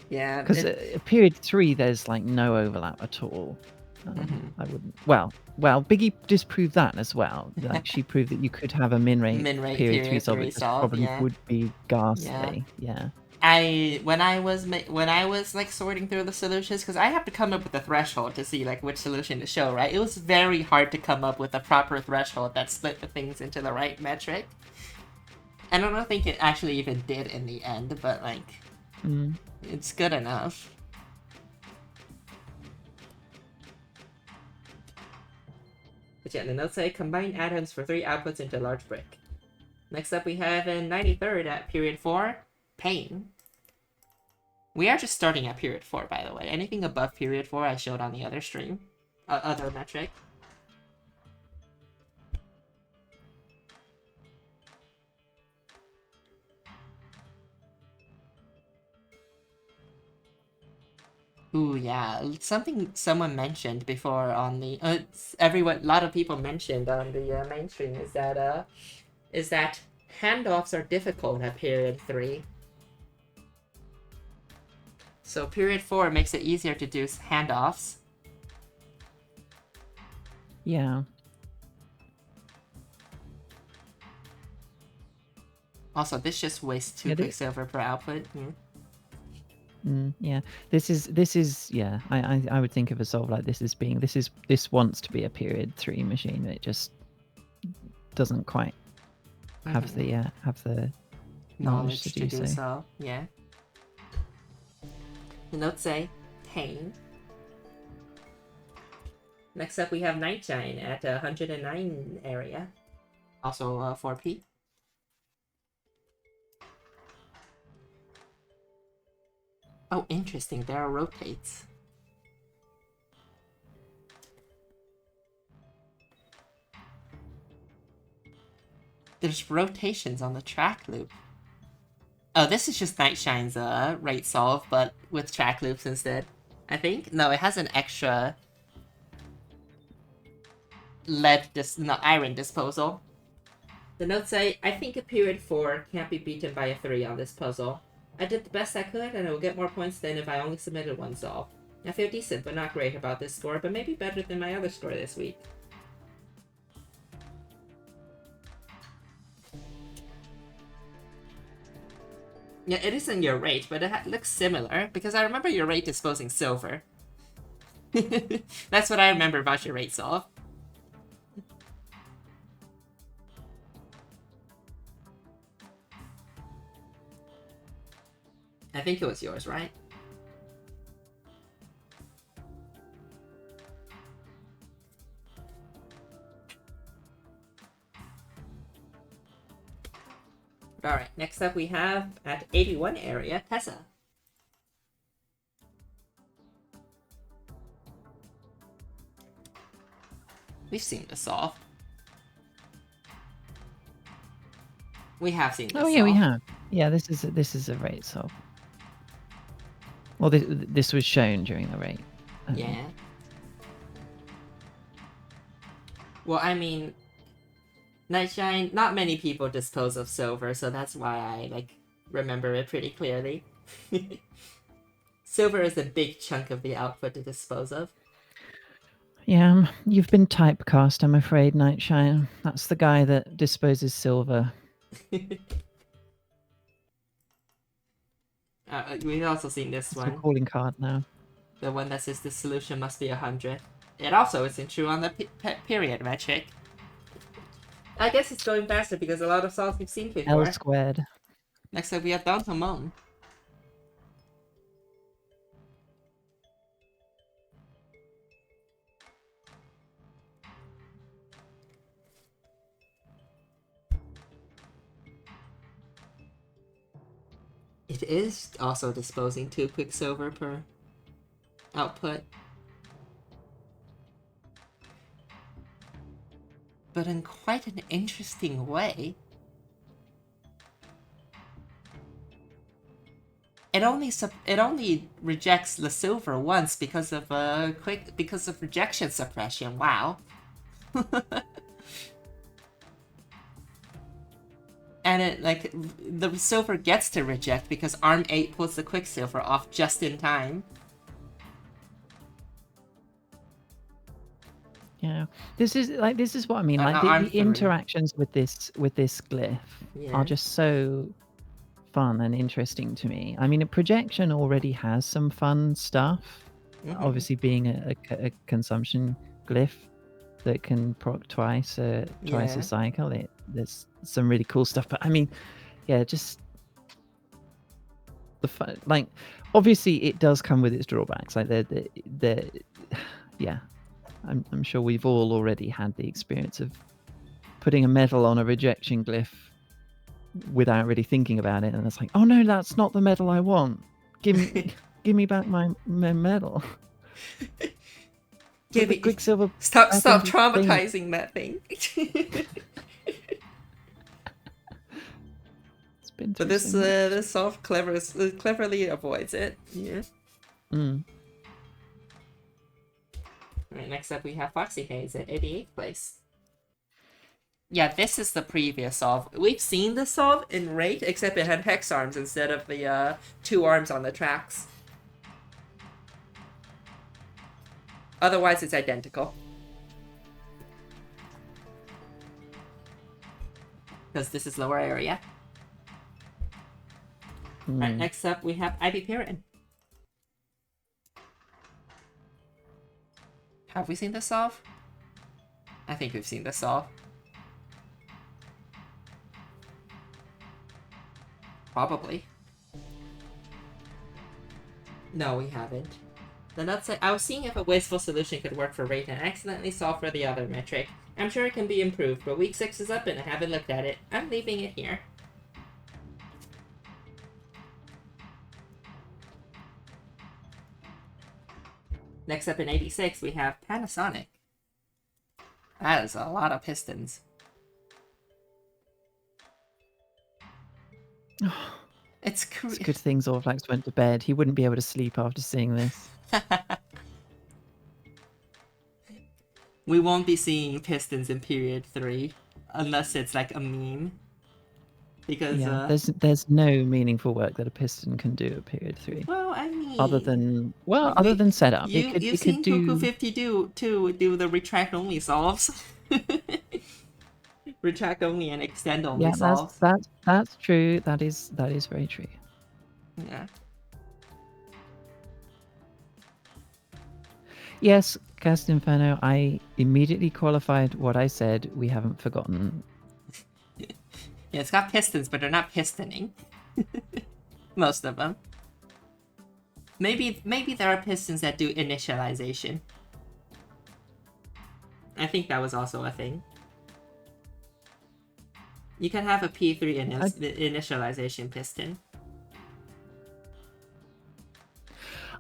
Yeah, because period 3 there's like no overlap at all. I wouldn't. Well, Biggie disproved that as well. Like she proved that you could have a min rate period 3 solve. It just probably would be ghastly. Yeah. When I was like sorting through the solutions, because I have to come up with a threshold to see like which solution to show, right? It was very hard to come up with a proper threshold that split the things into the right metric. And I don't think it actually even did in the end, but like it's good enough. But yeah, the notes say combine atoms for 3 outputs into a large brick. Next up we have in 93rd at period 4, pain. We are just starting at period 4, by the way. Anything above period 4 I showed on the other stream. Other metric. Ooh, yeah. Something someone mentioned before on the... a lot of people mentioned on the mainstream is that handoffs are difficult at period 3. So period 4 makes it easier to do handoffs. Yeah. Also, this just wastes 2 quicksilver per output. Yeah, this is yeah. I would think of a solve like this as being this wants to be a period 3 machine. It just doesn't quite have the knowledge to do so. Yeah. The notes say pain. Next up we have Nightshine at 109 area. Also 4P. Oh, interesting. There are rotates. There's rotations on the track loop. Oh, this is just Nightshine's rate solve, but with track loops instead. I think? No, it has an extra iron disposal. The notes say, I think a period 4 can't be beaten by a 3 on this puzzle. I did the best I could, and I will get more points than if I only submitted one solve. I feel decent, but not great about this score, but maybe better than my other score this week. Yeah, it isn't your rate, but it looks similar, because I remember your rate disposing silver. That's what I remember about your rate solve. I think it was yours, right? Alright, next up we have, at 81 area, Tessa. We've seen this solve. We have seen this Oh yeah, solve. we have. Yeah, this is a rate solve. Well, this was shown during the rate. Yeah. Well, I mean, Nightshine, not many people dispose of silver, so that's why I, like, remember it pretty clearly. Silver is a big chunk of the output to dispose of. Yeah, you've been typecast, I'm afraid, Nightshine. That's the guy that disposes silver. We've also seen this It's one. your calling card now. The one that says the solution must be 100. It also isn't true on the period metric. I guess it's going faster because a lot of solves we've seen before. L squared. Next up we have Don Hamon. It is also disposing 2 quicksilver per output. But in quite an interesting way. It only rejects the silver once because of rejection suppression. Wow. And it, like, the silver gets to reject because arm 8 pulls the quicksilver off just in time. Yeah, this is what I mean. Like arm the 3. interactions with this glyph are just so fun and interesting to me. I mean, a projection already has some fun stuff. Obviously, being a consumption glyph that can proc twice a cycle, there's some really cool stuff. But I mean, yeah, just the fun. Like, obviously, it does come with its drawbacks. Like yeah. I'm sure we've all already had the experience of putting a medal on a rejection glyph without really thinking about it, and it's like, oh no, that's not the medal I want. Give me back my medal. Give me Quicksilver. Stop traumatizing that thing. It's been but this solve cleverly avoids it. Yeah. Alright, next up we have Foxy Haze at 88th place. Yeah, this is the previous solve. We've seen this solve in rate, except it had hex arms instead of the 2 arms on the tracks. Otherwise, it's identical. Because this is lower area. Alright, next up we have Ivy Piran. Have we seen this solve? I think we've seen this solve. Probably. No, we haven't. The nuts. I was seeing if a wasteful solution could work for rate and accidentally solve for the other metric. I'm sure it can be improved, but week 6 is up and I haven't looked at it. I'm leaving it here. Next up in 86, we have Panasonic. That is a lot of pistons. It's good thing Zorflax went to bed. He wouldn't be able to sleep after seeing this. We won't be seeing pistons in period 3 unless it's like a meme. Because Yeah, there's no meaningful work that a piston can do at period 3, well, I mean, other than setup. you've It could seen Cuckoo do. 52 do the retract only solves. Retract only and extend only Yeah, solves. that's true. That is very true. Yeah. Yes, Cast Inferno. I immediately qualified what I said. We haven't forgotten. Yeah, it's got pistons, but they're not pistoning. Most of them. Maybe there are pistons that do initialization. I think that was also a thing. You can have a P3 initialization piston.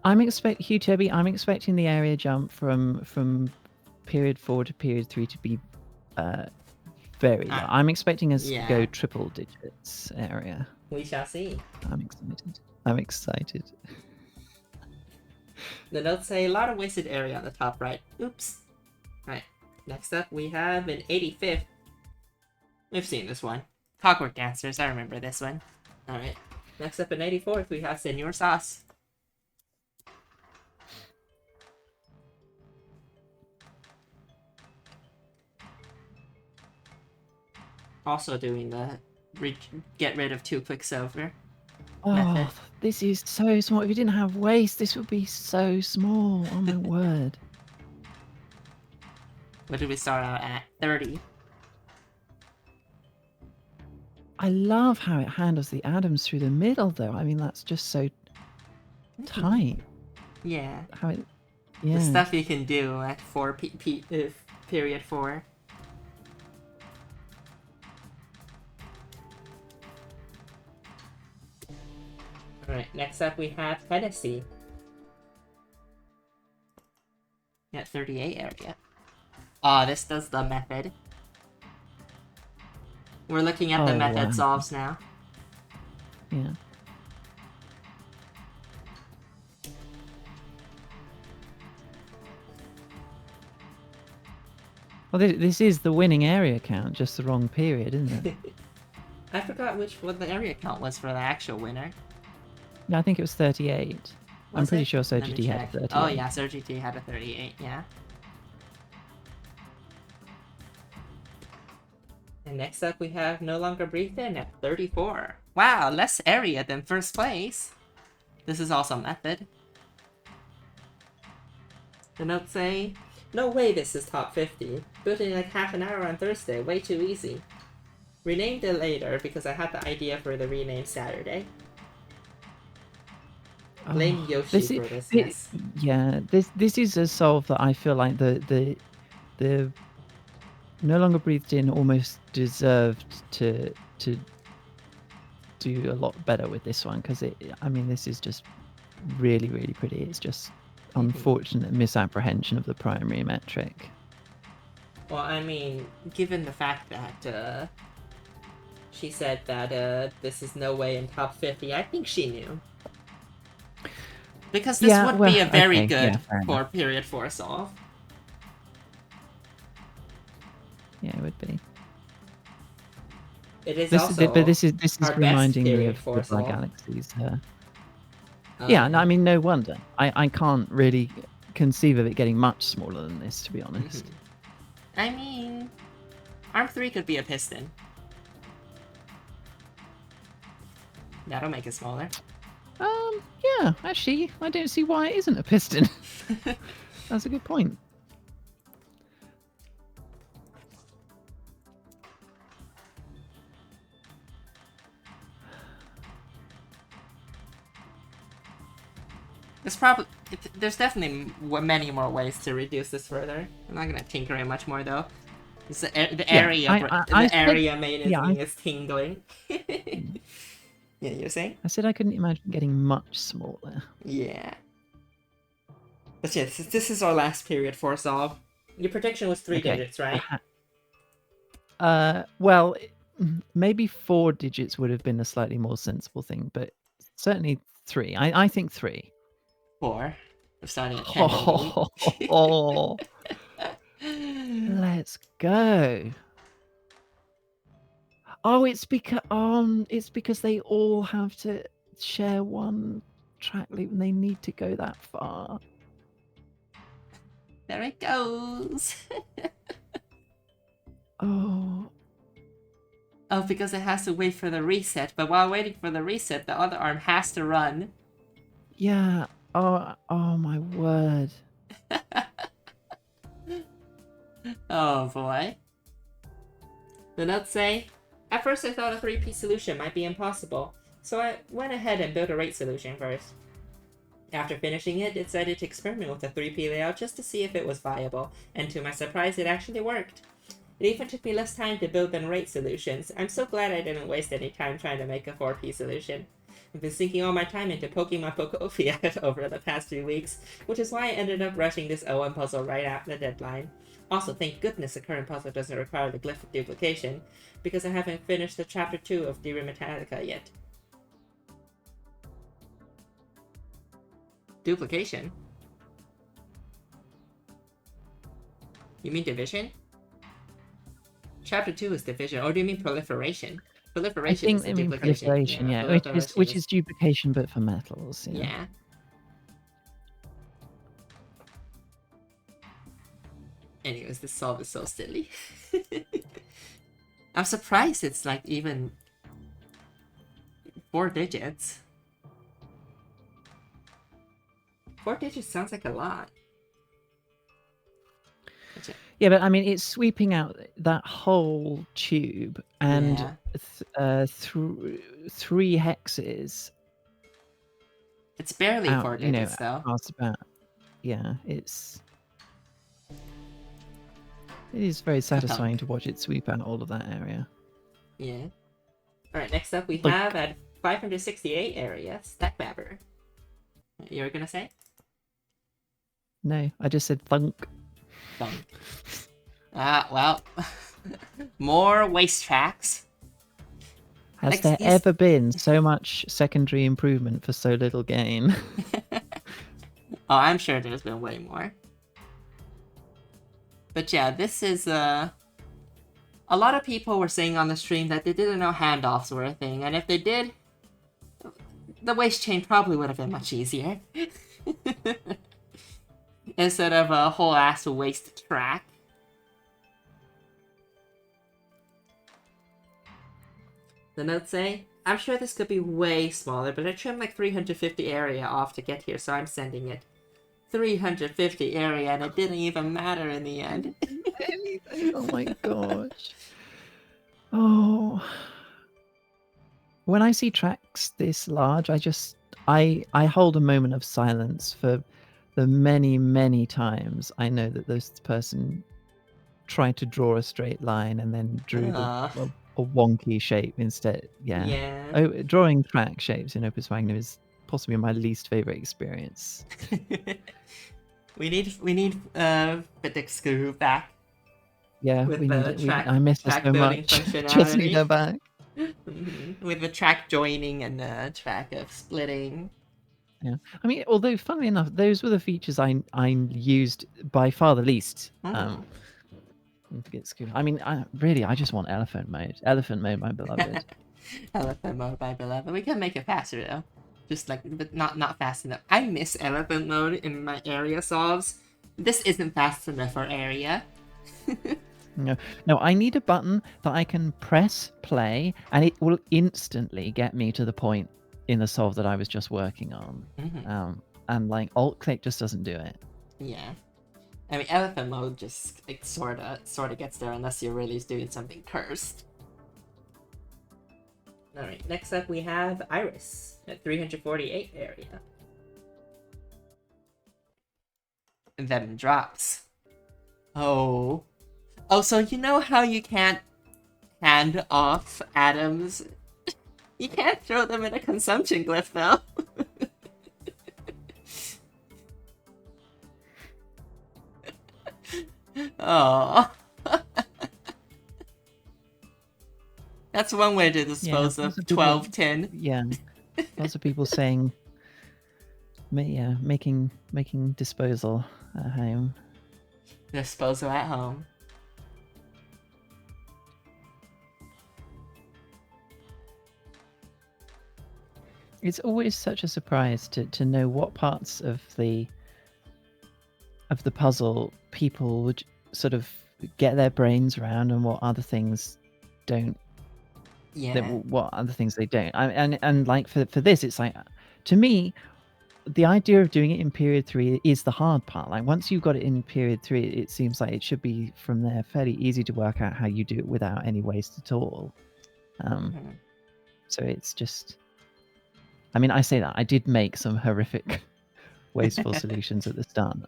I'm expecting the area jump from period 4 to period 3 to be very low. I'm expecting us to go triple digits area. We shall see. I'm excited. The notes say a lot of wasted area on the top right. Oops. Right. Next up, we have an 85th. We've seen this one. Clockwork Dancers, I remember this one. Alright. Next up, in 84th, we have Senor Sauce. Also doing the get rid of 2 Quicksilver method. This is so small. If you didn't have waste, this would be so small. Oh my word. What did we start out at? 30. I love how it handles the atoms through the middle, though. I mean, that's just so tight. Yeah. Yeah. The stuff you can do at period 4. Alright, next up we have Tennessee. At 38 area. Oh, this does the method. We're looking at the method solves now. Yeah. Well, this is the winning area count, just the wrong period, isn't it? I forgot what the area count was for the actual winner. No, I think it was 38. I'm pretty sure SurGT had a 38. Oh yeah, SurGT had a 38, yeah. And next up we have No Longer Breathe In at 34. Wow, less area than first place. This is also method. The notes say, no way this is top 50. Built in like half an hour on Thursday, way too easy. Renamed it later because I had the idea for the rename Saturday. Blame Yoshi for this mess. Yeah, this is a solve that I feel like the No Longer Breathed In almost deserved to do a lot better with this one, because I mean, this is just really, really pretty. It's just unfortunate misapprehension of the primary metric. Well, I mean, given the fact that she said that this is no way in top 50, I think she knew. Because this would be a very good for period 4 solve. Yeah, it would be. It is also but this is reminding me of the Galaxies. Yeah, no, I mean, no wonder. I can't really conceive of it getting much smaller than this, to be honest. I mean, Arm 3 could be a piston. That'll make it smaller. Yeah, actually, I don't see why it isn't a piston. That's a good point. There's definitely many more ways to reduce this further. I'm not gonna tinker it much more though. The area mainly is tingling. Yeah, you're saying? I said I couldn't imagine getting much smaller. Yeah. But yeah, this is our last period 4 solve. Your prediction was 3 digits, right? Well, maybe 4 digits would have been a slightly more sensible thing, but certainly 3. I think 3. 4. We're starting at 10. Let's go. Oh, it's because they all have to share one track loop and they need to go that far. There it goes. Oh, Oh, because it has to wait for the reset. But while waiting for the reset, the other arm has to run. yeah. Oh my word. Oh boy. The notes say, at first I thought a 3-piece solution might be impossible, so I went ahead and built a rate solution first. After finishing it, decided to experiment with a 3P layout just to see if it was viable, and to my surprise it actually worked. It even took me less time to build than rate solutions. I'm so glad I didn't waste any time trying to make a 4P solution. I've been sinking all my time into poking my Pokefiat over the past few weeks, which is why I ended up rushing this OM puzzle right after the deadline. Also, thank goodness the current puzzle doesn't require the glyph duplication, because I haven't finished the chapter 2 of Dear Metallica yet. Duplication? You mean division? Chapter 2 is division, or do you mean proliferation? I Proliferation think is the they mean duplication. proliferation, yeah, which is duplication but for metals. Yeah. Anyways, this solve is so silly. I'm surprised it's like even 4 digits. 4 digits sounds like a lot. Yeah, but I mean, it's sweeping out that whole tube and Yeah. 3 hexes. It's barely out, 4 digits though. Past about, yeah, it is very satisfying to watch it sweep out all of that area. Yeah. Alright, next up we have at 568 area, Stackbabber. You were gonna say? No, I just said thunk. Thunk. Well. More waste tracks. Has there ever been so much secondary improvement for so little gain? Oh, I'm sure there's been way more. But yeah, this is a lot of people were saying on the stream that they didn't know handoffs were a thing, and if they did, the waste chain probably would have been much easier. Instead of a whole ass waste track. The notes say, I'm sure this could be way smaller, but I trimmed like 350 area off to get here, so I'm sending it. 350 area, and it didn't even matter in the end. Anything. Oh my gosh. Oh. When I see tracks this large, I hold a moment of silence for the many, many times I know that this person tried to draw a straight line and then drew a wonky shape instead. Yeah. Oh, drawing track shapes in Opus Magnum is possibly my least favorite experience. we need Fitix Guru back. Yeah, with we the need it. track, I miss her so much. Just need her back. With the track joining and the track of splitting. Yeah, I mean, although funnily enough, those were the features I used by far the least. I mean, I just want elephant mode. Elephant mode, my beloved. Elephant mode, my beloved. We can make it faster though. Just like, but not fast enough. I miss elephant mode in my area solves. This isn't fast enough for area. No, I need a button that I can press play and it will instantly get me to the point in the solve that I was just working on. And like alt click just doesn't do it. Yeah. I mean, elephant mode just sort of gets there unless you're really doing something cursed. Alright, next up we have Iris at 348 area. And then drops. Oh, so you know how you can't hand off atoms? You can't throw them in a consumption glyph though. Oh. That's one way to dispose of 12 tin. Yeah. Lots of people saying making disposal at home. Disposal at home. It's always such a surprise to know what parts of the puzzle people would sort of get their brains around, and what other things don't. Yeah. What other things they don't. And like for this, it's like, to me, the idea of doing it in period 3 is the hard part. Like once you've got it in period 3, it seems like it should be from there fairly easy to work out how you do it without any waste at all. So it's just, I mean, I say that I did make some horrific wasteful solutions at the start.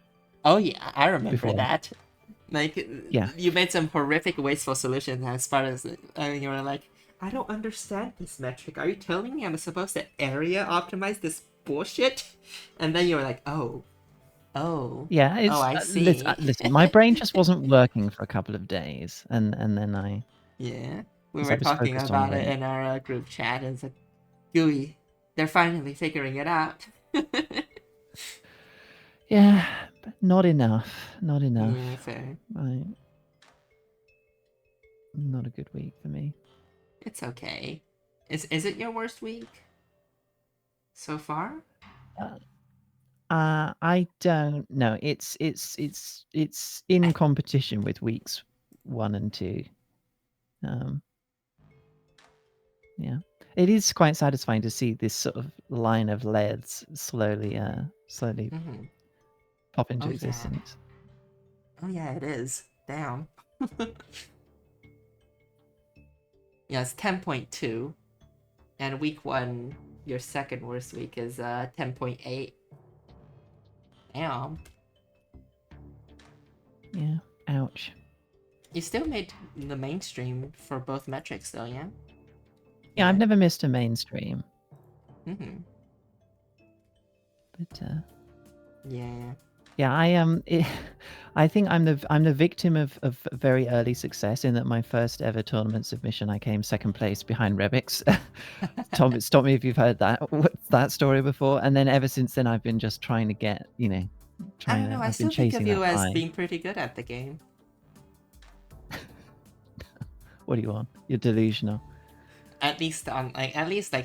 Oh yeah, I remember Before. that. Like, Yeah. you made some horrific wasteful solutions as far as you were like, I don't understand this metric. Are you telling me I'm supposed to area optimize this bullshit? And then you were like, oh. Yeah, it's, I see. listen, my brain just wasn't working for a couple of days, and then I. Yeah, we So were I was talking focused on about it Link. in our group chat, and it's like, gooey, they're finally figuring it out. Yeah, but not enough. Not enough. Yeah, fair. Not a good week for me. It's okay. Is it your worst week so far? I don't know. It's in competition with weeks 1 and 2. Yeah, it is quite satisfying to see this sort of line of leads slowly pop into existence. Oh yeah, it is. Damn. Yeah, it's 10.2, and week 1, your second worst week, is 10.8. Damn. Yeah. Ouch. You still made the mainstream for both metrics, though, yeah? Yeah, I've never missed a mainstream. But yeah. Yeah, I think I'm the victim of very early success, in that my first ever tournament submission, I came second place behind Rebix. Tom, stop me if you've heard that story before. And then ever since then, I've been just trying to get, I don't know. I still think of you as being pretty good at the game. What do you want? You're delusional. At least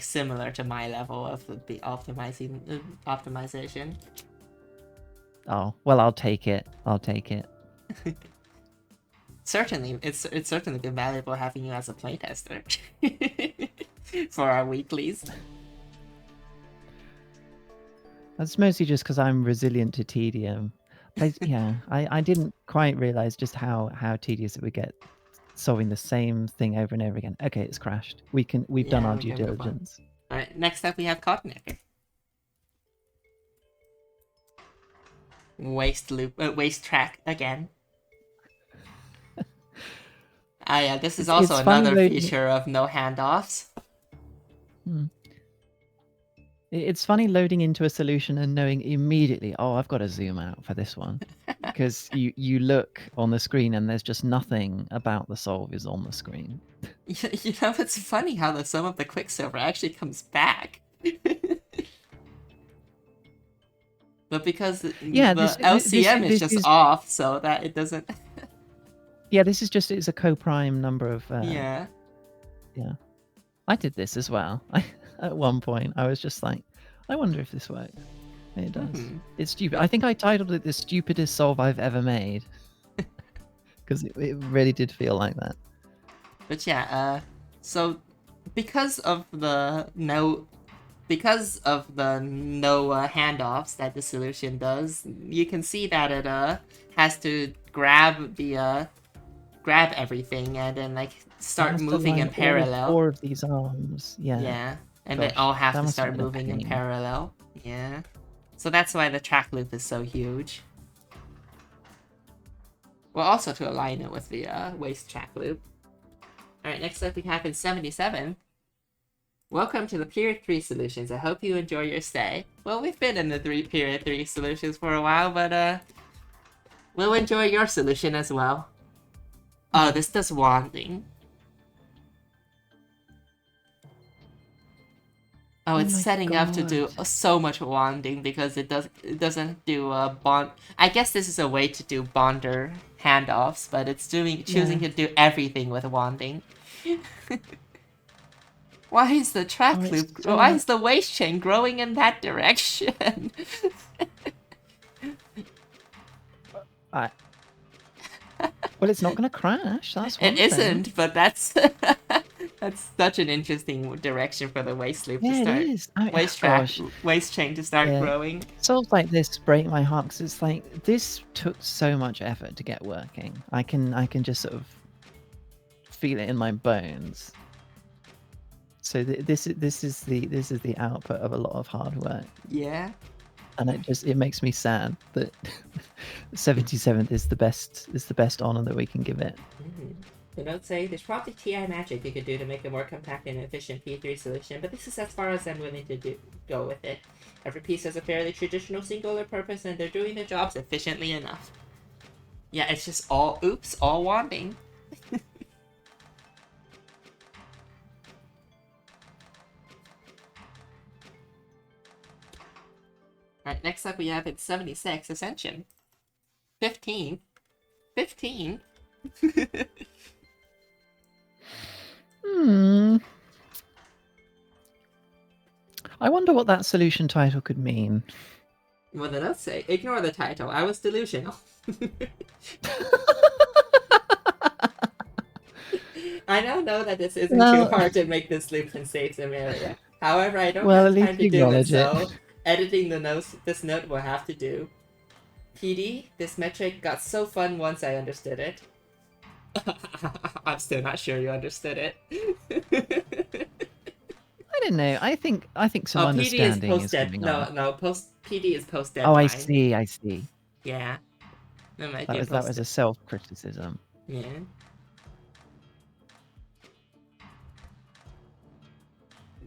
similar to my level of the optimization. Oh, well, I'll take it. Certainly, it's certainly been valuable having you as a playtester for our weeklies. That's mostly just because I'm resilient to tedium. I didn't quite realize just how tedious it would get solving the same thing over and over again. Okay, it's crashed. We've done our due diligence. All right, next up we have Cottonecker. Waste track again. Yeah, this is also another feature of no handoffs. It's funny loading into a solution and knowing immediately, oh, I've got to zoom out for this one. Because you look on the screen and there's just nothing about the solve is on the screen. You know, it's funny how the sum of the Quicksilver actually comes back. But because the LCM is just off, so that it doesn't... Yeah, it's a co-prime number of... Yeah. I did this as well. At one point, I was just like, I wonder if this works. And it does. It's stupid. I think I titled it the stupidest solve I've ever made. Because it really did feel like that. But yeah, so because of the no handoffs that the solution does, you can see that it has to grab everything and then like start moving in parallel. 4 of these arms, yeah. Yeah, and they all have to start moving in parallel. Yeah, so that's why the track loop is so huge. Well, also to align it with the waste track loop. All right, next up we have in 77. Welcome to the Period 3 solutions. I hope you enjoy your stay. Well, we've been in the Period 3 solutions for a while, but we'll enjoy your solution as well. Oh, this does wanding. Oh, it's setting up to do so much wanding because it doesn't do bond. I guess this is a way to do bonder handoffs, but it's choosing to do everything with wanding. Why is the track Oh, it's loop? so Why is the waist chain growing in that direction? I, well, it's not going to crash. That's one It thing. isn't, but that's that's such an interesting direction for the waist loop to Yeah, it start. is. I mean, Waist track, gosh, waist chain to start yeah. growing. Songs like this break my heart because it's like this took so much effort to get working. I can just sort of feel it in my bones. So this is the output of a lot of hard work, Yeah. and it makes me sad that 77th is the best honor that we can give it. The notes say there's probably TI magic you could do to make a more compact and efficient P3 solution, but this is as far as I'm willing to go with it. Every piece has a fairly traditional singular purpose, and they're doing their jobs efficiently enough. Yeah, it's just all wanting. Alright, next up we have in 76, Ascension. 15. 15? I wonder what that solution title could mean. What did I say? Ignore the title. I was delusional. I now know that this isn't too hard to make this loop and save some area. However, I don't have time to do it, so editing this note will have to do. PD, this metric got so fun once I understood it. I'm still not sure you understood it. I don't know. I think some understanding is coming on. PD is post deadline. Oh, I see. Yeah. That was a self-criticism. Yeah.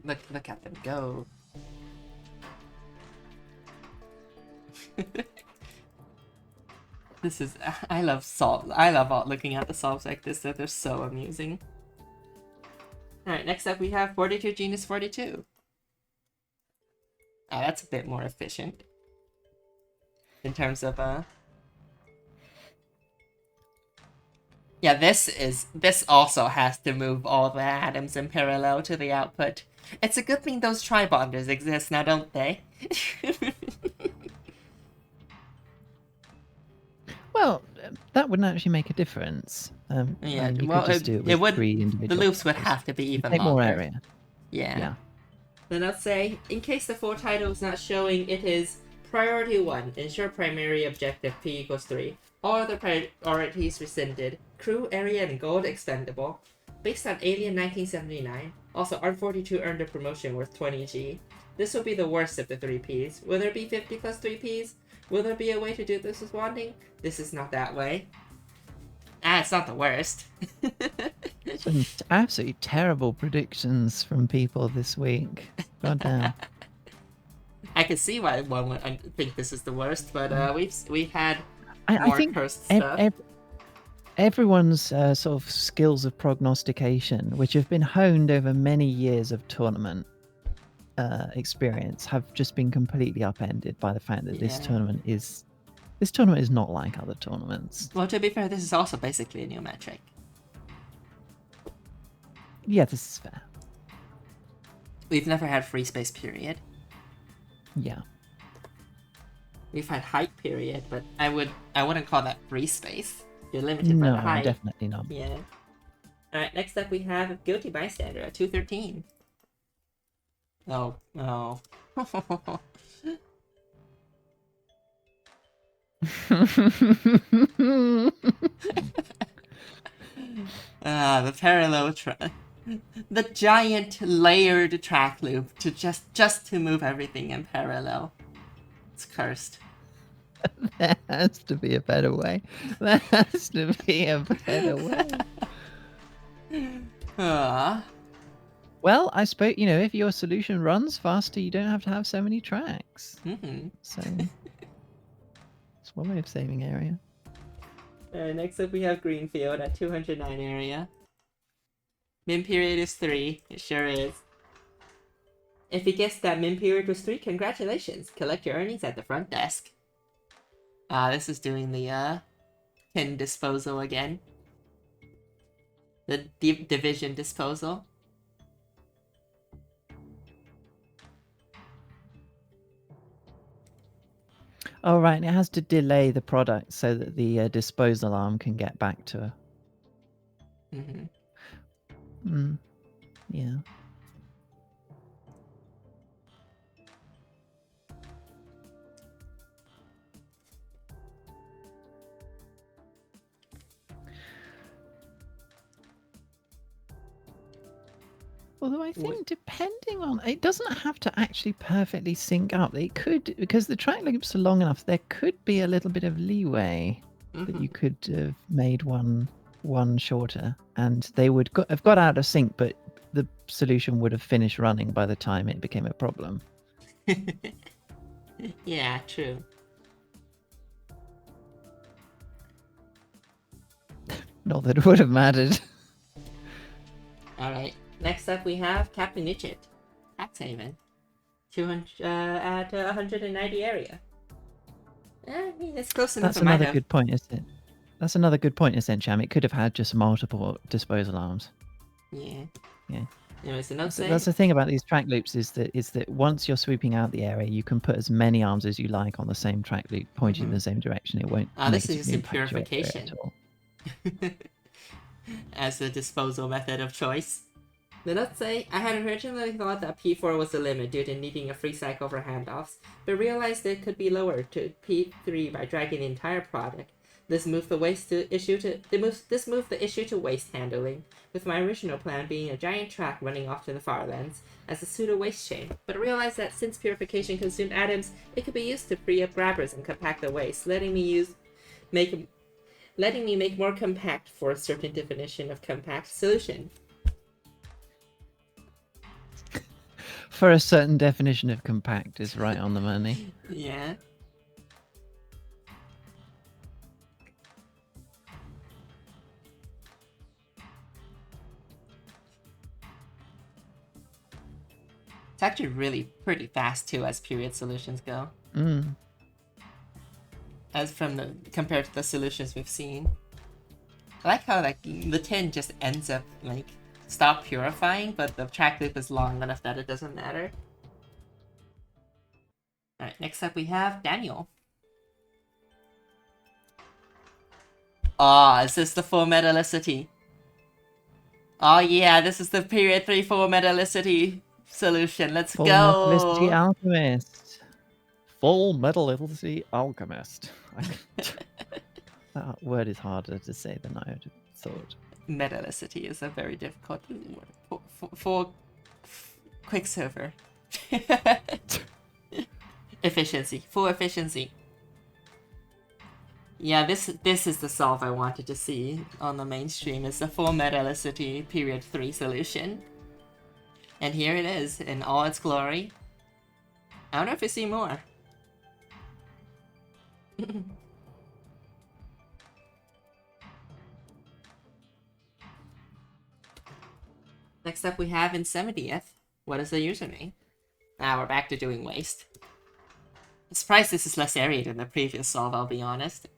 Look at them go. This is I love looking at the solves like this. They're so amusing. Alright, next up we have 42 Genus 42. That's a bit more efficient. In terms of yeah, this also has to move all the atoms in parallel to the output. It's a good thing those tribonders exist now, don't they? Well, that wouldn't actually make a difference. Yeah, you well, could just do it with 3 individual. The loops would have to be even take longer. more area. Yeah. Then I'll say, in case the full title is not showing, it is Priority 1. Ensure primary objective P equals 3. All other priorities rescinded. Crew, area, and gold expendable. Based on Alien 1979. Also, ARM42 earned a promotion worth 20G. This will be the worst of the 3 Ps. Will there be 50 plus 3 Ps? Will there be a way to do this with wanting? This is not that way. It's not the worst. Some absolutely terrible predictions from people this week. God damn. I can see why one would think this is the worst, but we've had more I think cursed stuff. Everyone's sort of skills of prognostication, which have been honed over many years of tournament experience, have just been completely upended by the fact that this tournament is not like other tournaments. Well, to be fair, this is also basically a new metric. Yeah, this is fair. We've never had free space period. Yeah. We've had height period, but I wouldn't call that free space. You're limited by the height. No, definitely not. Yeah. Alright, next up we have Guilty Bystander at 213. Oh. The parallel track. The giant layered track loop to just to move everything in parallel. It's cursed. There has to be a better way. There has to be a better way. Well, I suppose, if your solution runs faster, you don't have to have so many tracks. So, it's one way of saving area. Next up we have Greenfield at 209 area. Min period is 3. It sure is. If you guessed that min period was 3, congratulations. Collect your earnings at the front desk. This is doing the pin disposal again. The division disposal. Oh, right. And it has to delay the product so that the disposal arm can get back to her. Yeah. Although I think depending on, it doesn't have to actually perfectly sync up. It could, because the track loops are long enough, there could be a little bit of leeway that you could have made one shorter, and they would have got out of sync, but the solution would have finished running by the time it became a problem. Yeah, true. Not that it would have mattered. Alright, next up we have Captain Nitchett, Haven, 200 at 190 area. I mean, it's close enough. That's another good point, isn't it? That's another good point, isn't it, Cham? It could have had just multiple disposal arms. Yeah. Yeah. Anyway, so that's the thing about these track loops is that once you're sweeping out the area, you can put as many arms as you like on the same track loop, pointing in the same direction. It won't. This is just in purification. At all. As a disposal method of choice. Now, let's say I had originally thought that P4 was the limit due to needing a free cycle for handoffs, but realized it could be lowered to P3 by dragging the entire product. This moved the issue to waste handling, with my original plan being a giant track running off to the far lands as a pseudo waste chain. But I realized that since purification consumed atoms, it could be used to free up grabbers and compact the waste, letting me make more compact for a certain definition of compact solution. For a certain definition of compact is right on the money. Yeah. It's actually really pretty fast too, as period solutions go. As compared to the solutions we've seen. I like how the tin just ends up stop purifying, but the track loop is long enough that it doesn't matter. Alright, next up we have Daniel. Is this the full metallicity? Oh yeah, this is the period 3 full metallicity solution. Let's full go! Metallicity Alchemist. Full Metallicity Alchemist. That word is harder to say than I would have thought. Metallicity is a very difficult word for Quicksilver. Efficiency. Full efficiency. Yeah, this is the solve I wanted to see on the mainstream. Is the full metallicity period 3 solution. And here it is in all its glory. I wonder if we see more. Next up we have in 70th. What is the username? We're back to doing waste. I'm surprised this is less area than the previous solve, I'll be honest.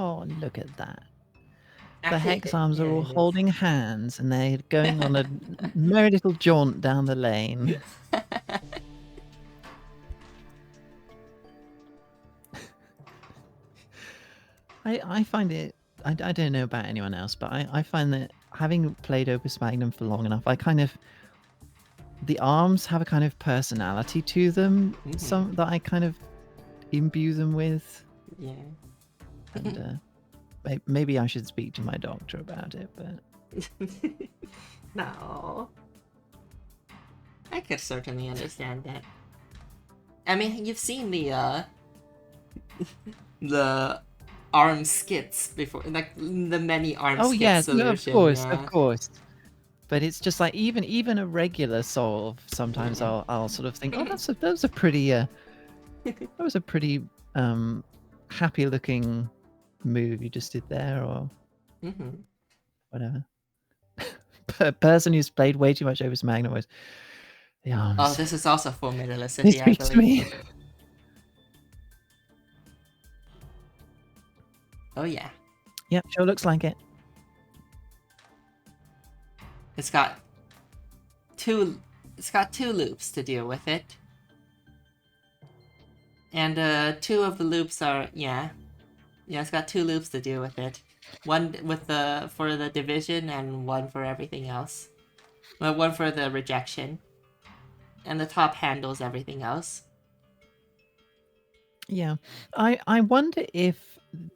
Oh, look at that. The hex arms are all holding hands and they're going on a merry little jaunt down the lane. I find it, I don't know about anyone else, but I find that having played Opus Magnum for long enough, the arms have a kind of personality to them, some that I kind of imbue them with. Yeah. And maybe I should speak to my doctor about it, but... No. I could certainly understand that. I mean, you've seen the arm skits before, like the many arm skits solution. Oh yes, of course. But it's just like even a regular solve. Sometimes I'll sort of think, oh, that was a pretty happy looking move you just did there, or whatever. A person who's played way too much Opus Magnum was the arms. Oh, this is also full metallicity, I believe. Oh yeah. Yep, sure looks like it. It's got two loops to deal with it. And 2 of the loops are it's got 2 loops to deal with it. One for the division and one for everything else. Well, one for the rejection. And the top handles everything else. Yeah. I wonder if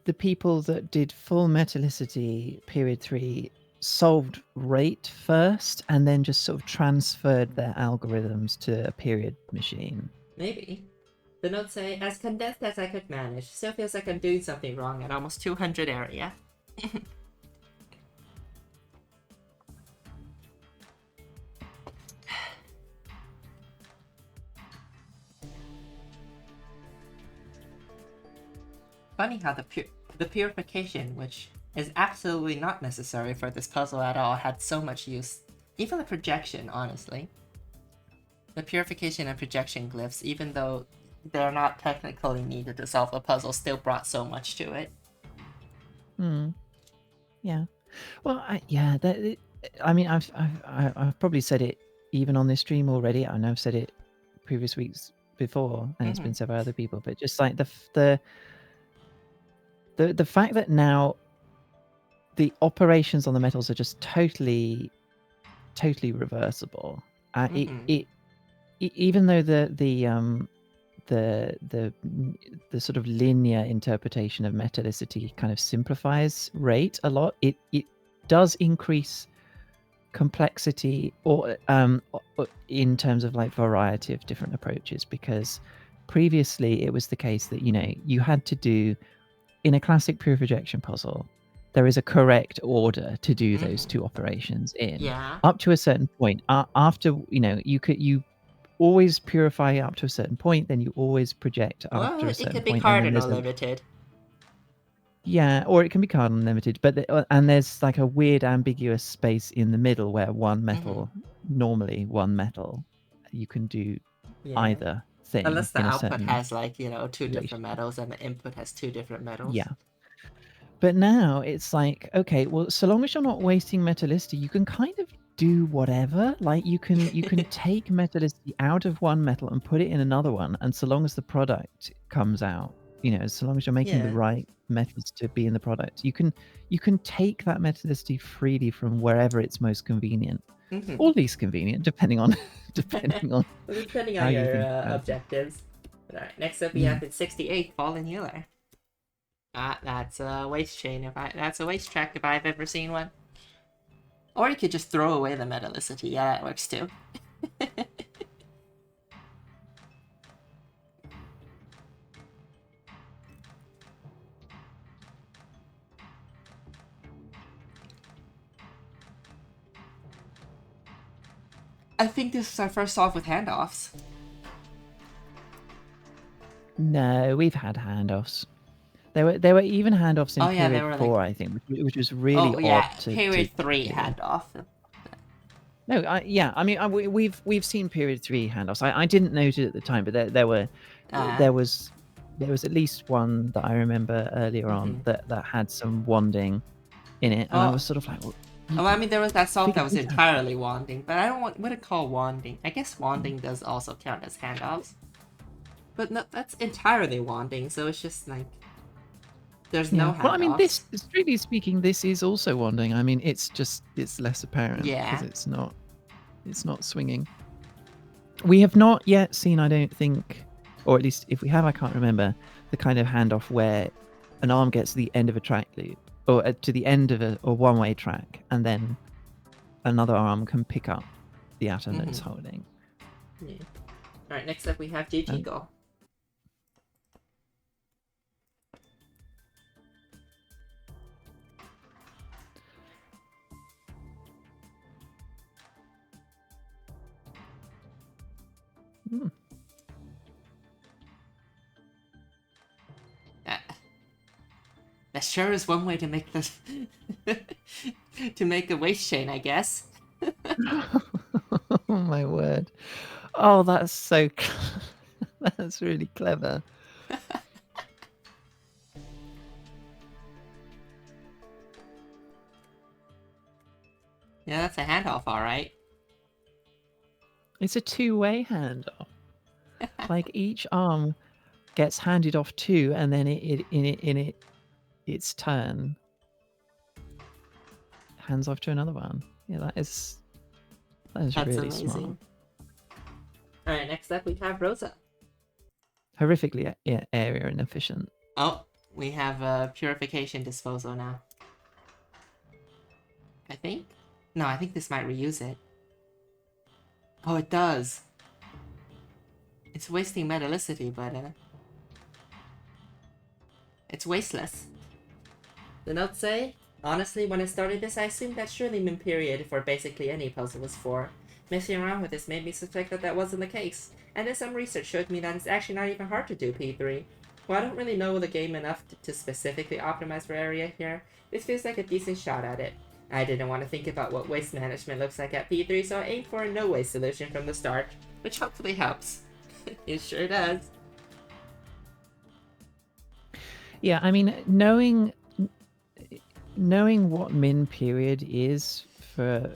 the people that did full Metallicity period 3 solved rate first and then just sort of transferred their algorithms to a period machine. Maybe. The notes say, as condensed as I could manage, still feels like I'm doing something wrong at almost 200 area. Funny how the purification, which is absolutely not necessary for this puzzle at all, had so much use. Even the projection, honestly. The purification and projection glyphs, even though they're not technically needed to solve the puzzle, still brought so much to it. Yeah. Well, I mean, I've probably said it even on this stream already. I know I've said it previous weeks before, and it's been several other people. But just like the fact that now the operations on the metals are just totally reversible. Even though the sort of linear interpretation of metallicity kind of simplifies rate a lot, it does increase complexity or in terms of like variety of different approaches, because previously it was the case that you had to do in a classic pure projection puzzle, there is a correct order to do those 2 operations in up to a certain point. After you always purify up to a certain point, then you always project after a certain point. It could be cardinal limited. Yeah, or it can be cardinal limited, but and there's like a weird ambiguous space in the middle where one metal, normally one metal, you can do either thing. Unless the output has like, 2 different metals and the input has 2 different metals. Yeah. But now it's like, okay, well, so long as you're not wasting metallicity, you can kind of do whatever. Like you can take metallicity out of one metal and put it in another one, and so long as the product comes out, so long as you're making the right metals to be in the product, you can take that metallicity freely from wherever it's most convenient, or least convenient, depending on your objectives. All right, next up we have in 68 Fallen Healer. That's a waste chain. That's a waste track if I've ever seen one. Or you could just throw away the metallicity. Yeah, that works too. I think this is our first solve with handoffs. No, we've had handoffs. There were even handoffs in period 4, I think, which was really odd. Period 3 handoff. No, I mean, we've seen period 3 handoffs. I didn't note it at the time, but there was at least one that I remember earlier on that had some wanding in it, and I was sort of like, well, I mean, there was that solve that was entirely wanding, but I don't want to call wanding. I guess wanding does also count as handoffs, but no, that's entirely wanding. So it's just like. There's no handoffs. Well, I mean, this, strictly speaking, this is also wanding. I mean, it's less apparent because it's not swinging. We have not yet seen, I don't think, or at least if we have, I can't remember, the kind of handoff where an arm gets to the end of a track loop, or to the end of a one-way track, and then another arm can pick up the atom that it's holding. Yeah. All right, next up we have GG Go. That sure is one way to make this to make a waste chain, I guess. Oh my word! Oh, that's so that's really clever. Yeah, that's a handoff, all right. It's a two-way handoff. Like each arm gets handed off to, and then its turn hands off to another one. Yeah, that's That's really amazing. smart. All right, next up we have Rosa. Horrifically area inefficient. Oh, we have purification disposal now. I think? No, I think this might reuse it. Oh, it does. It's wasting metallicity, but it's wasteless. The notes say, honestly, when I started this, I assumed that surely min period for basically any puzzle was 4. Messing around with this made me suspect that that wasn't the case, and then some research showed me that it's actually not even hard to do P3. While I don't really know the game enough to specifically optimize for area here, this feels like a decent shot at it. I didn't want to think about what waste management looks like at P3, so I aimed for a no-waste solution from the start, which hopefully helps. It sure does. Yeah, I mean, knowing what min period is for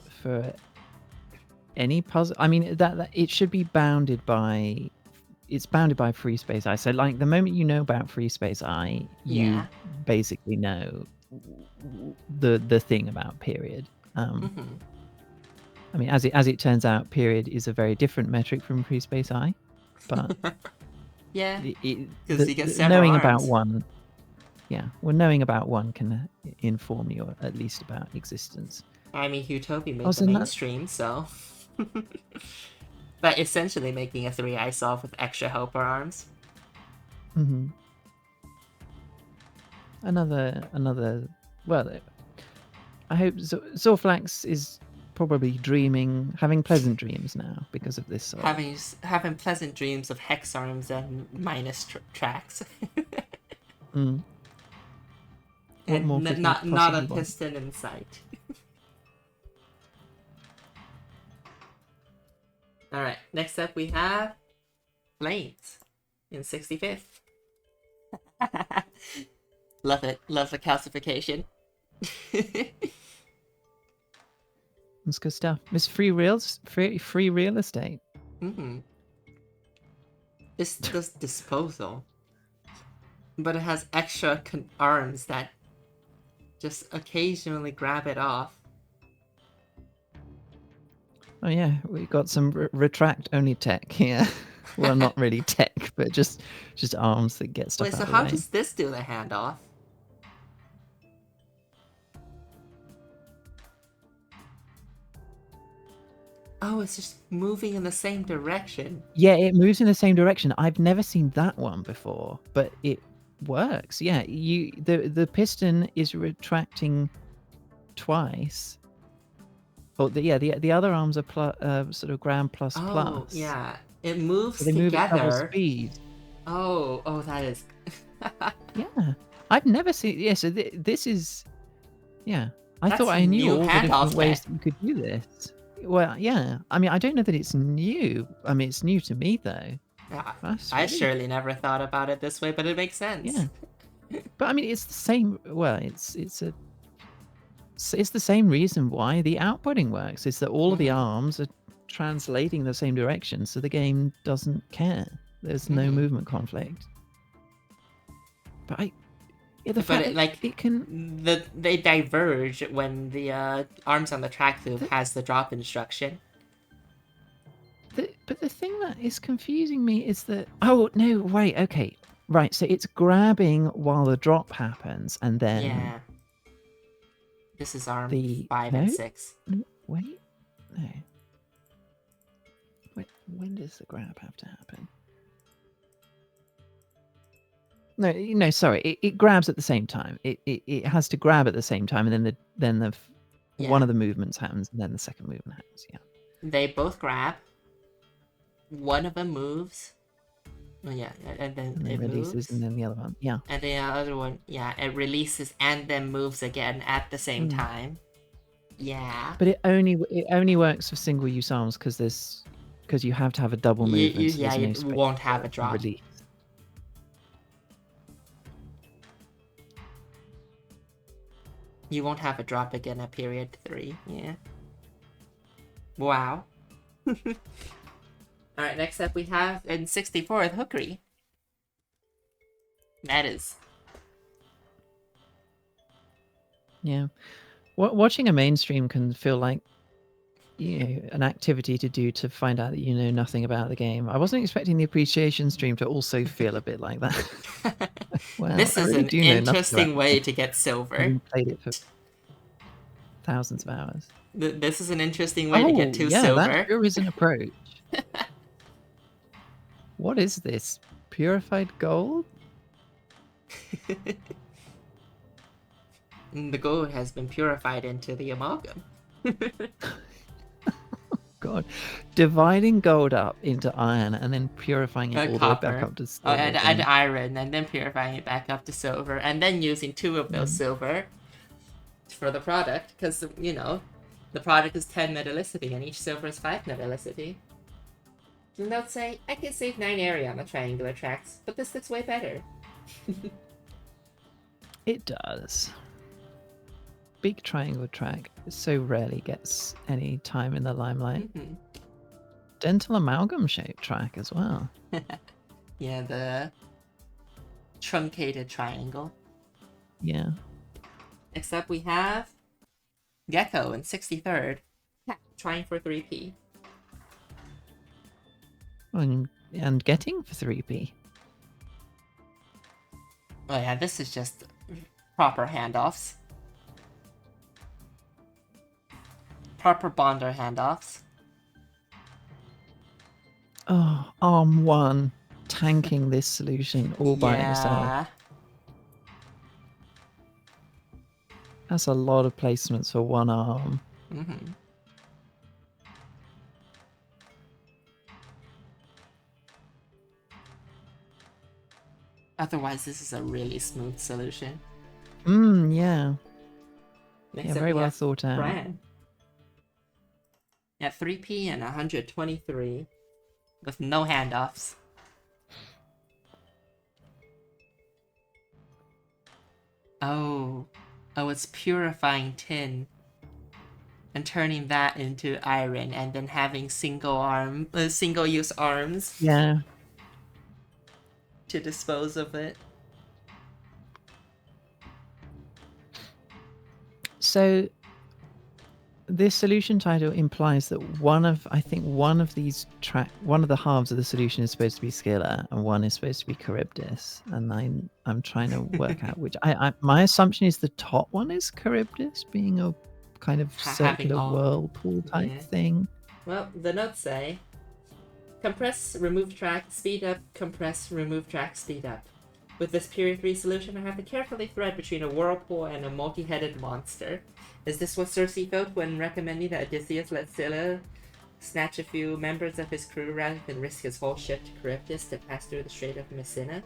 any puzzle, I mean that it should be bounded by. It's bounded by free space I. So like the moment you know about free space I, you basically know the thing about period. I mean, as it turns out, period is a very different metric from free space I, but yeah, because you get several knowing arms. about one. Yeah, well, knowing about one can inform you at least about existence. I mean, Utopia made the mainstream, so... But essentially making a 3-eye solve with extra helper arms. Mm-hmm. Another... Well, I hope Zorflax is probably having pleasant dreams now because of this sort. Having pleasant dreams of hex arms and minus tracks. Mm. And not a piston in sight. Alright, next up we have Flames in 65th. Love it. Love the calcification. That's good stuff. It's free real estate. Mm-hmm. This does disposal. But it has extra arms that just occasionally grab it off. Oh yeah, we got some retract only tech here. Well, not really tech, but just arms that get stuff out of the way. Wait, so how does this do the handoff? Oh, it's just moving in the same direction. Yeah, it moves in the same direction. I've never seen that one before, but it works. Yeah, the piston is retracting twice. Oh, the other arms are sort of ground plus. Oh, yeah, it moves so they together. Move at double speed. Oh, that is. Yeah, I've never seen. Yeah, so this is. Yeah, I thought I knew all the different ways that you could do this. Well, yeah. I mean, I don't know that it's new. I mean, it's new to me though. I surely never thought about it this way, but it makes sense. Yeah. But I mean, it's the same. Well, it's the same reason why the outputting works. Is that all of the arms are translating the same direction, so the game doesn't care. There's no movement conflict. But they diverge when the arms on the track loop has the drop instruction. But the thing that is confusing me is that right, so it's grabbing while the drop happens, and then this is arm 5 and 6. Wait, no. Wait, when does the grab have to happen? No, sorry. It grabs at the same time. It has to grab at the same time, and then one of the movements happens, and then the second movement happens. Yeah. They both grab. One of them moves. Oh yeah, and then it releases, moves. And then the other one. Yeah. And the other one, it releases and then moves again at the same time. Yeah. But it only works for single use arms because you have to have a double movement. You won't have a drop. Release. You won't have a drop again at period 3, yeah. Wow. Alright, next up we have in 64th Hookery. That is. Yeah. Watching a mainstream can feel like, you know, an activity to do to find out that you know nothing about the game. I wasn't expecting the appreciation stream to also feel a bit like that. Wow, This I is really an do know nothing about interesting the way game, to get silver. having played it for thousands of hours. This is an interesting way to get 2 yeah, silver. that sure is an approach. What is this? Purified gold? The gold has been purified into the amalgam. God. Dividing gold up into iron and then purifying it all the way back up to silver. and again. iron, and then purifying it back up to silver, and then using 2 of those silver for the product, because, you know, the product is 10 metallicity, and each silver is 5 metallicity. And they'll say, I can save 9 area on the triangular tracks, but this looks way better. It does. Big triangle track so rarely gets any time in the limelight. Mm-hmm. Dental amalgam shaped track as well. Yeah, the truncated triangle. Yeah. Next up we have Gecko in 63rd, trying for 3p. And getting for 3p. Oh yeah, this is just proper handoffs. Proper bonder handoffs. Oh, arm 1 tanking this solution all by itself. That's a lot of placements for one arm. Mm-hmm. Otherwise, this is a really smooth solution. Yeah. Next Yeah, up very we well have thought out. Bran. At 3p and 123, with no handoffs. Oh, it's purifying tin and turning that into iron, and then having single-use arms. Yeah. To dispose of it. So this solution title implies that one of the halves of the solution is supposed to be scalar and one is supposed to be Charybdis, and I'm trying to work out which. My assumption is the top one is Charybdis, being a kind of circular whirlpool type thing. Well, the notes say compress, remove track, speed up, compress, remove track, speed up. With this period 3 solution, I have to carefully thread between a whirlpool and a multi-headed monster. Is this what Circe felt when recommending that Odysseus let Scylla snatch a few members of his crew rather than risk his whole ship to Charybdis to pass through the Strait of Messina?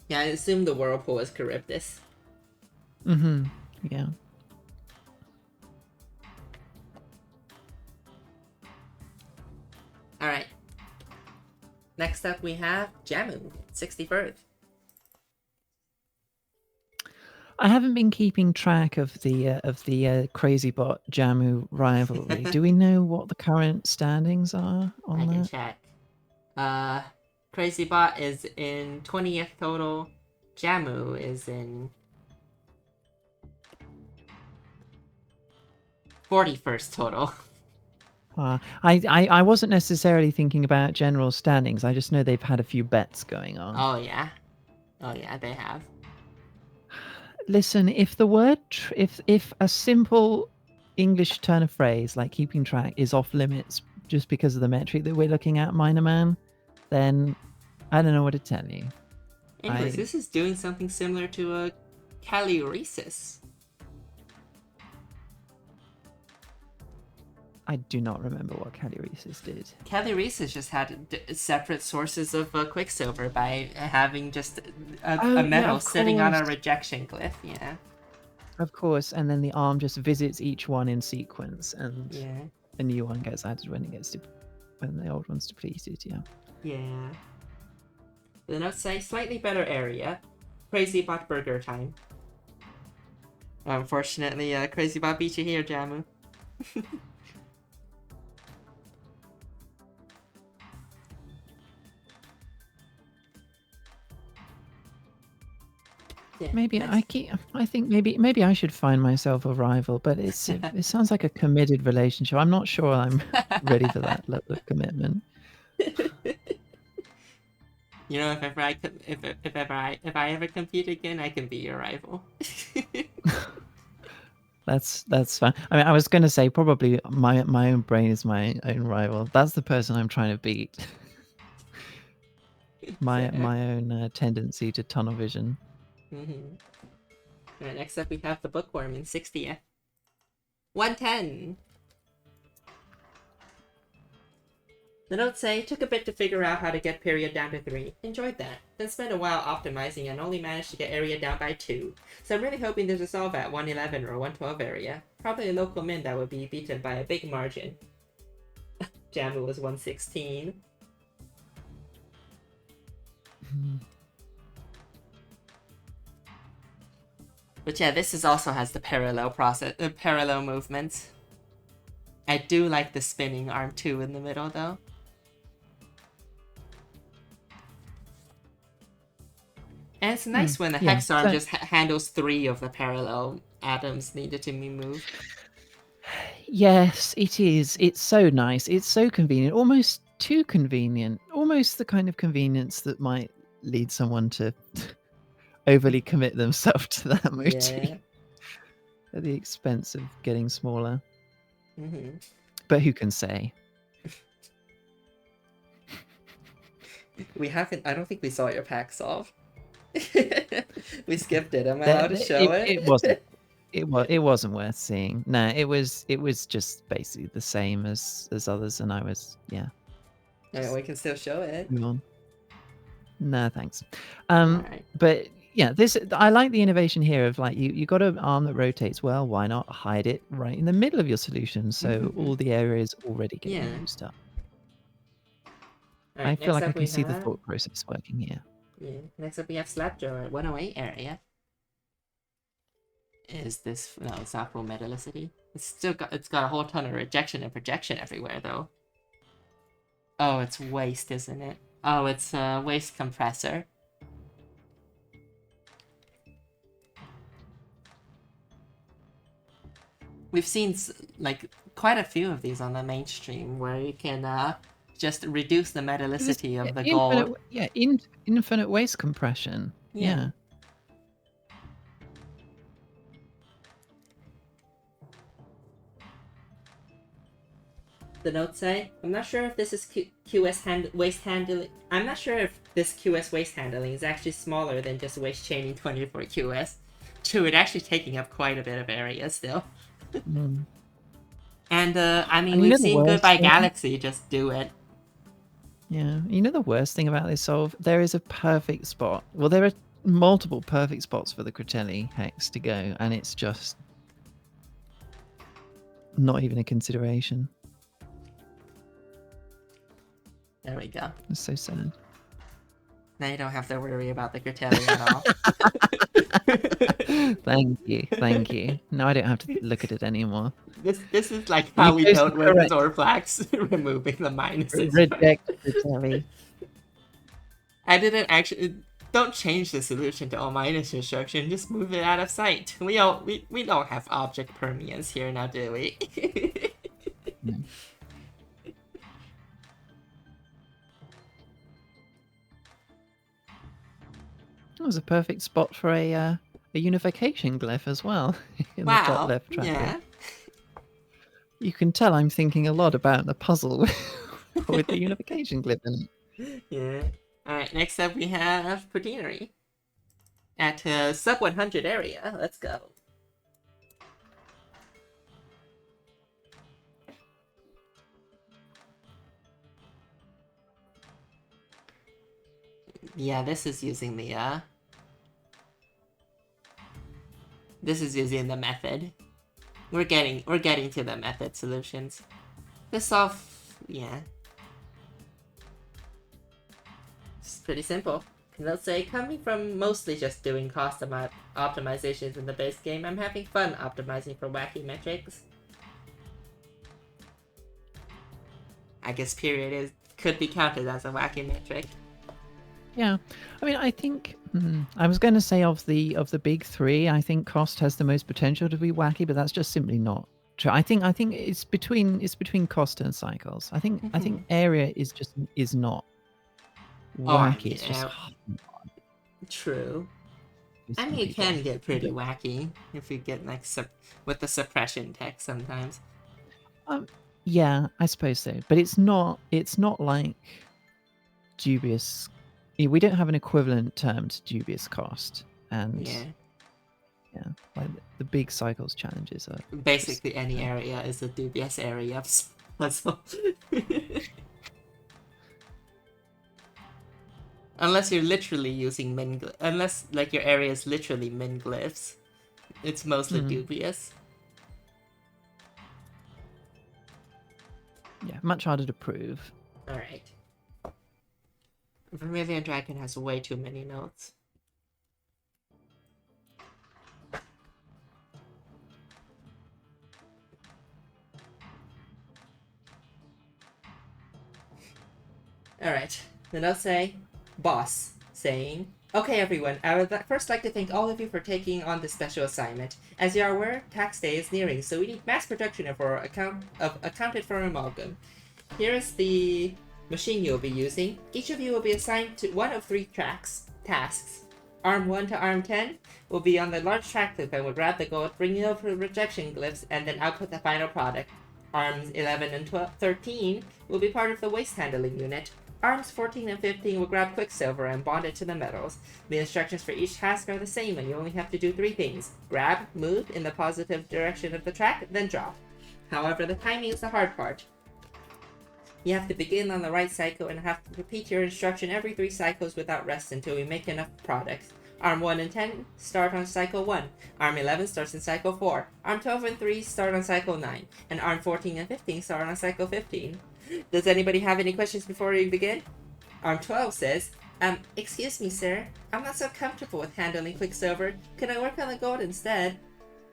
Yeah, I assume the whirlpool is Charybdis. Yeah. Alright. Next up we have Jamu, 61st. I haven't been keeping track of the Crazy Bot Jamu rivalry. Do we know what the current standings are on that? I can check. Crazy Bot is in 20th total. Jamu is in 41st total. I wasn't necessarily thinking about general standings. I just know they've had a few bets going on. Oh yeah, they have. Listen, if if a simple English turn of phrase like keeping track is off limits just because of the metric that we're looking at, Minor Man, then I don't know what to tell you. Anyways, this is doing something similar to a Calyresis. I do not remember what Calyresis did. Calyresis just had separate sources of Quicksilver by having just a metal sitting on a rejection glyph, yeah. Of course, and then the arm just visits each one in sequence, and a new one gets added when the old one's depleted, yeah. Yeah. The notes say slightly better area. Crazy Bot Burger time. Unfortunately, Crazy Bob beat you here, Jamu. Yeah, Maybe next. I think maybe I should find myself a rival, but it sounds like a committed relationship. I'm not sure I'm ready for that level of commitment. You know, if I ever compete again, I can be your rival. That's fine. I mean, I was going to say probably my own brain is my own rival. That's the person I'm trying to beat. my own tendency to tunnel vision. Mm-hmm. Alright, next up we have the Bookworm in 60th. 110! The notes say, took a bit to figure out how to get period down to 3. Enjoyed that. Then spent a while optimizing and only managed to get area down by 2. So I'm really hoping there's a solve at 111 or 112 area. Probably a local min that would be beaten by a big margin. Jamu was 116. But yeah, this also has the parallel movements. I do like the spinning arm 2 in the middle though. And it's nice when the hex arm just handles 3 of the parallel atoms needed to be moved. Yes, it is. It's so nice. It's so convenient. Almost too convenient. Almost the kind of convenience that might lead someone to overly commit themselves to that motif. Yeah. At the expense of getting smaller. Mm-hmm. But who can say? I don't think we saw your pack solve. We skipped it. Am I allowed to show it? It wasn't. It wasn't worth seeing. No, it was just basically the same as others, and I was Alright, we can still show it. Move on. No, thanks. Alright. But yeah, I like the innovation here of like you got an arm that rotates well. Why not hide it right in the middle of your solution so all the areas already get used up? Alright, I feel like I can see the thought process working here. Yeah. Next up we have Slapjaw at 108 area. Is this no? It's not full metallicity. It's got a whole ton of rejection and projection everywhere though. Oh, it's waste, isn't it? Oh, it's a waste compressor. We've seen like quite a few of these on the mainstream where you can just reduce the metallicity of the gold. Yeah, infinite waste compression. Yeah. The notes say, I'm not sure if this is QS waste handling. I'm not sure if this QS waste handling is actually smaller than just waste chaining 24 QS. True, it actually taking up quite a bit of area still. And I mean, we've seen Goodbye Galaxy just do it. Yeah, you know the worst thing about this solve? There is a perfect spot. Well, there are multiple perfect spots for the Critelli hex to go, and it's just not even a consideration. There we go. It's so sad. Now you don't have to worry about the Critelli at all. Thank you. Now I don't have to look at it anymore. This is like how we dealt with Zorflax, removing the minuses. Reject Critelli. I didn't actually. Don't change the solution to all minus instruction. Just move it out of sight. We don't have object permeance here now, do we? No. That was a perfect spot for a unification glyph as well in the top left track. Yeah. You can tell I'm thinking a lot about the puzzle with the unification glyph in it. Yeah. Alright, next up we have Proteinery. At sub 100 area. Let's go. Yeah, this is using the method. We're getting to the method solutions. This solve, yeah. It's pretty simple. And let's say, coming from mostly just doing cost optimizations in the base game, I'm having fun optimizing for wacky metrics. I guess period could be counted as a wacky metric. Yeah, I mean, I think I was going to say of the big three, I think cost has the most potential to be wacky, but that's just simply not true. I think it's between cost and cycles. I think area is not wacky. It's just true. I mean, it can get pretty wacky if you get like with the suppression tech sometimes. Yeah, I suppose so, but it's not like dubious. We don't have an equivalent term to dubious cost, and yeah, like the big cycles challenges are basically just, any area is a dubious area of puzzle. Unless you're literally using unless like your area is literally min glyphs, it's mostly dubious. Yeah, much harder to prove. Alright. Vermilion Dragon has way too many notes. Alright, then I'll say, boss, saying, okay everyone, I would first like to thank all of you for taking on this special assignment. As you are aware, tax day is nearing, so we need mass production of our accounted for amalgam. Here is the machine you'll be using. Each of you will be assigned to one of 3 tasks. Arm 1 to Arm 10 will be on the large track loop and will grab the gold, bring it over rejection glyphs, and then output the final product. Arms 11 and 13 will be part of the waste handling unit. Arms 14 and 15 will grab Quicksilver and bond it to the metals. The instructions for each task are the same, and you only have to do 3 things. Grab, move in the positive direction of the track, then drop. However, the timing is the hard part. You have to begin on the right cycle and have to repeat your instruction every 3 cycles without rest until we make enough products. Arm 1 and 10 start on cycle 1. Arm 11 starts in cycle 4. Arm 12 and 3 start on cycle 9. And Arm 14 and 15 start on cycle 15. Does anybody have any questions before we begin? Arm 12 says, excuse me, sir. I'm not so comfortable with handling Quicksilver. Can I work on the gold instead?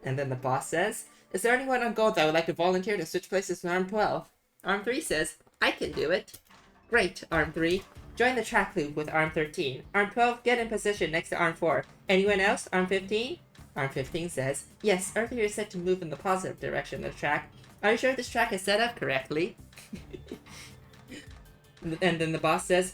And then the boss says, is there anyone on gold that would like to volunteer to switch places with Arm 12? Arm 3 says, I can do it. Great, Arm 3. Join the track loop with Arm 13. Arm 12, get in position next to Arm 4. Anyone else? Arm 15? Arm 15 says, yes, earlier is set to move in the positive direction of the track. Are you sure this track is set up correctly? And then the boss says,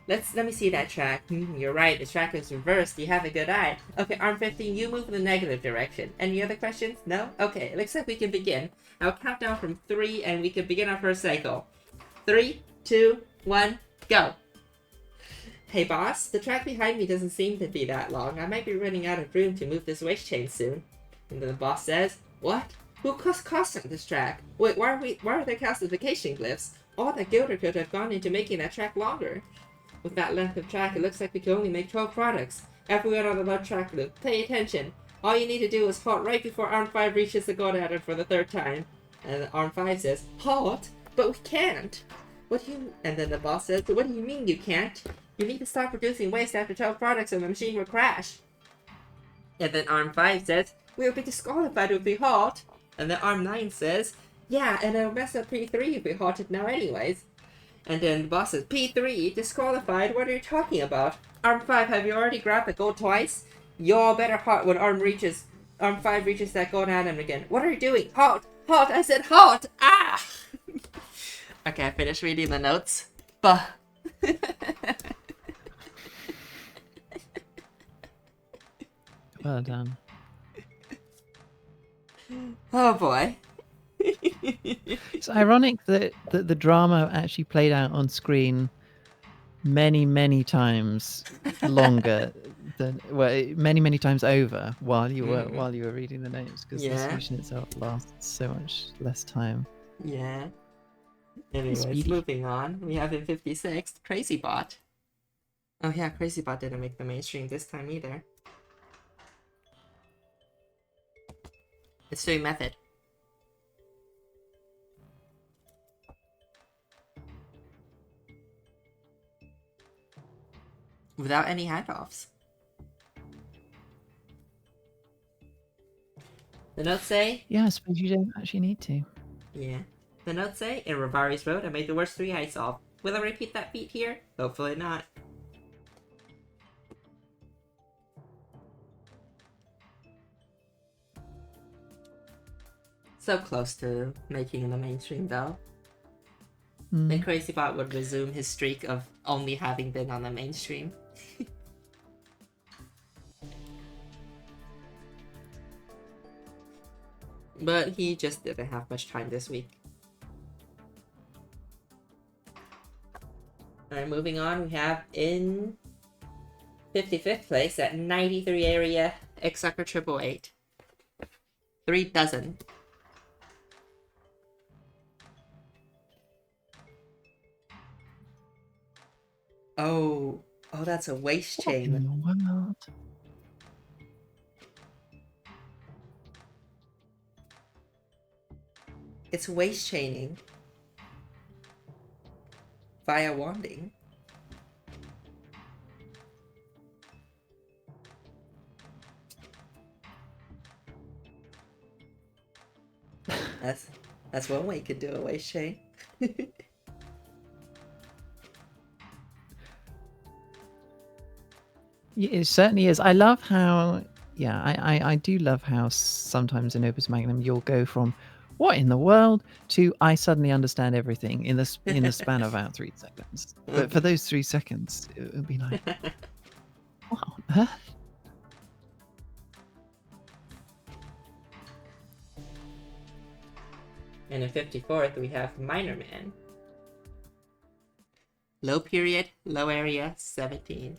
Let me see that track. You're right, the track is reversed. You have a good eye. Okay, Arm 15, you move in the negative direction. Any other questions? No? Okay, it looks like we can begin. I'll count down from 3 and we can begin our first cycle. 3, 2, 1, go! Hey boss, the track behind me doesn't seem to be that long. I might be running out of room to move this waste chain soon. And then the boss says, what? Who cost on this track? Wait, why are there calcification glyphs? All that gilder could have gone into making that track longer. With that length of track, it looks like we can only make 12 products. Everyone on the large track loop, pay attention. All you need to do is halt right before Arm 5 reaches the gold adder for the 3rd time. And Arm 5 says, halt? But we can't. What do you... And then the boss says, what do you mean you can't? You need to stop producing waste after 12 products or the machine will crash. And then Arm 5 says, we'll be disqualified if we halt. And then Arm 9 says, yeah, and it'll mess up P3 if we halt it now anyways. And then the boss says, P3, disqualified? What are you talking about? Arm 5, have you already grabbed the gold twice? Y'all better halt when Arm 5 reaches that gold atom again. What are you doing? Halt! Halt! I said halt! Ah! Okay, I finished reading the notes. Bah. Well done. Oh boy. It's ironic that the drama actually played out on screen many times longer than many times over while you were reading the notes, because the solution itself lasts so much less time. Yeah. Anyways, moving on. We have in 56th Crazy Bot. Oh yeah, Crazy Bot didn't make the mainstream this time either. It's doing method. without any handoffs. The notes say... Yeah, I suppose you don't actually need to. Yeah. The notes say, in Rivari's Road, I made the worst 3 I solve. Will I repeat that feat here? Hopefully not. So close to making the mainstream, though. Then CrazyBot would resume his streak of only having been on the mainstream. But he just didn't have much time this week. Alright, moving on, we have in 55th place at 93 area, X-Sucker 888. 3 dozen. Oh, that's a waist What in chain. the world? It's waist chaining via wanding. That's one way you could do a waist chain. Yeah, it certainly is. I love how, yeah, I do love how sometimes in Opus Magnum you'll go from what in the world to I suddenly understand everything in the span of about 3 seconds. But for those 3 seconds, it would be like, what on earth? And in 54th, we have Minor Man. Low period, low area, 17.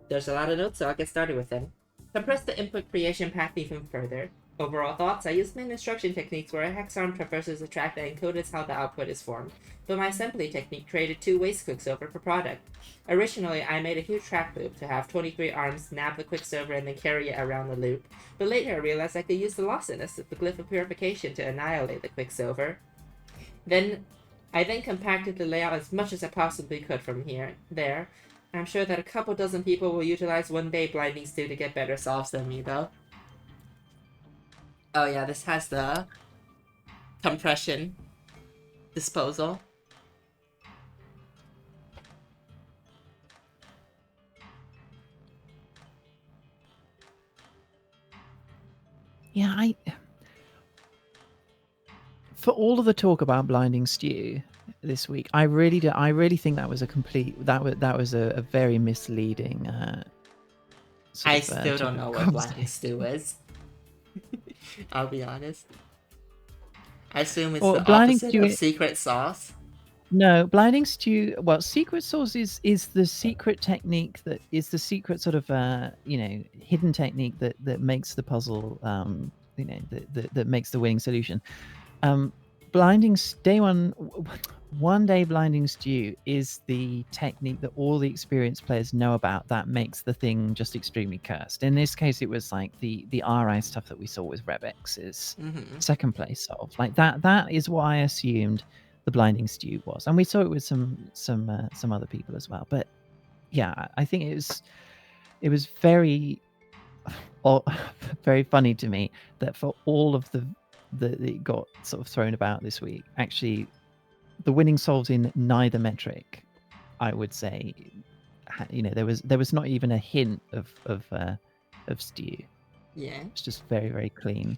There's a lot of notes, so I'll get started with them. Compress the input creation path even further. Overall thoughts, I used main instruction techniques where a hex arm traverses a track that encodes how the output is formed, but my assembly technique created 2 waste quicksilver per product. Originally, I made a huge track loop to have 23 arms nab the quicksilver and then carry it around the loop, but later I realized I could use the lossiness of the glyph of purification to annihilate the quicksilver. I then compacted the layout as much as I possibly could from there. I'm sure that a couple dozen people will utilize one day Blinding Stew to get better solves than me, though. Oh yeah, this has the compression disposal. Yeah, for all of the talk about Blinding Stew this week, I really think that was a very misleading I still don't know what Blinding Stew is. I'll be honest. I assume it's the opposite of secret sauce. No, Blinding Stew. Well, secret sauce is the secret technique that is the secret sort of hidden technique that makes the puzzle that makes the winning solution. One day Blinding Stew is the technique that all the experienced players know about that makes the thing just extremely cursed. In this case, it was like the RI stuff that we saw with Rebex's second place solve. Like that is what I assumed the Blinding Stew was, and we saw it with some other people as well. But yeah, I think it was very very funny to me that for all of that it got sort of thrown about this week, actually the winning solves in neither metric, I would say, there was not even a hint of stew. Yeah, it's just very, very clean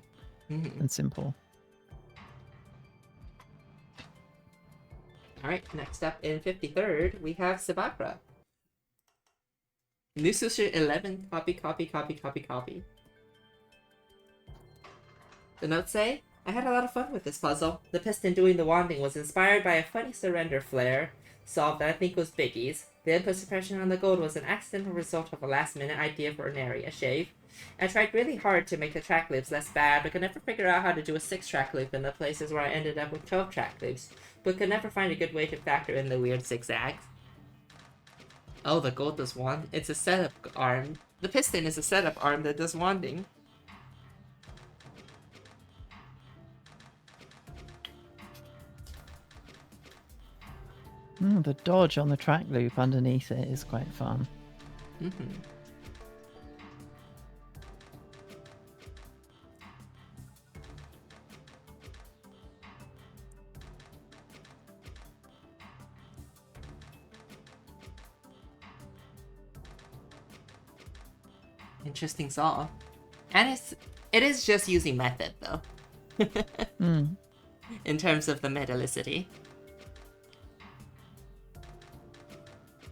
and simple. All right, next up in 53rd, we have Sabakra. New Sushi 11, copy. The notes say, I had a lot of fun with this puzzle. The piston doing the wanding was inspired by a funny surrender flare solve that I think was Biggie's. The input suppression on the gold was an accidental result of a last-minute idea for an area shave. I tried really hard to make the track loops less bad, but could never figure out how to do a 6-track loop in the places where I ended up with 12-track loops, but could never find a good way to factor in the weird zigzags. Oh, the gold does wand. It's a setup arm. The piston is a setup arm that does wanding. The dodge on the track loop underneath it is quite fun. Mm-hmm. Interesting solve. And it is just using method though. In terms of the metallicity.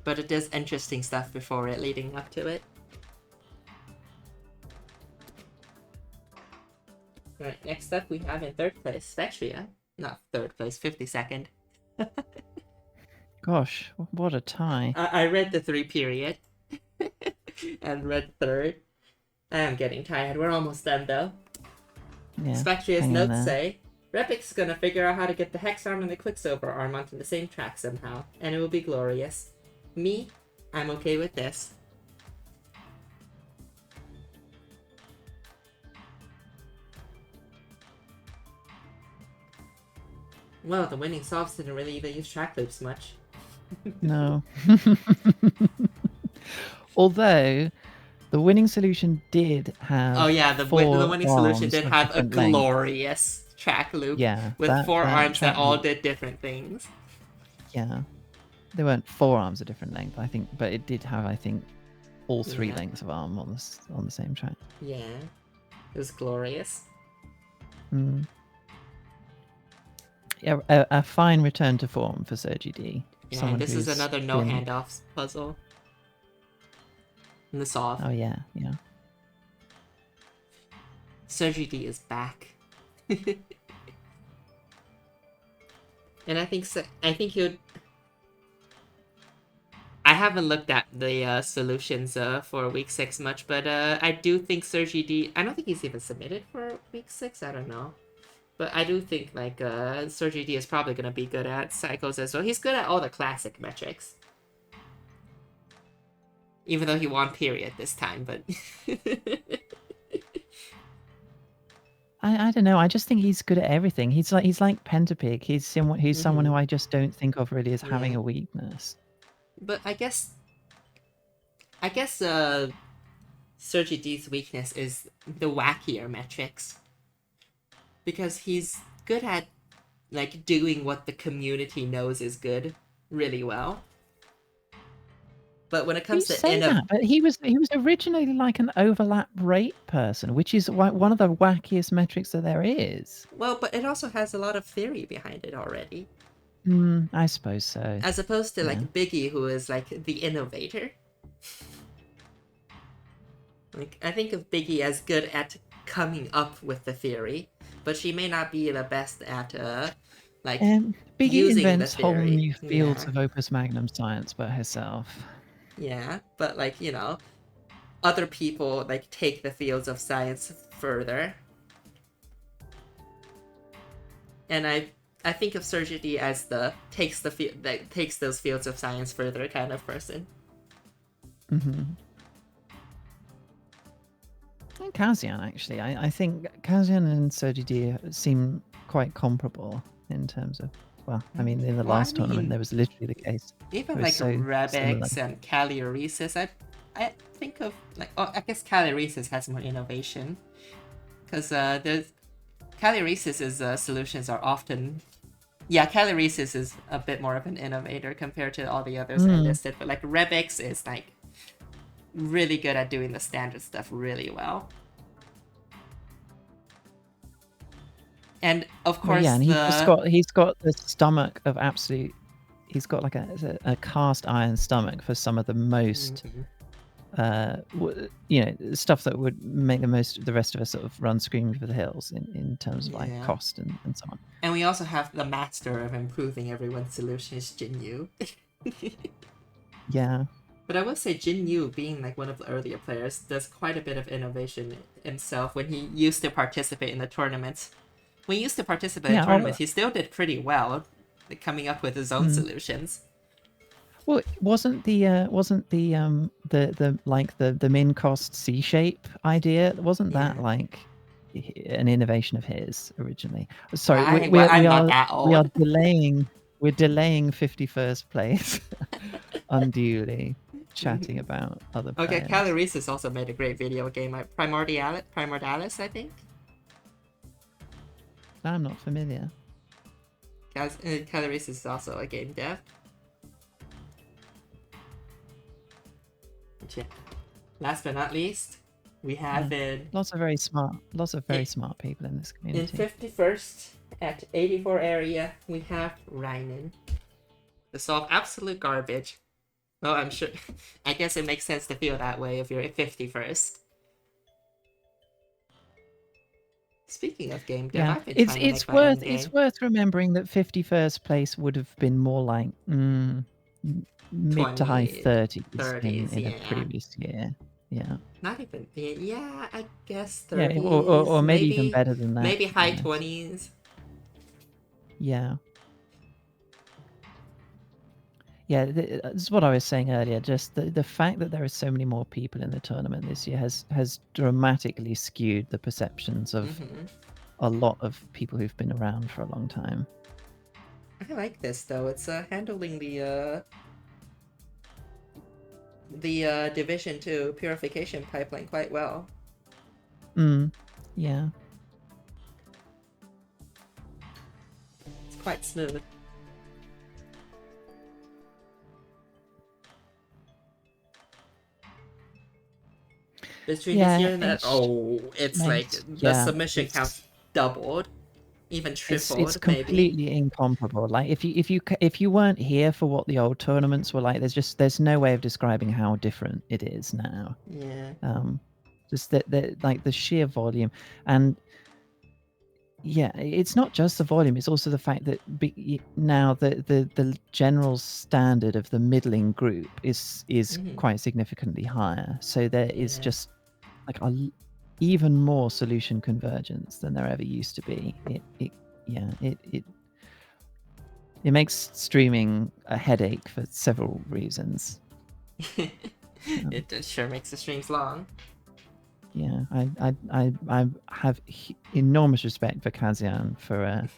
But it does interesting stuff before it leading up to it. Alright, next up we have in third place, Spectria. Not third place, 52nd. Gosh, what a tie. I read the 3 period. And read third. I am getting tired. We're almost done though. Yeah, Spectria's hang in notes there. say, Repic's gonna figure out how to get the Hex Arm and the Quicksilver Arm onto the same track somehow, and it will be glorious. Me, I'm okay with this. Well, the winning solves didn't really even use track loops much. No. Although the winning solution did have. Oh yeah, the winning solution did have a glorious track loop. Yeah, with 4 arms that all loop. did different things. Yeah, there weren't 4 arms of different length, I think, but it did have, I think, all 3 lengths of arm on the same track. Yeah, it was glorious. Yeah, a fine return to form for Sergi D. Yeah, and this is another no handoffs puzzle. In the solve. Oh yeah, yeah. Sergi D is back. And I think he would. I haven't looked at the solutions for week 6 much, but I do think Sergi D. I don't think he's even submitted for week 6. I don't know, but I do think like Sergi D is probably gonna be good at cycles as well. He's good at all the classic metrics, even though he won period this time. But I don't know. I just think he's good at everything. He's like Pentapig. He's someone who I just don't think of really as having a weakness. But I guess Sergi D's weakness is the wackier metrics, because he's good at like doing what the community knows is good really well. But when it comes to but he was originally like an overlap rate person, which is one of the wackiest metrics that there is. Well, but it also has a lot of theory behind it already. I suppose so. As opposed to like Biggie, who is like the innovator. Like, I think of Biggie as good at coming up with the theory, but she may not be the best at like Biggie using invents the theory. whole new fields of Opus Magnum science by herself. Yeah, but like, you know, other people like take the fields of science further. And I think of Sergi D as the takes those fields of science further kind of person. And Kazian, actually. I think Kazian and Sergi D seem quite comparable in terms of, well, I mean, in the last tournament, there was literally the case. Even like Rebix and Calioresis, I think of like, I guess Calioresis has more innovation, because Calioresis's solutions are often, Calioresis is a bit more of an innovator compared to all the others I listed, but like Rebix is like really good at doing the standard stuff really well. And of course, and he's got the stomach of absolute. He's got like a cast iron stomach for some of the most, stuff that would make the rest of us sort of run screaming for the hills in terms of like cost and so on. And we also have the master of improving everyone's solutions, Jinyu. Yeah. But I will say Jinyu, being like one of the earlier players, does quite a bit of innovation himself when he used to participate in the tournaments. When he used to participate in tournaments, he still did pretty well, like, coming up with his own solutions. Well, wasn't the min cost C shape idea? Wasn't that like an innovation of his originally? Sorry, we are delaying. we're delaying 51st place unduly, chatting about other Okay, players. Calorisis also made a great video game. Primordialis, I think. I'm not familiar. Calorisis is also a game dev. Yeah. Last but not least, we have lots of very smart people in this community. In 51st at 84 area, we have Reinen. To solve absolute garbage. Well, I'm sure. I guess it makes sense to feel that way if you're at 51st. Speaking of game dev, I've been trying to make my own game. It's worth remembering that 51st place would have been more like mid to high 30s in a previous year. Yeah. Not even. Yeah, I guess 30s. Yeah, or maybe even better than that. Maybe high 20s. Yeah. Yeah, this is what I was saying earlier. Just the fact that there are so many more people in the tournament this year has dramatically skewed the perceptions of a lot of people who've been around for a long time. I like this though. It's handling the Division 2 purification pipeline quite well. Yeah. It's quite smooth. Between this year and that, it's like the submission count doubled, even tripled. It's completely maybe. incomparable. Like if you weren't here for what the old tournaments were like, there's no way of describing how different it is now. Yeah. Just that like the sheer volume, and yeah, it's not just the volume. It's also the fact that now the general standard of the middling group is quite significantly higher. So there is just like even more solution convergence than there ever used to be. It makes streaming a headache for several reasons. It sure makes the streams long. Yeah, I have enormous respect for Kazian for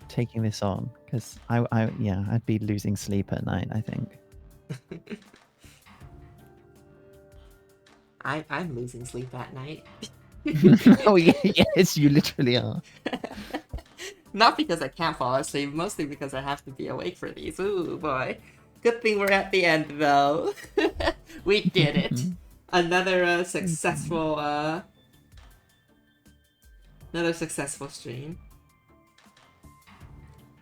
taking this on, because I'd be losing sleep at night, I think. I'm losing sleep at night. Oh yeah, yes, you literally are. Not because I can't fall asleep, mostly because I have to be awake for these. Ooh boy. Good thing we're at the end though. We did it. Another successful stream.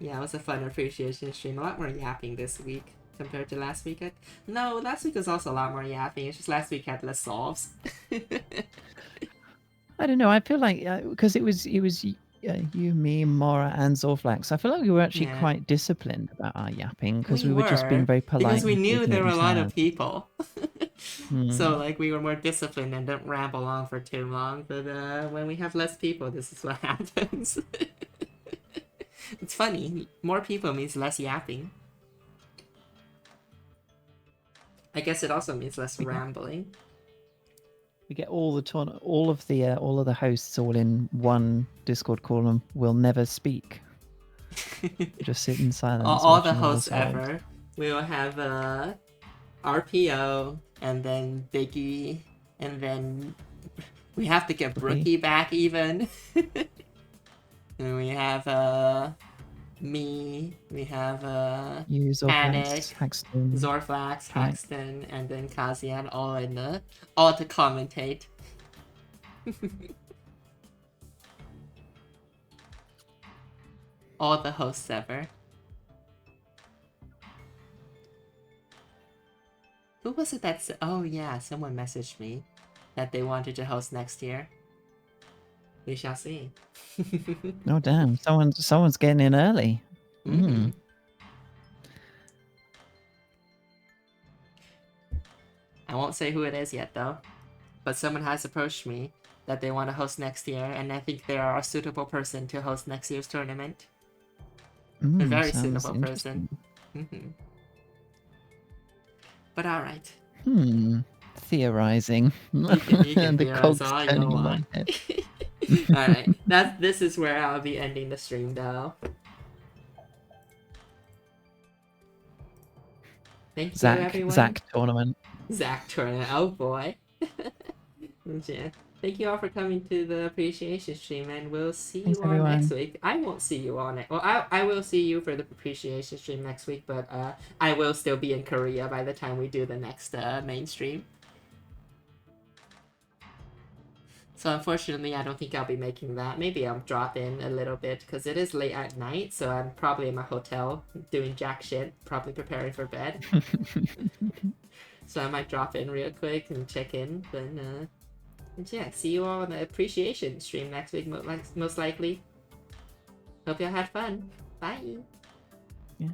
Yeah, it was a fun appreciation stream. A lot more yapping this week compared to last week. No, last week was also a lot more yapping. It's just last week had less solves. I don't know. I feel like because it was you, me, Mora, and Zorflax. I feel like we were actually quite disciplined about our yapping, because we were just being very polite. Because we knew there were a lot of people. So like we were more disciplined and don't ramble on for too long. But when we have less people, this is what happens. It's funny. More people means less yapping. I guess it also means less rambling. We get all of the hosts all in one Discord column. Will never speak. Just sit in silence. All the hosts ever. We will have RPO, and then Biggie, and then we have to get Brookie back even. And we have me, we have you, Panic, Haxton, Zorflax, Haxton, and then Kazian all to commentate. All the hosts ever. Who was it that said? Oh yeah, someone messaged me that they wanted to host next year. We shall see. Oh damn! Someone's getting in early. I won't say who it is yet though, but someone has approached me that they want to host next year, and I think they are a suitable person to host next year's tournament. A very suitable person. But all right. Theorizing. You can theorize all you want. Alright, this is where I'll be ending the stream though. Thank you, everyone. Zach tournament. Zach tournament. Oh boy. Yeah. Thank you all for coming to the appreciation stream, and we'll see Thanks, you all next everyone. week. I won't see you all next. Well, I will see you for the appreciation stream next week, but I will still be in Korea by the time we do the next main stream. So unfortunately, I don't think I'll be making that. Maybe I'll drop in a little bit because it is late at night, so I'm probably in my hotel doing jack shit, probably preparing for bed. So I might drop in real quick and check in, but and yeah, see you all on the appreciation stream next week, most likely. Hope y'all had fun. Bye. Yeah.